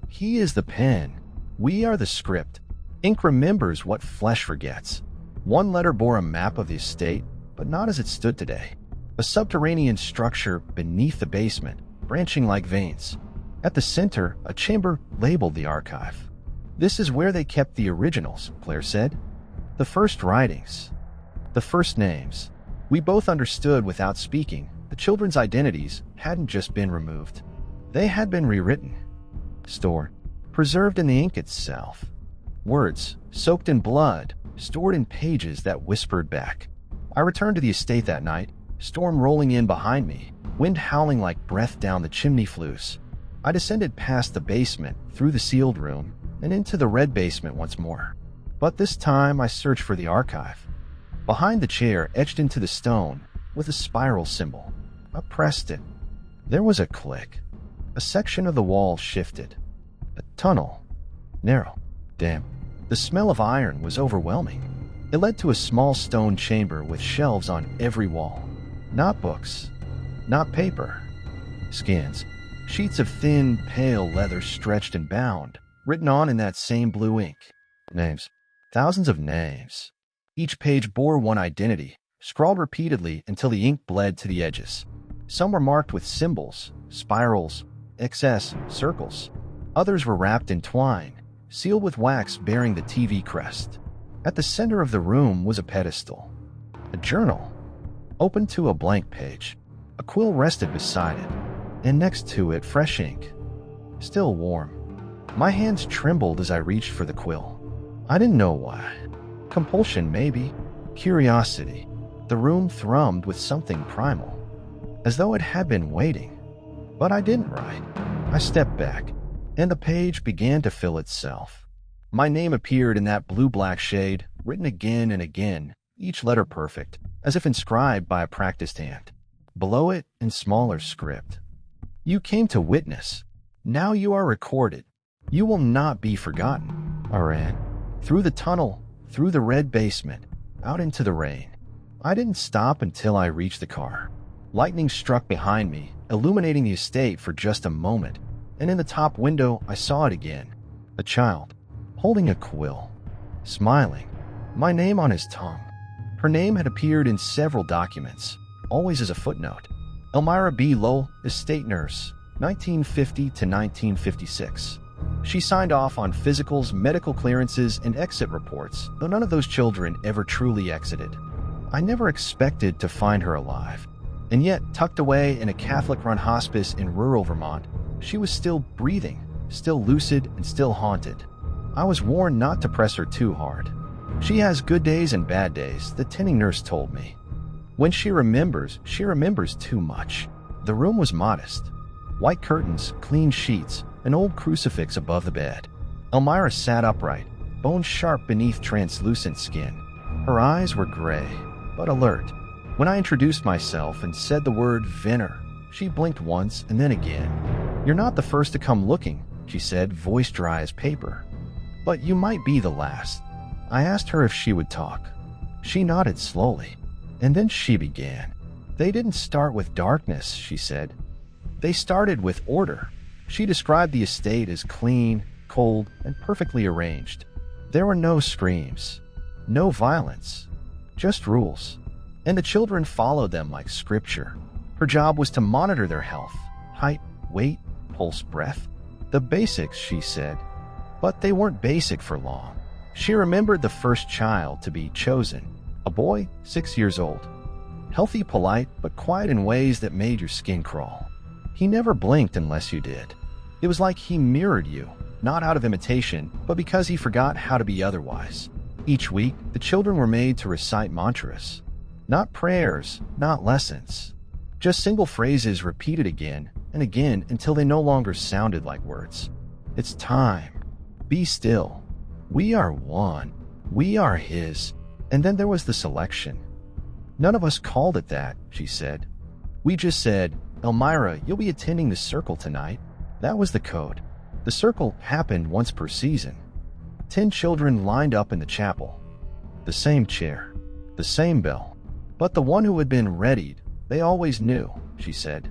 "He is the pen. We are the script." Ink remembers what flesh forgets. One letter bore a map of the estate, but not as it stood today. A subterranean structure beneath the basement, branching like veins. At the center, a chamber labeled the archive. "This is where they kept the originals," Claire said. "The first writings. The first names." We both understood without speaking. The children's identities hadn't just been removed. They had been rewritten, stored, preserved in the ink itself. Words, soaked in blood, stored in pages that whispered back. I returned to the estate that night, storm rolling in behind me, wind howling like breath down the chimney flues. I descended past the basement, through the sealed room, and into the red basement once more. But this time I searched for the archive. Behind the chair, etched into the stone, was a spiral symbol. I pressed it. There was a click. A section of the wall shifted. A tunnel. Narrow. Damp. The smell of iron was overwhelming. It led to a small stone chamber with shelves on every wall. Not books. Not paper. Skins. Sheets of thin, pale leather stretched and bound, written on in that same blue ink. Names. Thousands of names. Each page bore one identity, scrawled repeatedly until the ink bled to the edges. Some were marked with symbols, spirals, XS, circles. Others were wrapped in twine, sealed with wax bearing the TV crest. At the center of the room was a pedestal. A journal, open to a blank page. A quill rested beside it, and next to it fresh ink, still warm. My hands trembled as I reached for the quill. I didn't know why. Compulsion, maybe. Curiosity. The room thrummed with something primal, as though it had been waiting. But I didn't write. I stepped back, and the page began to fill itself. My name appeared in that blue-black shade, written again and again, each letter perfect, as if inscribed by a practiced hand. Below it, in smaller script, "You came to witness. Now you are recorded. You will not be forgotten." I ran. Through the tunnel, through the red basement, out into the rain. I didn't stop until I reached the car. Lightning struck behind me, illuminating the estate for just a moment, and in the top window I saw it again. A child, holding a quill, smiling, my name on his tongue. Her name had appeared in several documents, always as a footnote. Elmira B. Lowell, estate nurse, 1950 to 1956. She signed off on physicals, medical clearances, and exit reports, though none of those children ever truly exited. I never expected to find her alive. And yet, tucked away in a Catholic-run hospice in rural Vermont, she was still breathing, still lucid, and still haunted. I was warned not to press her too hard. She has good days and bad days, the tending nurse told me. When she remembers too much. The room was modest. White curtains, clean sheets, an old crucifix above the bed. Elmira sat upright, bones sharp beneath translucent skin. Her eyes were gray, but alert. When I introduced myself and said the word Venners, she blinked once and then again. "You're not the first to come looking," she said, voice dry as paper. "But you might be the last." I asked her if she would talk. She nodded slowly, and then she began. "They didn't start with darkness," she said. "They started with order." She described the estate as clean, cold, and perfectly arranged. There were no screams, no violence, just rules. And the children followed them like scripture. Her job was to monitor their health, height, weight, pulse, breath. The basics, she said. But they weren't basic for long. She remembered the first child to be chosen, a boy, 6 years old. Healthy, polite, but quiet in ways that made your skin crawl. He never blinked unless you did. It was like he mirrored you, not out of imitation, but because he forgot how to be otherwise. Each week, the children were made to recite mantras. Not prayers, not lessons. Just single phrases repeated again and again until they no longer sounded like words. "It's time. Be still. We are one. We are his." And then there was the selection. "None of us called it that," she said. "We just said, 'Elmira, you'll be attending the circle tonight.' That was the code. The circle happened once per season. 10 children lined up in the chapel. The same chair, the same bell. But the one who had been readied, they always knew," she said.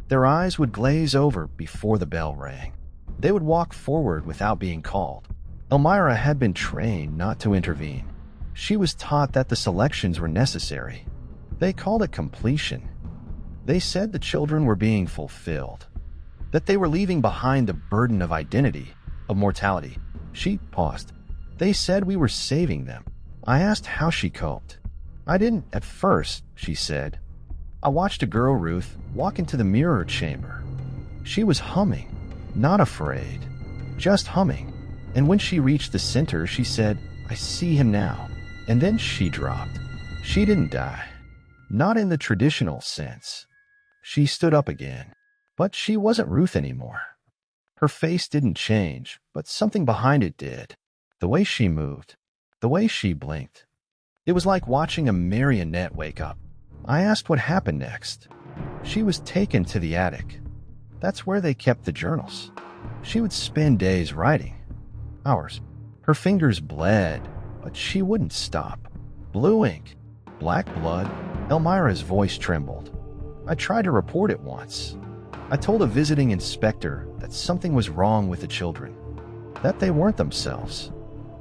Their eyes would glaze over before the bell rang. They would walk forward without being called. Elmira had been trained not to intervene. She was taught that the selections were necessary. They called it completion. They said the children were being fulfilled, that they were leaving behind the burden of identity, of mortality. She paused. "They said we were saving them." I asked how she coped. "I didn't at first," she said. "I watched a girl, Ruth, walk into the mirror chamber. She was humming, not afraid, just humming. And when she reached the center, she said, 'I see him now.' And then she dropped. She didn't die. Not in the traditional sense. She stood up again. But she wasn't Ruth anymore. Her face didn't change, but something behind it did. The way she moved, the way she blinked. It was like watching a marionette wake up. I asked what happened next. She was taken to the attic. That's where they kept the journals. She would spend days writing. Hours. Her fingers bled, but she wouldn't stop. Blue ink, black blood. Elmira's voice trembled. I tried to report it once. I told a visiting inspector that something was wrong with the children, that they weren't themselves.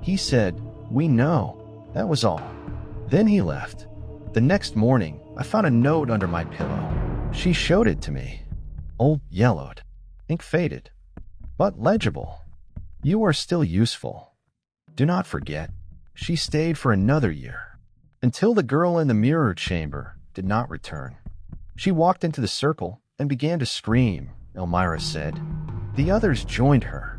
He said, "We know." That was all. Then he left. The next morning, I found a note under my pillow. She showed it to me. Old, yellowed, ink faded, but legible. "You are still useful. Do not forget." She stayed for another year, until the girl in the mirror chamber did not return. She walked into the circle and began to scream, Elmira said. The others joined her.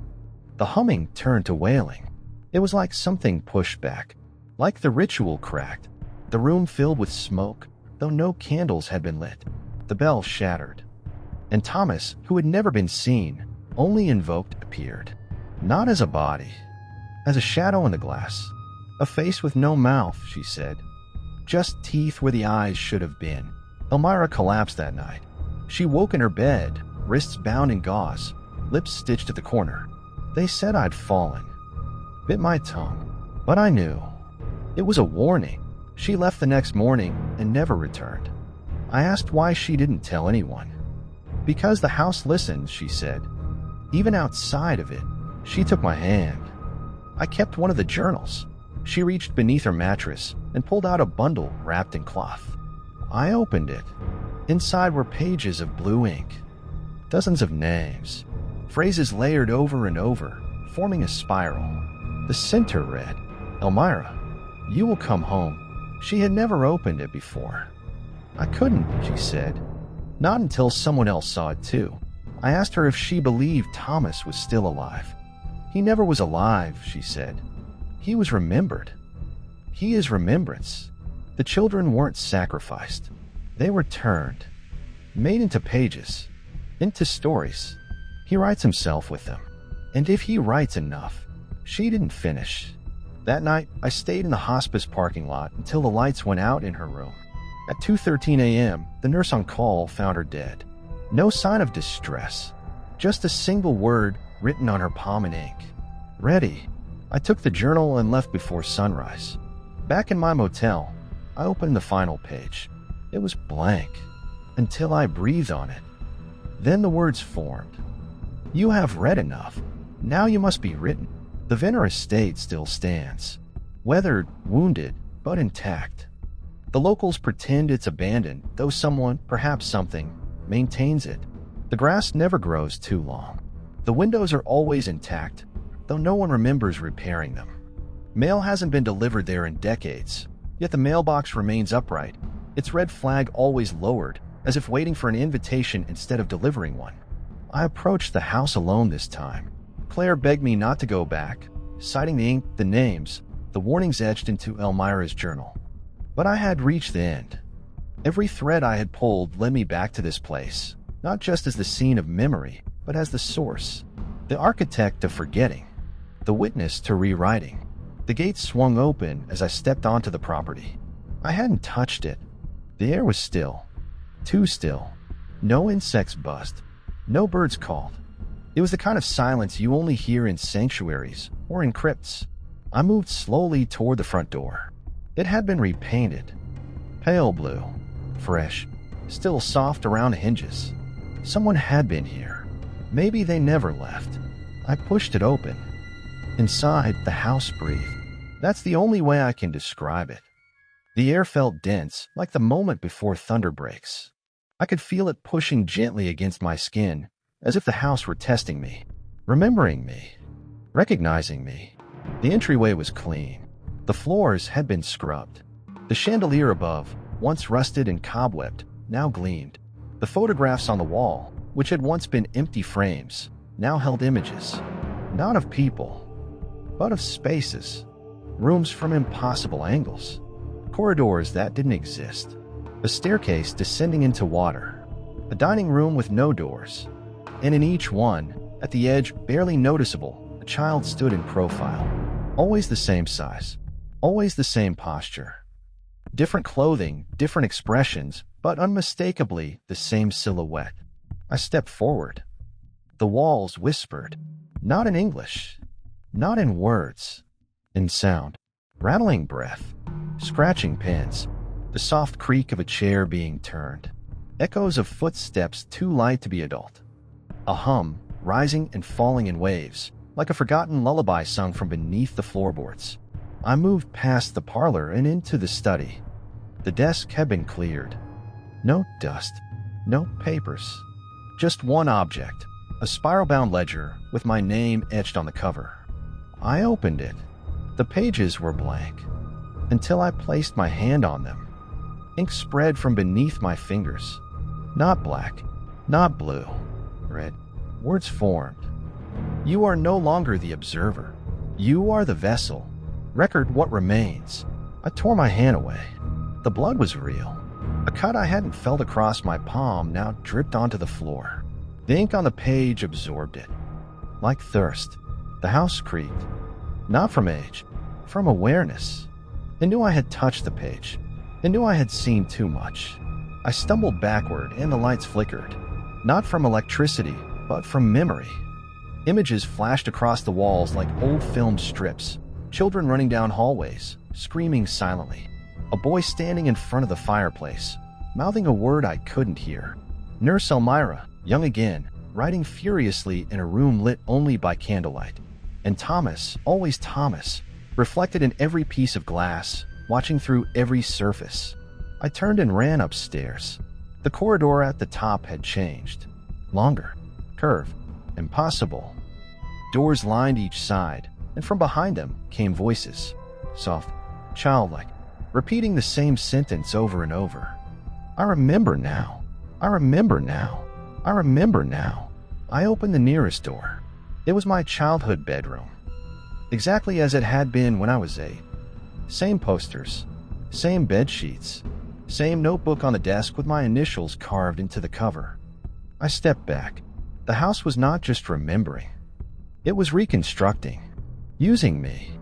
The humming turned to wailing. It was like something pushed back, like the ritual cracked. The room filled with smoke, though no candles had been lit. The bell shattered. And Thomas, who had never been seen, only invoked, appeared. Not as a body, as a shadow in the glass. A face with no mouth, she said. Just teeth where the eyes should have been. Elmira collapsed that night. She woke in her bed, wrists bound in gauze, lips stitched at the corner. They said I'd fallen. Bit my tongue, but I knew. It was a warning. She left the next morning and never returned. I asked why she didn't tell anyone. Because the house listens, she said. Even outside of it, she took my hand. I kept one of the journals. She reached beneath her mattress and pulled out a bundle wrapped in cloth. I opened it. Inside were pages of blue ink. Dozens of names. Phrases layered over and over, forming a spiral. The center read, Elmira, you will come home. She had never opened it before. I couldn't, she said. Not until someone else saw it too. I asked her if she believed Thomas was still alive. He never was alive, she said. He was remembered. He is remembrance. The children weren't sacrificed. They were turned, made into pages, into stories. He writes himself with them. And if he writes enough, she didn't finish. That night, I stayed in the hospice parking lot until the lights went out in her room. At 2:13 a.m., the nurse on call found her dead. No sign of distress, just a single word written on her palm in ink. Ready. I took the journal and left before sunrise. Back in my motel, I opened the final page. It was blank, until I breathed on it. Then the words formed. You have read enough. Now you must be written. The Venners estate still stands. Weathered, wounded, but intact. The locals pretend it's abandoned, though someone, perhaps something, maintains it. The grass never grows too long. The windows are always intact, though no one remembers repairing them. Mail hasn't been delivered there in decades, yet the mailbox remains upright, its red flag always lowered, as if waiting for an invitation instead of delivering one. I approached the house alone this time. Claire begged me not to go back, citing the ink, the names, the warnings etched into Elmira's journal. But I had reached the end. Every thread I had pulled led me back to this place, not just as the scene of memory, but as the source, the architect of forgetting, the witness to rewriting. The gate swung open as I stepped onto the property. I hadn't touched it. The air was still, too still. No insects buzzed, no birds called. It was the kind of silence you only hear in sanctuaries or in crypts. I moved slowly toward the front door. It had been repainted, pale blue, fresh, still soft around the hinges. Someone had been here. Maybe they never left. I pushed it open. Inside, the house breathed. That's the only way I can describe it. The air felt dense, like the moment before thunder breaks. I could feel it pushing gently against my skin, as if the house were testing me, remembering me, recognizing me. The entryway was clean. The floors had been scrubbed. The chandelier above, once rusted and cobwebbed, now gleamed. The photographs on the wall, which had once been empty frames, now held images, not of people, but of spaces, rooms from impossible angles, corridors that didn't exist, a staircase descending into water, a dining room with no doors, and in each one, at the edge barely noticeable, a child stood in profile, always the same size, always the same posture. Different clothing, different expressions, but unmistakably the same silhouette. I stepped forward. The walls whispered, not in English, not in words, in sound, rattling breath, scratching pens, the soft creak of a chair being turned, echoes of footsteps too light to be adult, a hum rising and falling in waves, like a forgotten lullaby sung from beneath the floorboards. I moved past the parlor and into the study. The desk had been cleared. No dust, no papers. Just one object, a spiral-bound ledger with my name etched on the cover. I opened it. The pages were blank, until I placed my hand on them. Ink spread from beneath my fingers. Not black, not blue, red. Words formed. You are no longer the observer. You are the vessel. Record what remains. I tore my hand away. The blood was real. A cut I hadn't felt across my palm now dripped onto the floor. The ink on the page absorbed it. Like thirst, the house creaked. Not from age, from awareness. It knew I had touched the page. It knew I had seen too much. I stumbled backward and the lights flickered. Not from electricity, but from memory. Images flashed across the walls like old film strips. Children running down hallways, screaming silently. A boy standing in front of the fireplace, mouthing a word I couldn't hear. Nurse Elmira, young again, writing furiously in a room lit only by candlelight. And Thomas, always Thomas, reflected in every piece of glass, watching through every surface. I turned and ran upstairs. The corridor at the top had changed. Longer, curved, impossible. Doors lined each side, and from behind them came voices, soft, childlike, repeating the same sentence over and over. I remember now. I remember now. I remember now. I opened the nearest door. It was my childhood bedroom, exactly as it had been when I was 8. Same posters, same bed sheets, same notebook on the desk with my initials carved into the cover. I stepped back. The house was not just remembering. It was reconstructing, using me,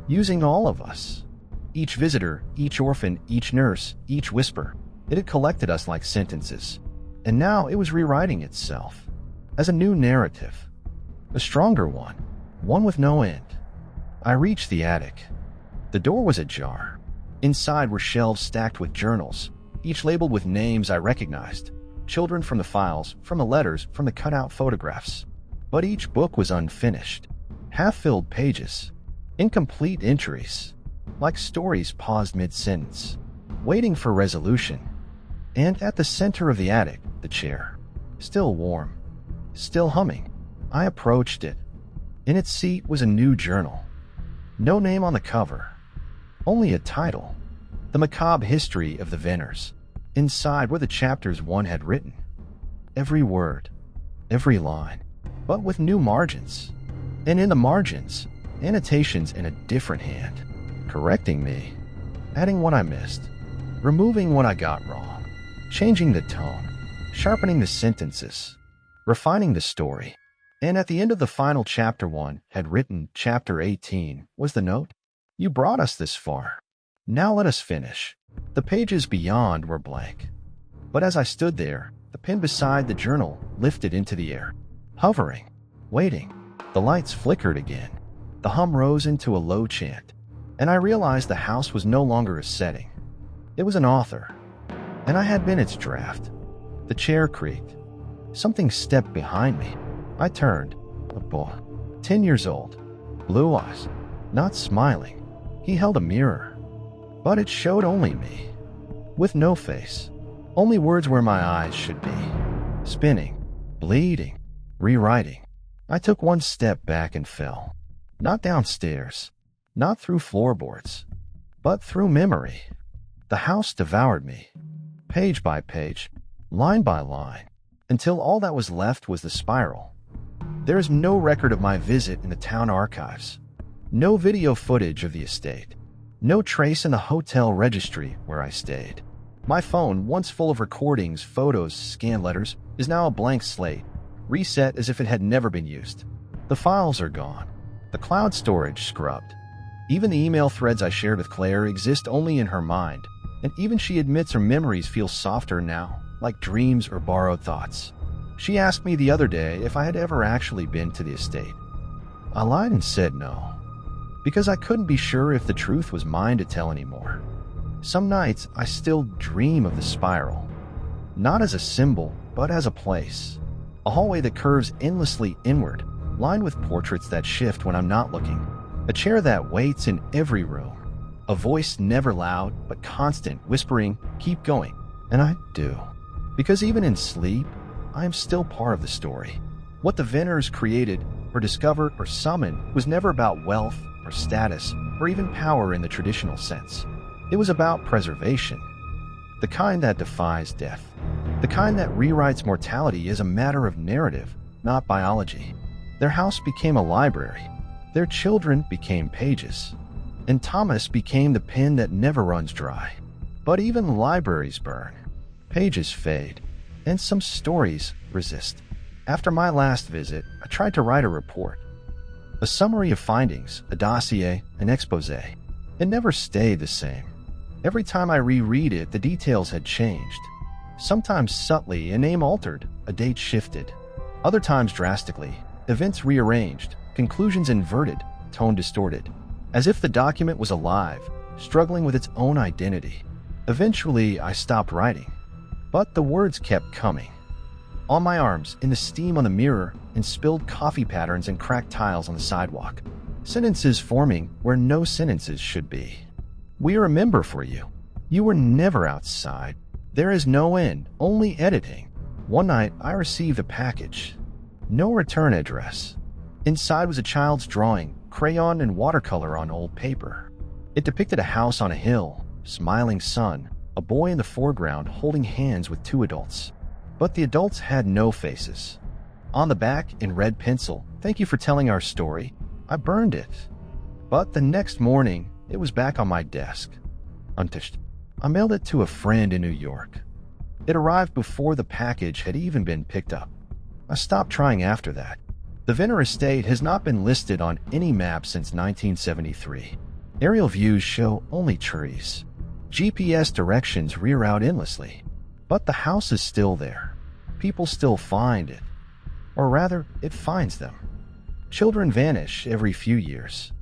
using all of us. Each visitor, each orphan, each nurse, each whisper. It had collected us like sentences. And now it was rewriting itself as a new narrative. A stronger one with no end. I reached the attic. The door was ajar. Inside were shelves stacked with journals, each labeled with names I recognized. Children from the files, from the letters, from the cutout photographs. But each book was unfinished. Half-filled pages. Incomplete entries. Like stories paused mid-sentence, waiting for resolution. And at the center of the attic, the chair. Still warm. Still humming. I approached it. In its seat was a new journal. No name on the cover. Only a title. The Macabre History of the Venners. Inside were the chapters one had written. Every word. Every line. But with new margins. And in the margins, annotations in a different hand. Correcting me. Adding what I missed. Removing what I got wrong. Changing the tone. Sharpening the sentences. Refining the story. And at the end of the final chapter one had written chapter 18 was the note. You brought us this far. Now let us finish. The pages beyond were blank. But as I stood there, the pen beside the journal lifted into the air. Hovering. Waiting. The lights flickered again. The hum rose into a low chant. And I realized the house was no longer a setting. It was an author. And I had been its draft. The chair creaked. Something stepped behind me. I turned. A boy. 10 years old. Blue eyes. Not smiling. He held a mirror. But it showed only me. With no face. Only words where my eyes should be. Spinning. Bleeding. Rewriting. I took one step back and fell. Not downstairs. Not through floorboards. But through memory. The house devoured me. Page by page. Line by line. Until all that was left was the spiral. There is no record of my visit in the town archives. No video footage of the estate. No trace in the hotel registry where I stayed. My phone, once full of recordings, photos, scanned letters, is now a blank slate, reset as if it had never been used. The files are gone. The cloud storage scrubbed. Even the email threads I shared with Claire exist only in her mind, and even she admits her memories feel softer now, like dreams or borrowed thoughts. She asked me the other day if I had ever actually been to the estate. I lied and said no, because I couldn't be sure if the truth was mine to tell anymore. Some nights I still dream of the spiral, not as a symbol, but as a place. A hallway that curves endlessly inward, lined with portraits that shift when I'm not looking. A chair that waits in every room. A voice never loud, but constant, whispering, "Keep going." And I do. Because even in sleep, I am still part of the story. What the Venners created, or discovered, or summoned was never about wealth, or status, or even power in the traditional sense. It was about preservation. The kind that defies death. The kind that rewrites mortality as a matter of narrative, not biology. Their house became a library. Their children became pages. And Thomas became the pen that never runs dry. But even libraries burn. Pages fade. And some stories resist. After my last visit, I tried to write a report. A summary of findings, a dossier, an exposé. It never stayed the same. Every time I reread it, the details had changed. Sometimes subtly, a name altered, a date shifted. Other times drastically, events rearranged, conclusions inverted, tone distorted. As if the document was alive, struggling with its own identity. Eventually, I stopped writing. But the words kept coming. On my arms, in the steam on the mirror, in spilled coffee patterns and cracked tiles on the sidewalk. Sentences forming where no sentences should be. "We remember for you. You were never outside. There is no end, only editing." One night, I received a package. No return address. Inside was a child's drawing, crayon and watercolor on old paper. It depicted a house on a hill, smiling sun, a boy in the foreground holding hands with two adults. But the adults had no faces. On the back, in red pencil, "Thank you for telling our story." I burned it. But the next morning, it was back on my desk, untouched. I mailed it to a friend in New York. It arrived before the package had even been picked up. I stopped trying after that. The Venners estate has not been listed on any map since 1973. Aerial views show only trees. GPS directions reroute endlessly. But the house is still there. People still find it. Or rather, it finds them. Children vanish every few years.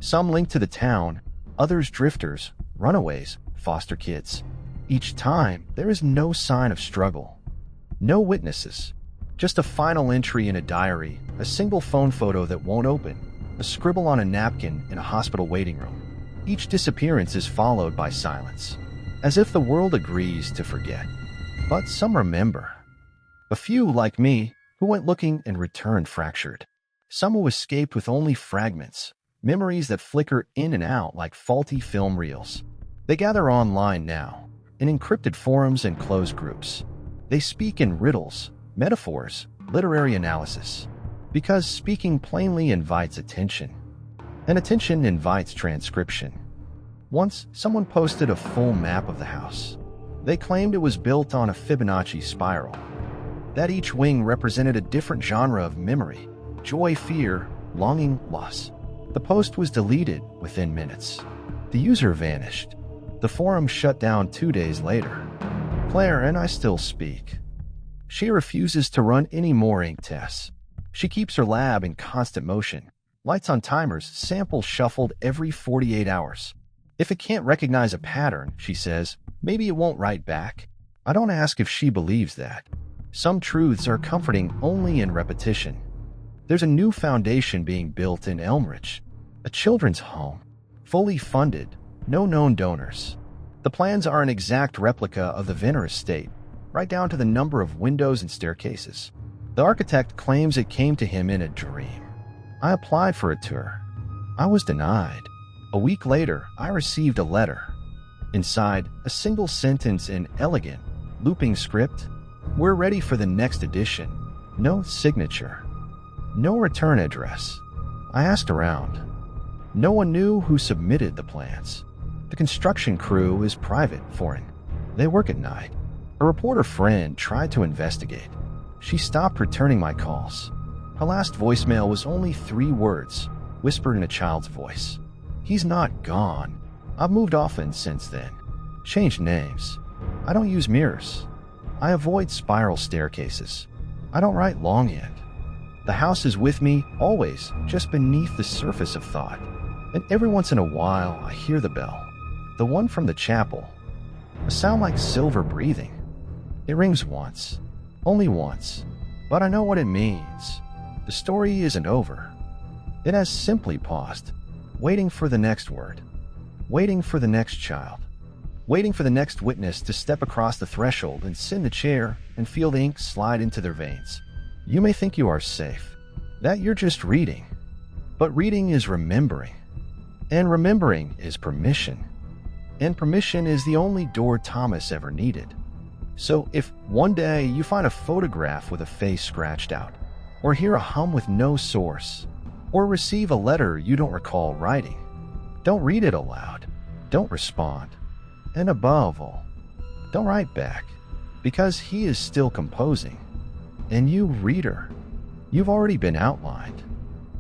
Some linked to the town, others drifters, runaways, foster kids. Each time, there is no sign of struggle. No witnesses. Just a final entry in a diary, a single phone photo that won't open, a scribble on a napkin in a hospital waiting room. Each disappearance is followed by silence, as if the world agrees to forget. But some remember. A few, like me, who went looking and returned fractured. Some who escaped with only fragments, memories that flicker in and out like faulty film reels. They gather online now, in encrypted forums and closed groups. They speak in riddles, metaphors, literary analysis. Because speaking plainly invites attention. And attention invites transcription. Once, someone posted a full map of the house. They claimed it was built on a Fibonacci spiral. That each wing represented a different genre of memory. Joy, fear, longing, loss. The post was deleted within minutes. The user vanished. The forum shut down 2 days later. Claire and I still speak. She refuses to run any more ink tests. She keeps her lab in constant motion. Lights on timers, samples shuffled every 48 hours. If it can't recognize a pattern, she says, maybe it won't write back. I don't ask if she believes that. Some truths are comforting only in repetition. There's a new foundation being built in Elmridge, a children's home, fully funded, no known donors. The plans are an exact replica of the Venners estate, right down to the number of windows and staircases. The architect claims it came to him in a dream. I applied for a tour. I was denied. A week later, I received a letter. Inside, a single sentence in elegant, looping script. "We're ready for the next edition." No signature. No return address. I asked around. No one knew who submitted the plans. The construction crew is private, foreign. They work at night. A reporter friend tried to investigate. She stopped returning my calls. Her last voicemail was only 3 words, whispered in a child's voice. "He's not gone. I've moved often since then. Changed names. I don't use mirrors. I avoid spiral staircases. I don't write longhand. The house is with me, always, just beneath the surface of thought. And every once in a while, I hear the bell. The one from the chapel. A sound like silver breathing. It rings once. Only once. But I know what it means. The story isn't over. It has simply paused, waiting for the next word, waiting for the next child, waiting for the next witness to step across the threshold and sit in the chair and feel the ink slide into their veins. You may think you are safe, that you're just reading, but reading is remembering, and remembering is permission, and permission is the only door Thomas ever needed. So if one day you find a photograph with a face scratched out, or hear a hum with no source, or receive a letter you don't recall writing, don't read it aloud, don't respond, and above all, don't write back, because he is still composing. And you, reader, you've already been outlined.